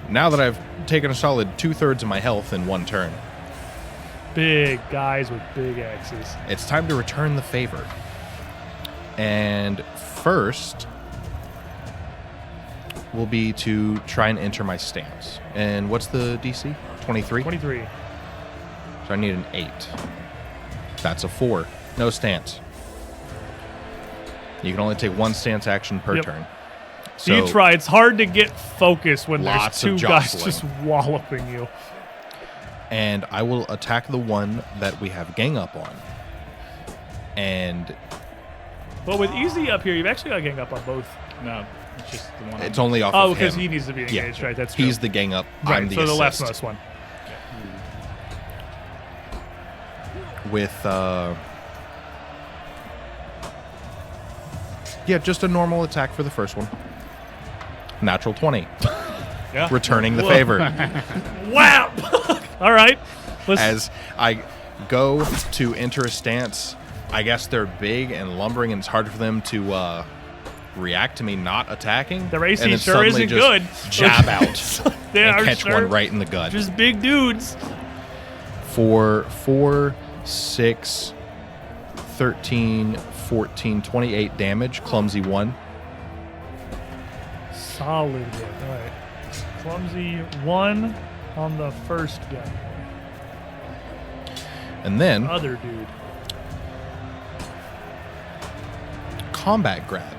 now that I've taken a solid 2/3 of my health in one turn, Big guys with big axes. it's time to return the favor. And first will be to try and enter my stance. And what's the DC? 23? 23. So I need an 8. That's a 4. No stance. You can only take 1 stance action per Yep. turn. So you try. It's hard to get focus when there's Lots two of guys jostling. just walloping you. And I will attack the one that we have gang up on. And But with easy up here, you've actually got gang up on both. No, it's just the one. it's only off Oh, of because him. he needs to be engaged, right? That's He's true. the gang up. Right, I'm the so the assist. leftmost one. With yeah, just a normal attack for the first one. Natural 20. Yeah. Returning the Whoa. favor. Wow! All right. Let's, As I go to enter a stance, I guess they're big and lumbering, and it's hard for them to react to me not attacking. Their AC and then sure suddenly isn't just good. Jab out they and are catch sure one right in the gut. Just big dudes. For 4, 6, 13, 14, 28 damage. Clumsy 1. Solid hit. All right. Clumsy 1 on the first guy. And then Other dude. combat grab.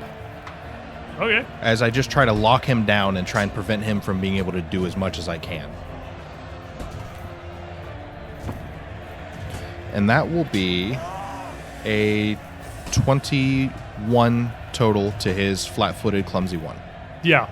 Okay. As I just try to lock him down and try and prevent him from being able to do as much as I can. And that will be a 21 total to his flat-footed clumsy 1. Yeah.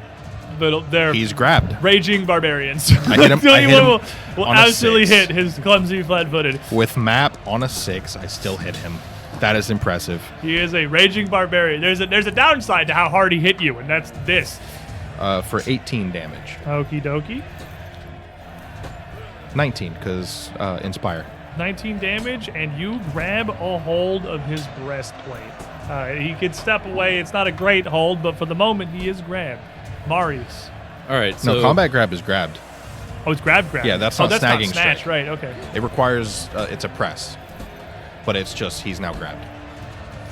But they're He's grabbed. raging barbarians. I hit him- The only I hit one him will on a absolutely 6. hit his clumsy flat-footed. With map on a 6, I still hit him. That is impressive. He is a raging barbarian. There's a downside to how hard he hit you, and that's this. For 18 damage. Okie dokie. 19, because Inspire. 19 damage, and you grab a hold of his breastplate. He could step away. It's not a great hold, but for the moment, he is grabbed. Marius. All right. So No, combat grab is grabbed. Oh, it's grab. Yeah, that's oh, not that's snagging not snatch, strike. right? Okay. It requires, it's a press. But it's just, he's now grabbed.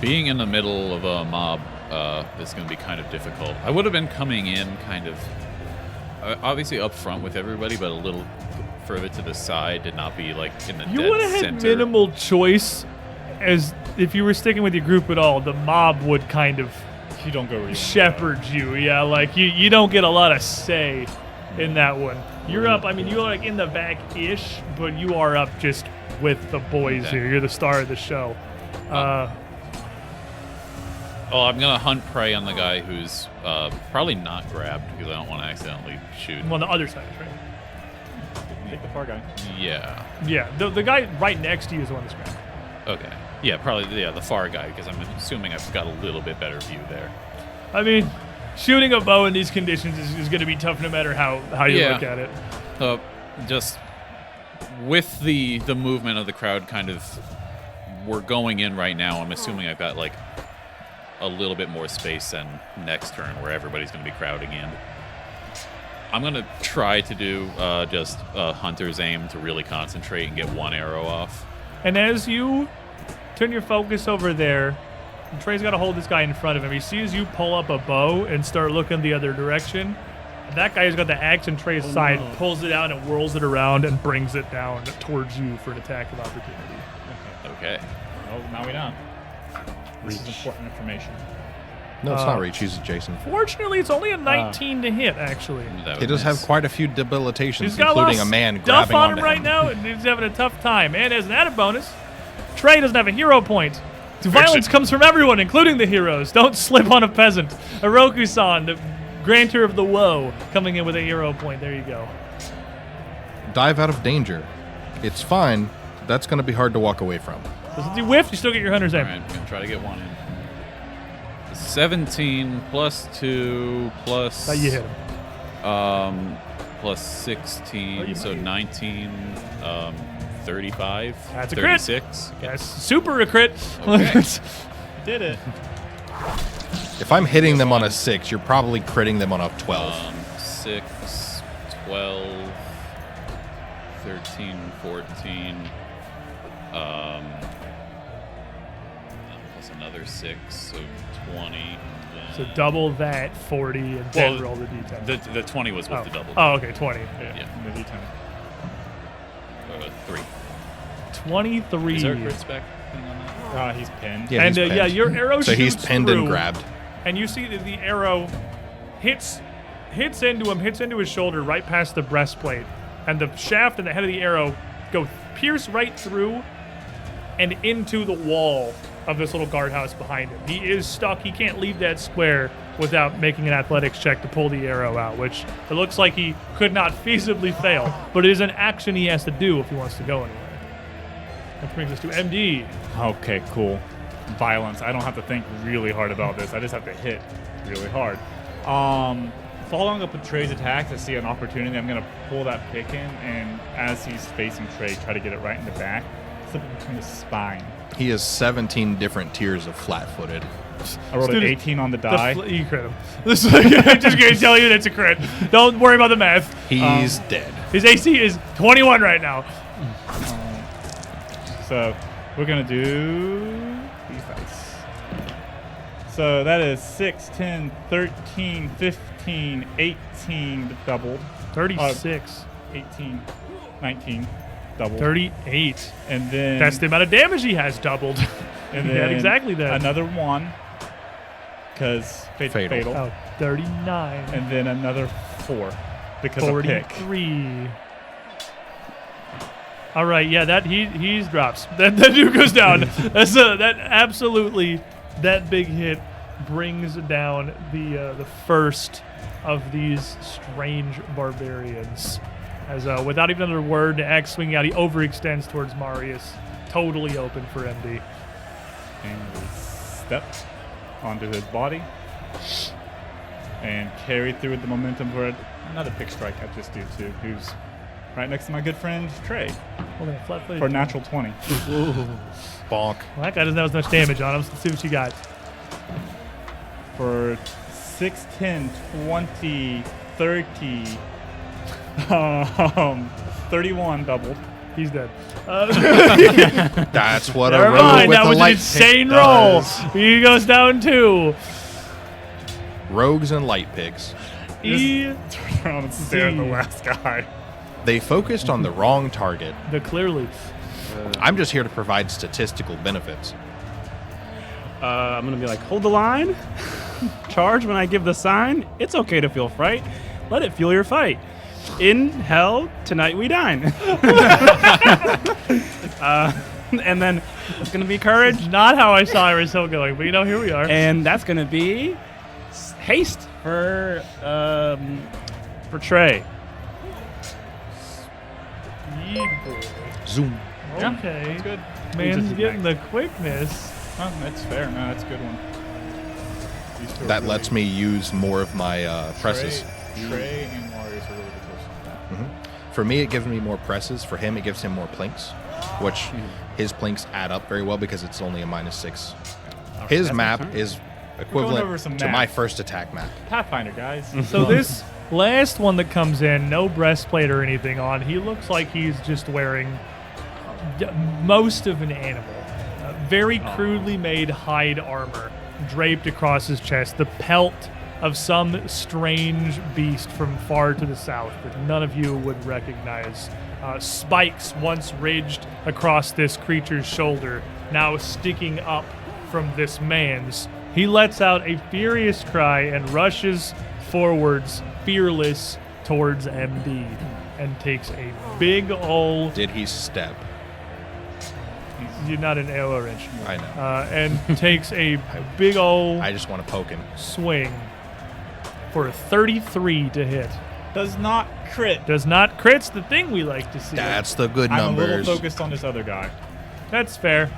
being in the middle of a mob is going to be kind of difficult. I would have been coming in kind of obviously up front with everybody, but a little further to the side to not be like in the You dead would have had center. minimal choice, as if you were sticking with your group at all. The mob would kind of You don't go where you want to go. shepherd you. Yeah, like you don't get a lot of say in that one. You're up. I mean, you're like in the back-ish, but you are up just with the boys Okay. here. You're the star of the show. Oh, I'm gonna hunt prey on the guy who's probably not grabbed because I don't want to accidentally shoot. On the other side, right? Take the far guy. Yeah. Yeah, the guy right next to you is the one that's grabbed. Okay. Yeah, probably the far guy because I'm assuming I've got a little bit better view there. I mean, shooting a bow in these conditions is going to be tough no matter how you Yeah. look at it. Just with the movement of the crowd, kind of, we're going in right now. I'm assuming I've got like a little bit more space than next turn where everybody's going to be crowding in. I'm going to try to do just a hunter's aim to really concentrate and get one arrow off. And as you turn your focus over there, Trey's got to hold this guy in front of him. He sees you pull up a bow and start looking the other direction. And that guy who's got the axe in Trey's side pulls it out and whirls it around and brings it down towards you for an attack of opportunity. Okay. Oh, now we know. This is important information. No, it's not reach. He's adjacent. Fortunately, it's only a 19 to hit, actually. That He would does miss. have quite a few debilitations, He's got including a a man stuff grabbing on onto him right now, and he's having a tough time. And as an added bonus, Trey doesn't have a hero point. So violence comes from everyone, including the heroes. Don't slip on a peasant. Oroku-san, the grantor of the woe, coming in with a hero point. There you go. Dive out of danger. It's fine. That's going to be hard to walk away from. So since you whiffed, you still get your hunter's aim. All right, I'm going to try to get one in. 17 plus 2 plus... Now you hit him. Plus 16, you so 19, 35, That's a crit. 36. That's super a crit. Okay. Did it. If I'm hitting them on a 6, you're probably critting them on a 12. 6, 12, 13, 14, plus another 6, so 20. So double that, 40, and then roll the d10. The 20 was with the double. Oh, okay, 20. Yeah. The D10. 3. 23. Is there a crit spec thing on that? He's pinned. Yeah, And he's yeah, pinned. your arrow So he's shoots pinned through, and grabbed. and you see that the arrow hits into him, hits into his shoulder right past the breastplate, and the shaft and the head of the arrow go pierce right through and into the wall of this little guardhouse behind him. He is stuck. He can't leave that square without making an athletics check to pull the arrow out, which it looks like he could not feasibly fail, but it is an action he has to do if he wants to go anywhere. That brings us to MD. Okay, cool. Violence. I don't have to think really hard about this. I just have to hit really hard. Following up with Trey's attack to see an opportunity, I'm going to pull that pick in, and as he's facing Trey, try to get it right in the back, slip it between the spine. He has 17 different tiers of flat-footed. I rolled an Dude, 18 on the die. You crit him. This is I'm just going to tell you that's a crit. Don't worry about the math. He's dead. His AC is 21 right now. So we're going to do these dice. So that is 6, 10, 13, 15, 18 doubled. 36. 18, 19 doubled. 38. And then That's the amount of damage he has doubled. and he had then exactly that. Another 1 because Fatal. fatal. Oh, 39. And then another 4 because of pick. 43. All right, yeah, that he drops. That dude goes down. That absolutely that big hit brings down the first of these strange barbarians. As without even another word, the axe swinging out, he overextends towards Marius, totally open for MD. and we step onto his body and carry through the momentum for another pick strike at this dude too, who's right next to my good friend Trey Holding a flat-footed. for a natural 20. Bonk. Well, that guy doesn't have as much damage on him. So let's see what you got. For 6, 10, 20, 30, 31 doubled. He's dead. That's what a Never rogue mind. with That a was an light insane pick roll. does. He goes down 2. Rogues and light picks. E Turn around and stare at the last guy. They focused on the wrong target. the clearly. I'm just here to provide statistical benefits. I'm gonna be like, hold the line, charge when I give the sign. It's okay to feel fright. Let it fuel your fight. In hell, tonight we dine. And then it's gonna be courage, Not how I saw Iris Hill going, but here we are. and that's gonna be haste for Trey. Zoom. Okay. That's good. Man's Just getting the quickness. Oh, that's fair. No, that's a good one. These two are That really- lets me use more of my presses. Trey and Marius are really the closest. For me, it gives me more presses. For him, it gives him more plinks, which his plinks add up very well because it's only a -6. His that's my map turn. is over equivalent some to math. my first attack map. Pathfinder, guys. So this last one that comes in, no breastplate or anything on. He looks like he's just wearing most of an animal. Very crudely made hide armor draped across his chest. The pelt of some strange beast from far to the south that none of you would recognize. Spikes once ridged across this creature's shoulder, now sticking up from this man's. He lets out a furious cry and rushes forwards, fearless, towards MD, and takes a big ol'. Did he step? You're not an arrow wrench. I know. And takes a big ol' I just want to poke him. swing for a 33 to hit. Does not crit. Does not crit's the thing we like to see. That's the good I'm a numbers. little focused on this other guy. That's fair.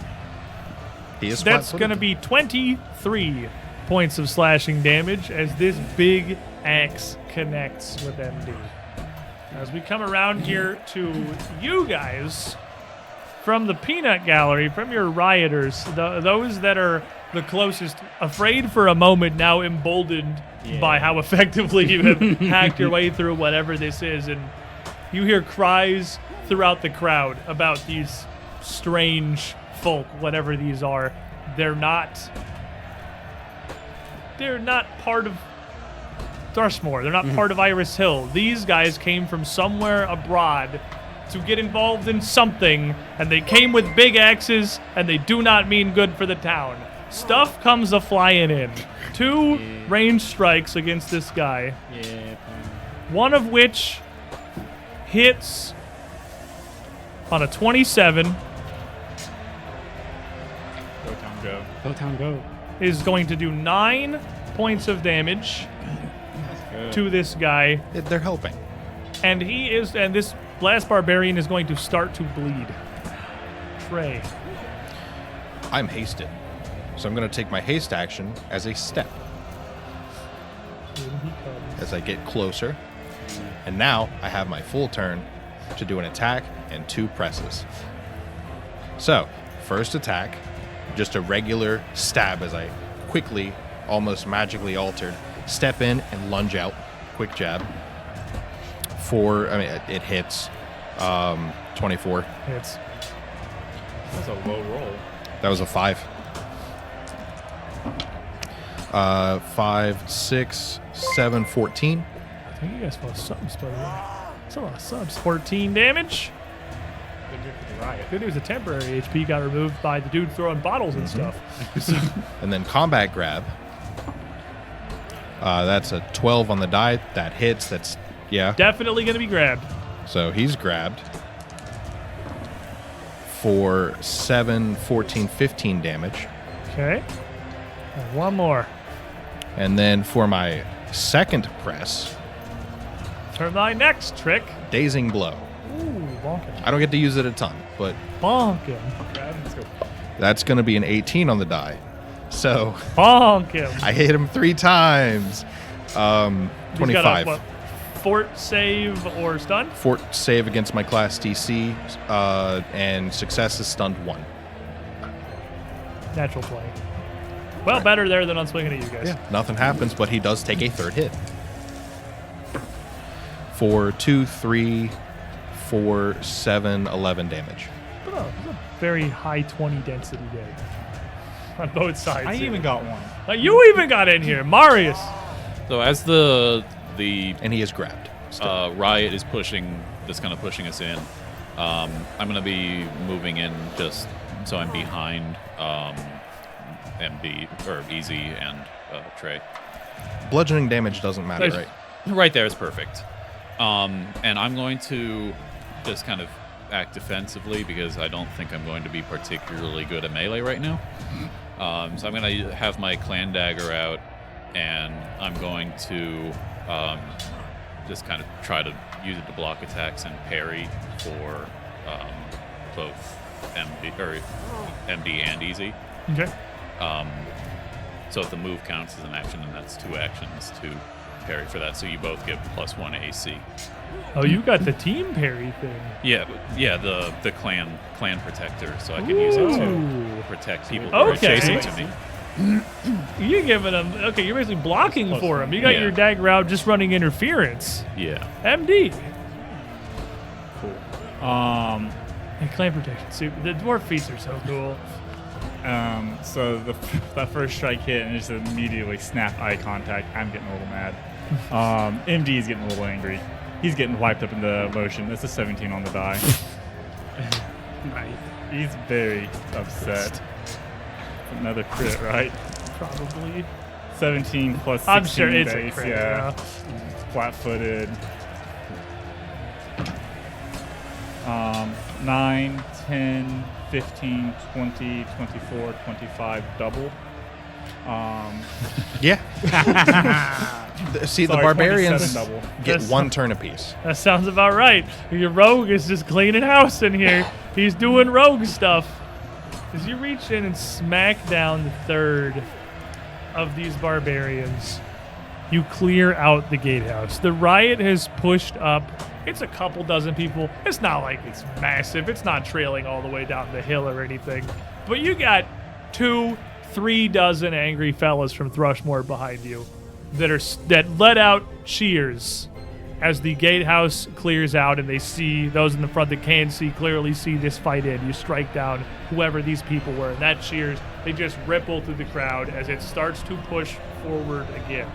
He is That's flat-footed. going to be 23 points of slashing damage as this big axe connects with MD. As we come around here to you guys from the peanut gallery, from your rioters, those that are the closest, afraid for a moment, now emboldened by how effectively you have hacked your way through whatever this is, and you hear cries throughout the crowd about these strange folk, whatever these are. They're not part of Thrushmoor. They're not part of Iris Hill. These guys came from somewhere abroad to get involved in something, and they came with big axes, and they do not mean good for the town. Stuff comes a-flying in. 2 ranged strikes against this guy, Yeah. one of which hits on a 27, Go town, go. Go town, go. is going to do 9 points of damage Good. to this guy, They're helping. and this last barbarian is going to start to bleed. Trey. I'm hasted. So I'm going to take my haste action as a step Here he comes. as I get closer. And now I have my full turn to do an attack and 2 presses. So, first attack, just a regular stab as I quickly, almost magically altered, step in and lunge out. Quick jab. It hits 24. Hits. That's a low roll. That was a 5. 5, 6, 7, 14. I think you guys felt subs, by the way. That's a lot of subs. 14 damage. Good good for the riot. Good news, the temporary HP got removed by the dude throwing bottles and stuff. And then combat grab. That's a 12 on the die. That hits. That's, yeah. Definitely going to be grabbed. So he's grabbed for 7, 14, 15 damage. Okay. And one more. And then for my second press, Turn my next trick. Dazing Blow. Ooh, bonk him. I don't get to use it a ton, but Bonk him. Grab, let's go. That's going to be an 18 on the die. So Bonk him. I hit him 3 times. He's got a, 25. what, fort save or stun? Fort save against my class DC, and success is stunned 1. Natural 20. Well, better there than on swinging at you guys. Nothing happens, but he does take a 3rd hit. For 2, 3, 4, 7, 11 damage. Oh, it's a very high 20 density day on both sides. I here. even got one. You even got in here, Marius. So as the And he is grabbed. still. riot is pushing, that's kind of pushing us in. I'm going to be moving in just so I'm behind MD or Easy and Trey. Bludgeoning damage doesn't matter, Nice. right? Right there is perfect. And I'm going to just kind of act defensively because I don't think I'm going to be particularly good at melee right now. So I'm going to have my clan dagger out, and I'm going to just kind of try to use it to block attacks and parry for both MD and Easy. Okay. So if the move counts as an action, then that's 2 actions to parry for that. So you both get +1 AC. Oh, you got the team parry thing. Yeah, the clan protector. So I can use it to Ooh. protect people who are Okay. chasing to me. You're giving them. Okay, you're basically blocking for him. You got Yeah. your dagger out, just running interference. Yeah. MD. Cool. And clan protection. See, the dwarf feats are so cool. So that first strike hit and just immediately snap eye contact. I'm getting a little mad. MD is getting a little angry. He's getting wiped up into motion. That's a 17 on the die. He's very upset. Another crit, right? Probably. 17 plus 16 I'm sure it's base, a crit. yeah. Flat-footed. 9, 10, 15, 20, 24, 25, double. Yeah. See, the Sorry, barbarians 27 double. get That's- 1 turn apiece. That sounds about right. Your rogue is just cleaning house in here. He's doing rogue stuff. As you reach in and smack down the 3rd of these barbarians, you clear out the gatehouse. The riot has pushed up. It's a couple dozen people. It's not like it's massive. It's not trailing all the way down the hill or anything. But you got 2, 3 dozen angry fellas from Thrushmoor behind you that let out cheers as the gatehouse clears out, and they see those in the front that can see clearly see this fight in. You strike down whoever these people were, and that cheers, they just ripple through the crowd as it starts to push forward again.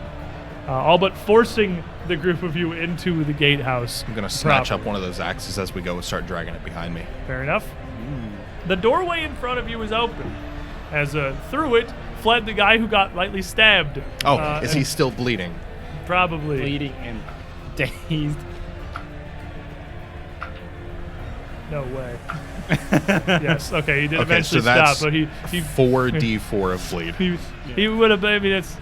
All but forcing the group of you into the gatehouse. I'm going to snatch proper. up one of those axes as we go and start dragging it behind me. Fair enough. The doorway in front of you is open. As through it fled the guy who got lightly stabbed. Oh, is he still bleeding? Probably. Bleeding and dazed. No way. Yes. Okay. He did Okay, eventually so that's stop, but he 4d4 of bleed. he would have. I mean, it's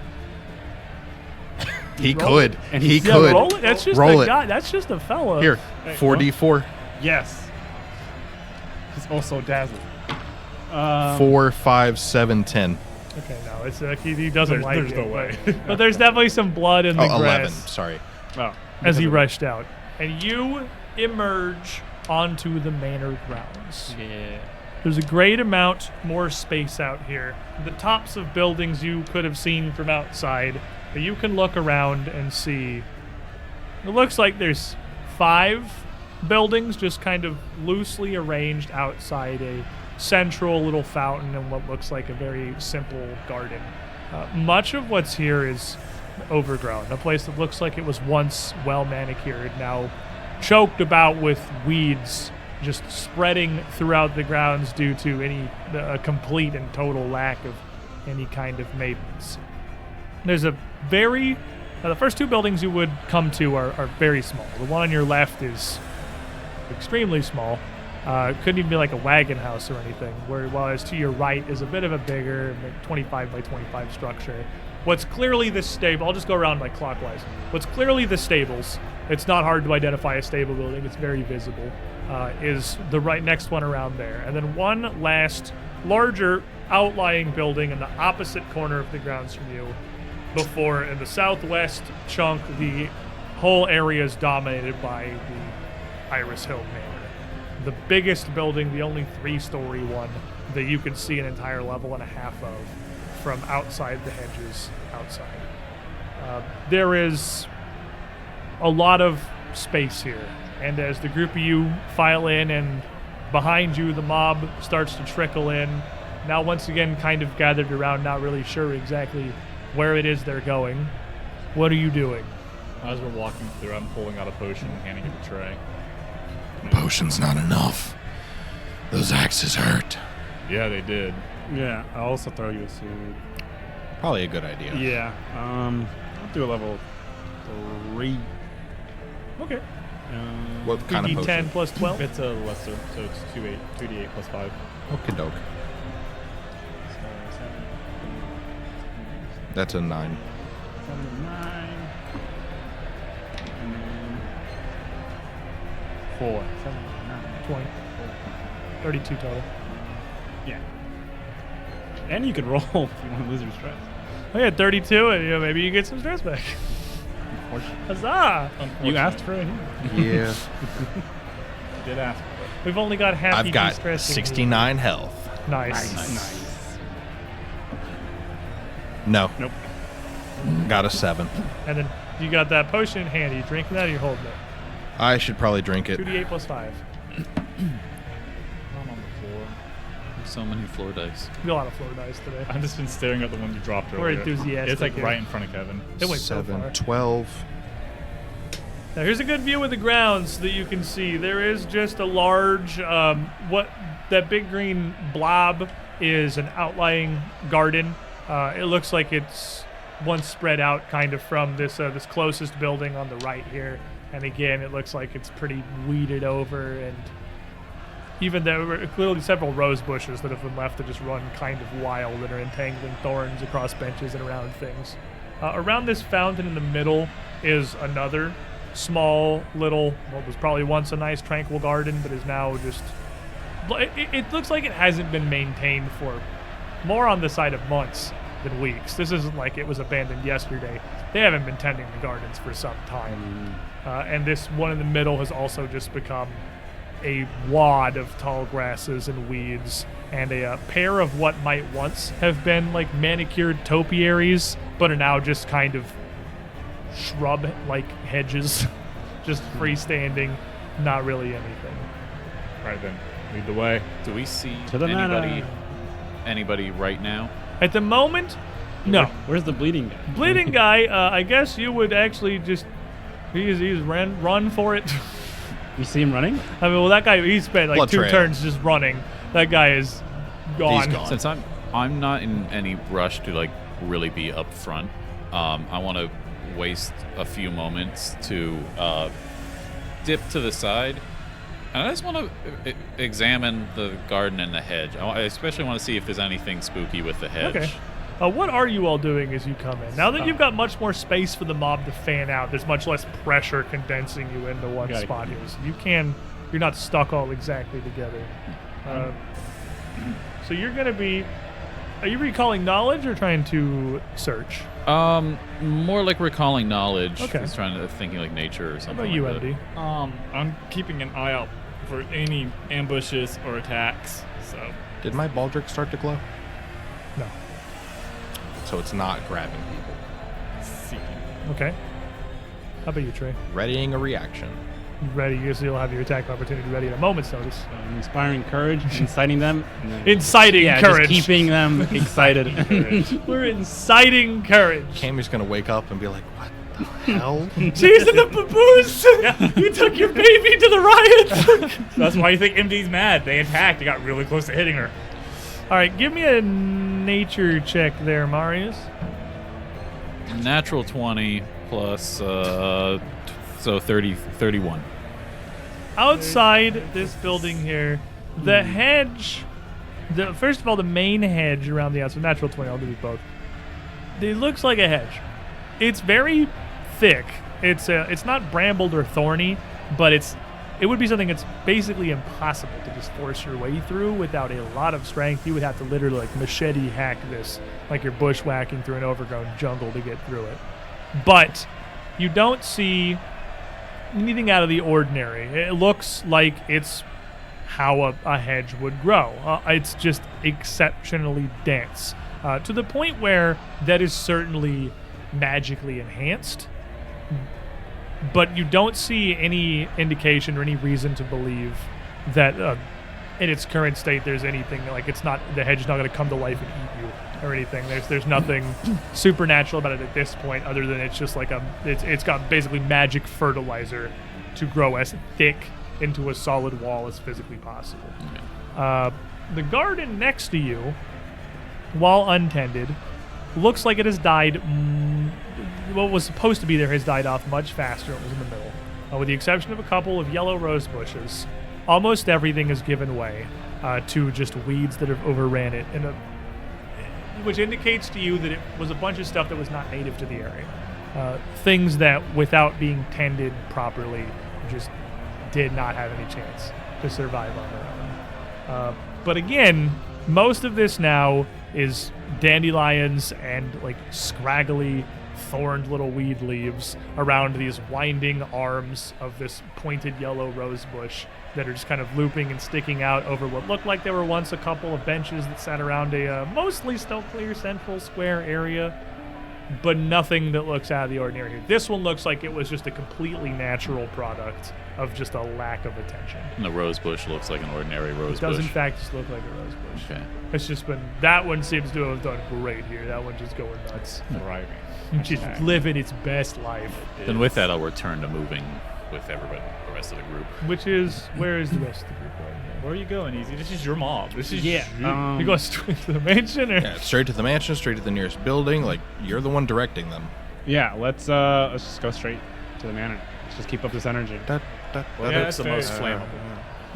He roll could. it. And he yeah, could. roll it. That's just Roll a it. guy. That's just a fella. Here, 4d4. Yes. He's also dazzled. 4, 5, 7, 10. Okay. No, it's he doesn't like there's it. no way. But there's definitely some blood in the Oh, 11. grass Sorry. Oh. as he rushed out, and you emerge onto the manor grounds. Yeah. There's a great amount more space out here. The tops of buildings you could have seen from outside, but you can look around and see. It looks like there's 5 buildings just kind of loosely arranged outside a central little fountain and what looks like a very simple garden. Much of what's here is overgrown. A place that looks like it was once well manicured, now choked about with weeds just spreading throughout the grounds due to a complete and total lack of any kind of maintenance. There's a very the first 2 buildings you would come to are very small. The one on your left is extremely small. Couldn't even be like a wagon house or anything. Whereas to your right is a bit of a bigger 25 by 25 structure. What's clearly the stable, I'll just go around like clockwise. What's clearly the stables, it's not hard to identify a stable building, it's very visible, is the right next one around there. And then one last larger outlying building in the opposite corner of the grounds from you. Before, in the southwest chunk, the whole area is dominated by the Iris Hill Manor. The biggest building, the only 3-story one that you can see an entire level and a half of from outside the hedges outside. There is a lot of space here, and as the group of you file in and behind you the mob starts to trickle in, now once again kind of gathered around, not really sure exactly where it is they're going. What are you doing? As we're walking through, I'm pulling out a potion and handing it to Trey. Potion's not enough. Those axes hurt. Yeah, they did. Yeah, I'll also throw you a sword. Probably a good idea. Yeah, I'll do a level 3. Okay. What kind of 2d10 potion? plus 12? It's a lesser, so it's 2d8 plus 5. Okie doke. That's a 9. 9. And then 4. 7, 9. 20. 32 total. Yeah. And you could roll if you want to lose your stress. Oh yeah, 32, and maybe you get some stress back. Huzzah! You asked for it. Yeah. You did ask for it. We've only got half I've got de-stressing 69 health. here. Nice. Nice. No. Nope. Got a 7. And then you got that potion in hand. Are you drinking that or you holding it? I should probably drink it. 2d8 plus 5. I'm on the floor. So many floor dice. You got a lot of floor dice today. I've just been staring at the one you dropped We're earlier. enthusiastic It's like here. right in front of Kevin. It went so 7, far. 12. Now here's a good view of the grounds that you can see. There is just a large, what that big green blob is an outlying garden. It looks like it's once spread out kind of from this this closest building on the right here. And again, it looks like it's pretty weeded over, and even there were clearly several rose bushes that have been left to just run kind of wild and are entangling thorns across benches and around things. Around this fountain in the middle is another small little, what was probably once a nice tranquil garden, but is now just, it looks like it hasn't been maintained for more on the side of months than weeks. This isn't like it was abandoned yesterday. They haven't been tending the gardens for some time. And this one in the middle has also just become a wad of tall grasses and weeds and a pair of what might once have been like manicured topiaries, but are now just kind of shrub-like hedges, just freestanding, not really anything. Right then, lead the way. Do we see To the anybody right now? At the moment, no. Where's the bleeding guy? Bleeding guy, I guess you would actually just, he's run for it. You see him running? I mean, well, that guy, he spent like Blood 2 trail. turns just running. That guy is gone. He's gone. Since I'm not in any rush to like really be up front, I want to waste a few moments to dip to the side, and I just want to examine the garden and the hedge. I especially want to see if there's anything spooky with the hedge. Okay. What are you all doing as you come in? Now that you've got much more space for the mob to fan out, there's much less pressure condensing you into one Gotta spot keep here. So you're not stuck all exactly together. So you're going to be, are you recalling knowledge or trying to search? More like recalling knowledge. Okay. Just trying to thinking like nature or How something. about you, like that. MD? I'm keeping an eye out for any ambushes or attacks. So Did my baldric start to glow? No. So it's not grabbing people. seeking. Okay. How about you, Trey? Readying a reaction. You ready? You'll have your attack opportunity ready at a moment's notice. Inspiring courage, inciting them. And then, Inciting yeah, courage. just keeping them excited. We're inciting courage. Cammy's gonna wake up and be like, "What the hell?" Jason the baboons! You took your baby to the riot! That's why you think MD's mad. They attacked. They got really close to hitting her. Alright, give me a nature check there, Marius. Natural 20 plus so 31. Outside this building here, the hedge, first of all, the main hedge around the outside, natural 20, I'll give you both. It looks like a hedge. It's very thick. It's not brambled or thorny, but it's it would be something that's basically impossible to just force your way through without a lot of strength. You would have to literally like machete hack this, like you're bushwhacking through an overgrown jungle to get through it. But you don't see anything out of the ordinary. It looks like it's how a hedge would grow. It's just exceptionally dense, to the point where that is certainly magically enhanced. But you don't see any indication or any reason to believe that in its current state there's anything like it's not, the hedge is not going to come to life and eat you or anything. There's nothing supernatural about it at this point, other than it's just like it's got basically magic fertilizer to grow as thick into a solid wall as physically possible. The garden next to you, while untended, looks like it has died. What was supposed to be there has died off much faster than it was in the middle. With the exception of a couple of yellow rose bushes, almost everything has given way to just weeds that have overran it, which indicates to you that it was a bunch of stuff that was not native to the area. Things that, without being tended properly, just did not have any chance to survive on their own. But again, most of this now is dandelions and like scraggly, thorned little weed leaves around these winding arms of this pointed yellow rose bush that are just kind of looping and sticking out over what looked like there were once a couple of benches that sat around a mostly still clear central square area, but nothing that looks out of the ordinary here. This one looks like it was just a completely natural product of just a lack of attention. And the rose bush looks like an ordinary rose It does bush. in fact just look like a rose bush. Okay. It's just been, that one seems to have done great here. That one just going nuts. Thriving. Just living its best life. Then with that, I'll return to moving with everybody, the rest of the group. Which is, where is the rest of the group right now? Where are you going, Easy? This is your mob. This is Yeah. You go straight to the mansion, or? Yeah, straight to the mansion, straight to the nearest building. Like, you're the one directing them. Yeah, let's just go straight to the manor. Let's just keep up this energy. Whatever's the most flammable.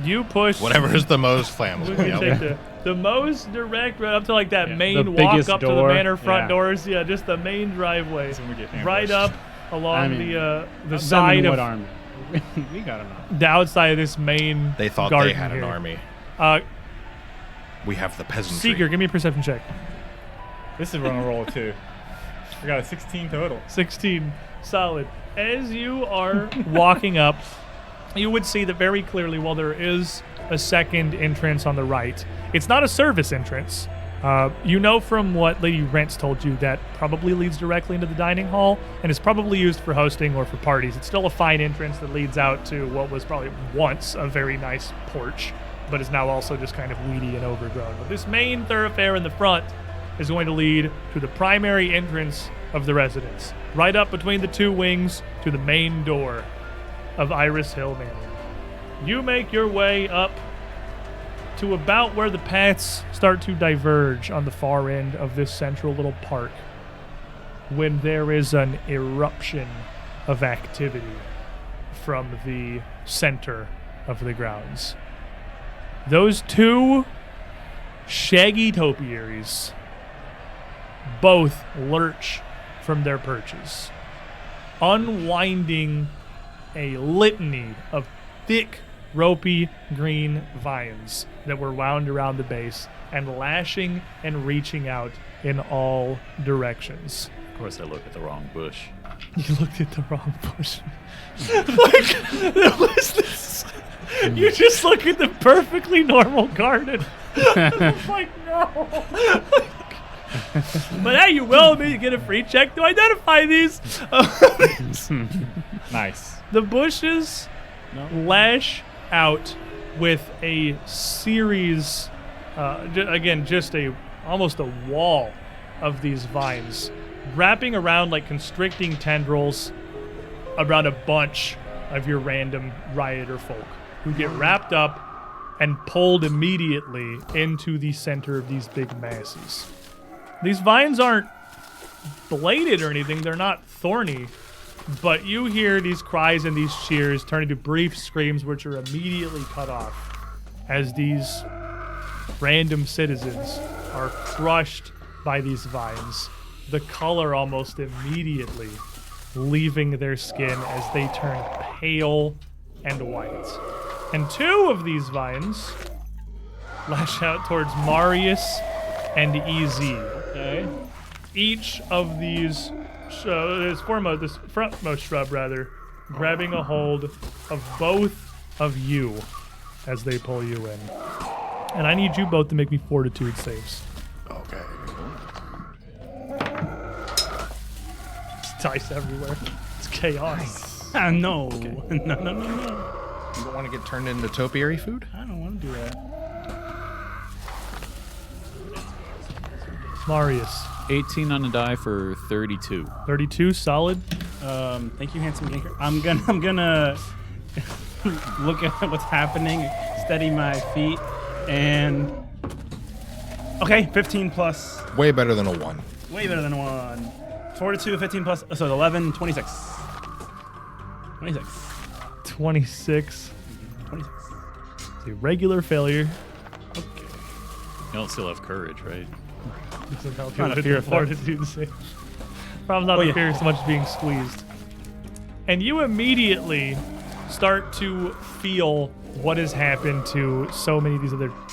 You push. Whatever is the most We flammable. can Yep. take the most direct right up to like that Yeah, main the walk biggest up to the door. manor front Yeah. doors. Yeah, just the main driveway. That's when we get Right ambushed. up along the Them side and of Wood Army. We got them. the outside of this main. They thought garden they had here. an army. We have the peasantry. Seeker, give me a perception check. This is on a roll too. We got a 16 total. 16, solid. As you are walking up, you would see that very clearly, while there is a second entrance on the right, it's not a service entrance. You know from what Lady Rentz told you that probably leads directly into the dining hall and is probably used for hosting or for parties. It's still a fine entrance that leads out to what was probably once a very nice porch, but is now also just kind of weedy and overgrown. But this main thoroughfare in the front is going to lead to the primary entrance of the residence, right up between the two wings to the main door of Iris Hill Manor. You make your way up to about where the paths start to diverge on the far end of this central little park, when there is an eruption of activity from the center of the grounds. Those two shaggy topiaries both lurch from their perches, unwinding a litany of thick, ropey green vines that were wound around the base and lashing and reaching out in all directions. Of course, I look at the wrong bush. You looked at the wrong bush. Like, there was this. You just look at the perfectly normal garden. I'm like, no. But hey, you will me get a free check to identify these. Nice. The bushes lash out with a series, again, just almost a wall of these vines, wrapping around like constricting tendrils around a bunch of your random rioter folk who get wrapped up and pulled immediately into the center of these big masses. These vines aren't bladed or anything, they're not thorny, but you hear these cries and these cheers turn into brief screams which are immediately cut off as these random citizens are crushed by these vines, the color almost immediately leaving their skin as they turn pale and white. And 2 of these vines lash out towards Marius and EZ. Okay. Each of these, this frontmost shrub rather, grabbing a hold of both of you as they pull you in. And I need you both to make me fortitude saves. Okay. It's dice everywhere. It's chaos. No. No. You don't want to get turned into topiary food? I don't want to do that. Marius, 18 on the die for 32. 32, solid. Thank you, handsome ganker. I'm gonna look at what's happening, steady my feet, and okay, 15 plus, Way better than a 1. way better than 1. Fortitude, 15 plus, so 11, 26. 26. 26. 26. It's a regular failure. You don't still have courage, right? Doesn't help Not you a with fear the of that. fortitude save. Problem's not Oh, the yeah. fear so much as being squeezed. And you immediately start to feel what has happened to so many of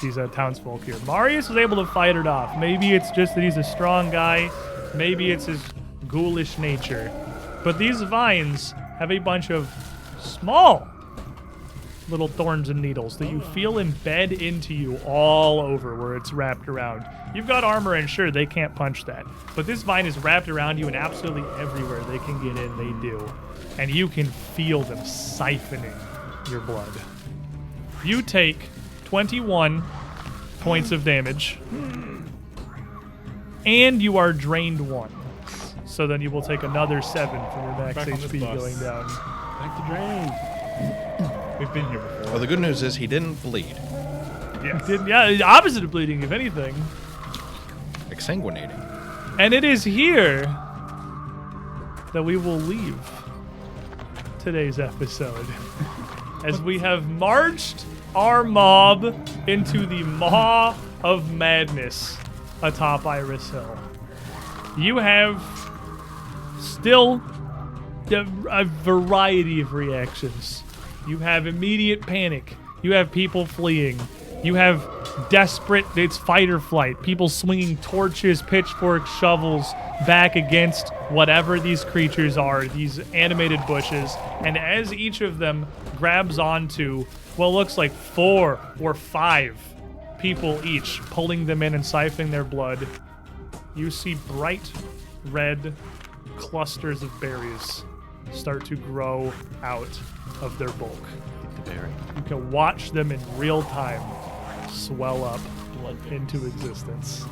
these townsfolk here. Marius was able to fight it off. Maybe it's just that he's a strong guy. Maybe it's his ghoulish nature. But these vines have a bunch of small little thorns and needles that you feel embed into you all over where it's wrapped around. You've got armor and sure, they can't punch that. But this vine is wrapped around you and absolutely everywhere they can get in, they do. And you can feel them siphoning your blood. You take 21 points of damage. And you are drained 1. So then you will take another 7 from your max Back on this HP bus. going down. Back to drain. We've been here before. Well, the good news is he didn't bleed. Yeah, the opposite of bleeding, if anything. Exsanguinating. And it is here that we will leave today's episode. As we have marched our mob into the maw of madness atop Iris Hill. You have still a variety of reactions. You have immediate panic. You have people fleeing. You have desperate, it's fight or flight. People swinging torches, pitchforks, shovels back against whatever these creatures are, these animated bushes. And as each of them grabs onto what looks like 4 or 5 people each, pulling them in and siphoning their blood, you see bright red clusters of berries start to grow out of their bulk. The berry. You can watch them in real time swell up into existence.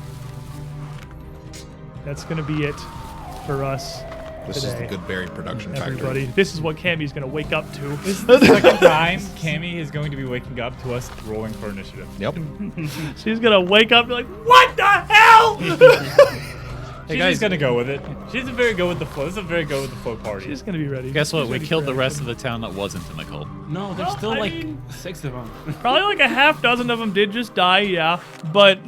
That's going to be it for us This today. is the Good Berry production Everybody, factory. this is what Cammy's going to wake up to. This is the second time Cammy is going to be waking up to us rolling for initiative. Yep. She's going to wake up and be like, what the hell? She's just gonna go with it. She's very good with the flow. This is a very good with the flow party. She's going to be ready. Guess what? She's We ready killed for the rest of action. the town that wasn't in the cult. No, there's Well, still I like mean- 6 of them. Probably like a half dozen of them did just die, yeah. But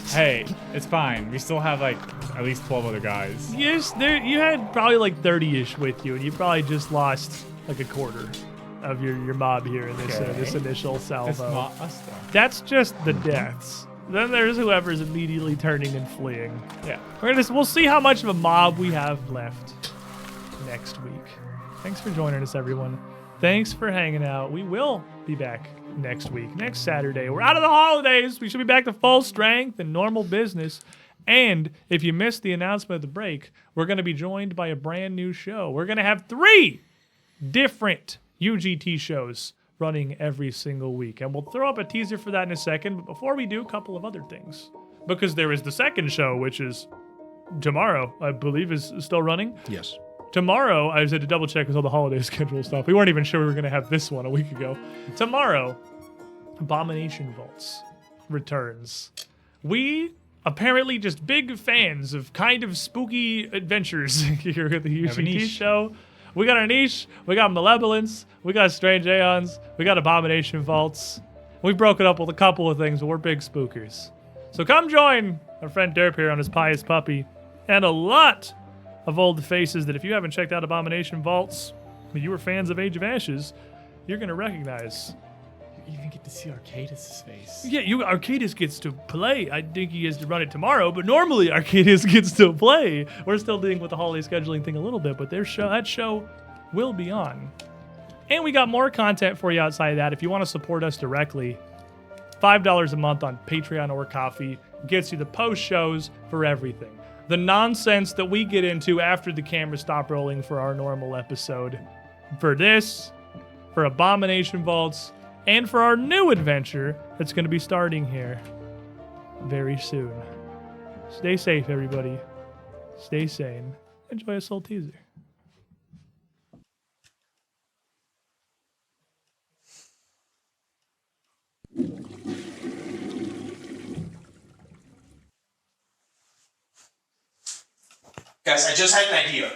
Hey, it's fine. We still have like at least 12 other guys. yes, you had probably like 30-ish with you, and you probably just lost like a quarter of your mob here in this Okay. this initial That's salvo. not us though. That's just the deaths. Then there's whoever's immediately turning and fleeing. Yeah. We'll see how much of a mob we have left next week. Thanks for joining us, everyone. Thanks for hanging out. We will be back next week, next Saturday. We're out of the holidays. We should be back to full strength and normal business. And if you missed the announcement of the break, we're going to be joined by a brand new show. We're going to have 3 different UGT shows running every single week. And we'll throw up a teaser for that in a second. But before we do, a couple of other things. Because there is the second show, which is tomorrow, I believe is still running. Yes. Tomorrow, I just had to double check with all the holiday schedule stuff. We weren't even sure we were going to have this one a week ago. Tomorrow, Abomination Vaults returns. We apparently just big fans of kind of spooky adventures here at the Have a UGT niche. show. We got our niche, we got Malevolence, we got Strange Aeons, we got Abomination Vaults. We broke it up with a couple of things, but we're big spookers. So come join our friend Derp here on his pious puppy, and a lot of old faces that if you haven't checked out Abomination Vaults, but you were fans of Age of Ashes, you're gonna recognize. You even get to see Arcadis' face. Yeah, Arcadis gets to play. I think he has to run it tomorrow, but normally Arcadis gets to play. We're still dealing with the holiday scheduling thing a little bit, but that show will be on. And we got more content for you outside of that. If you want to support us directly, $5 a month on Patreon or Coffee gets you the post shows for everything. The nonsense that we get into after the cameras stop rolling for our normal episode. For this, for Abomination Vaults, and for our new adventure that's going to be starting here very soon. Stay safe, everybody. Stay sane. Enjoy a soul teaser. Guys, I just had an idea.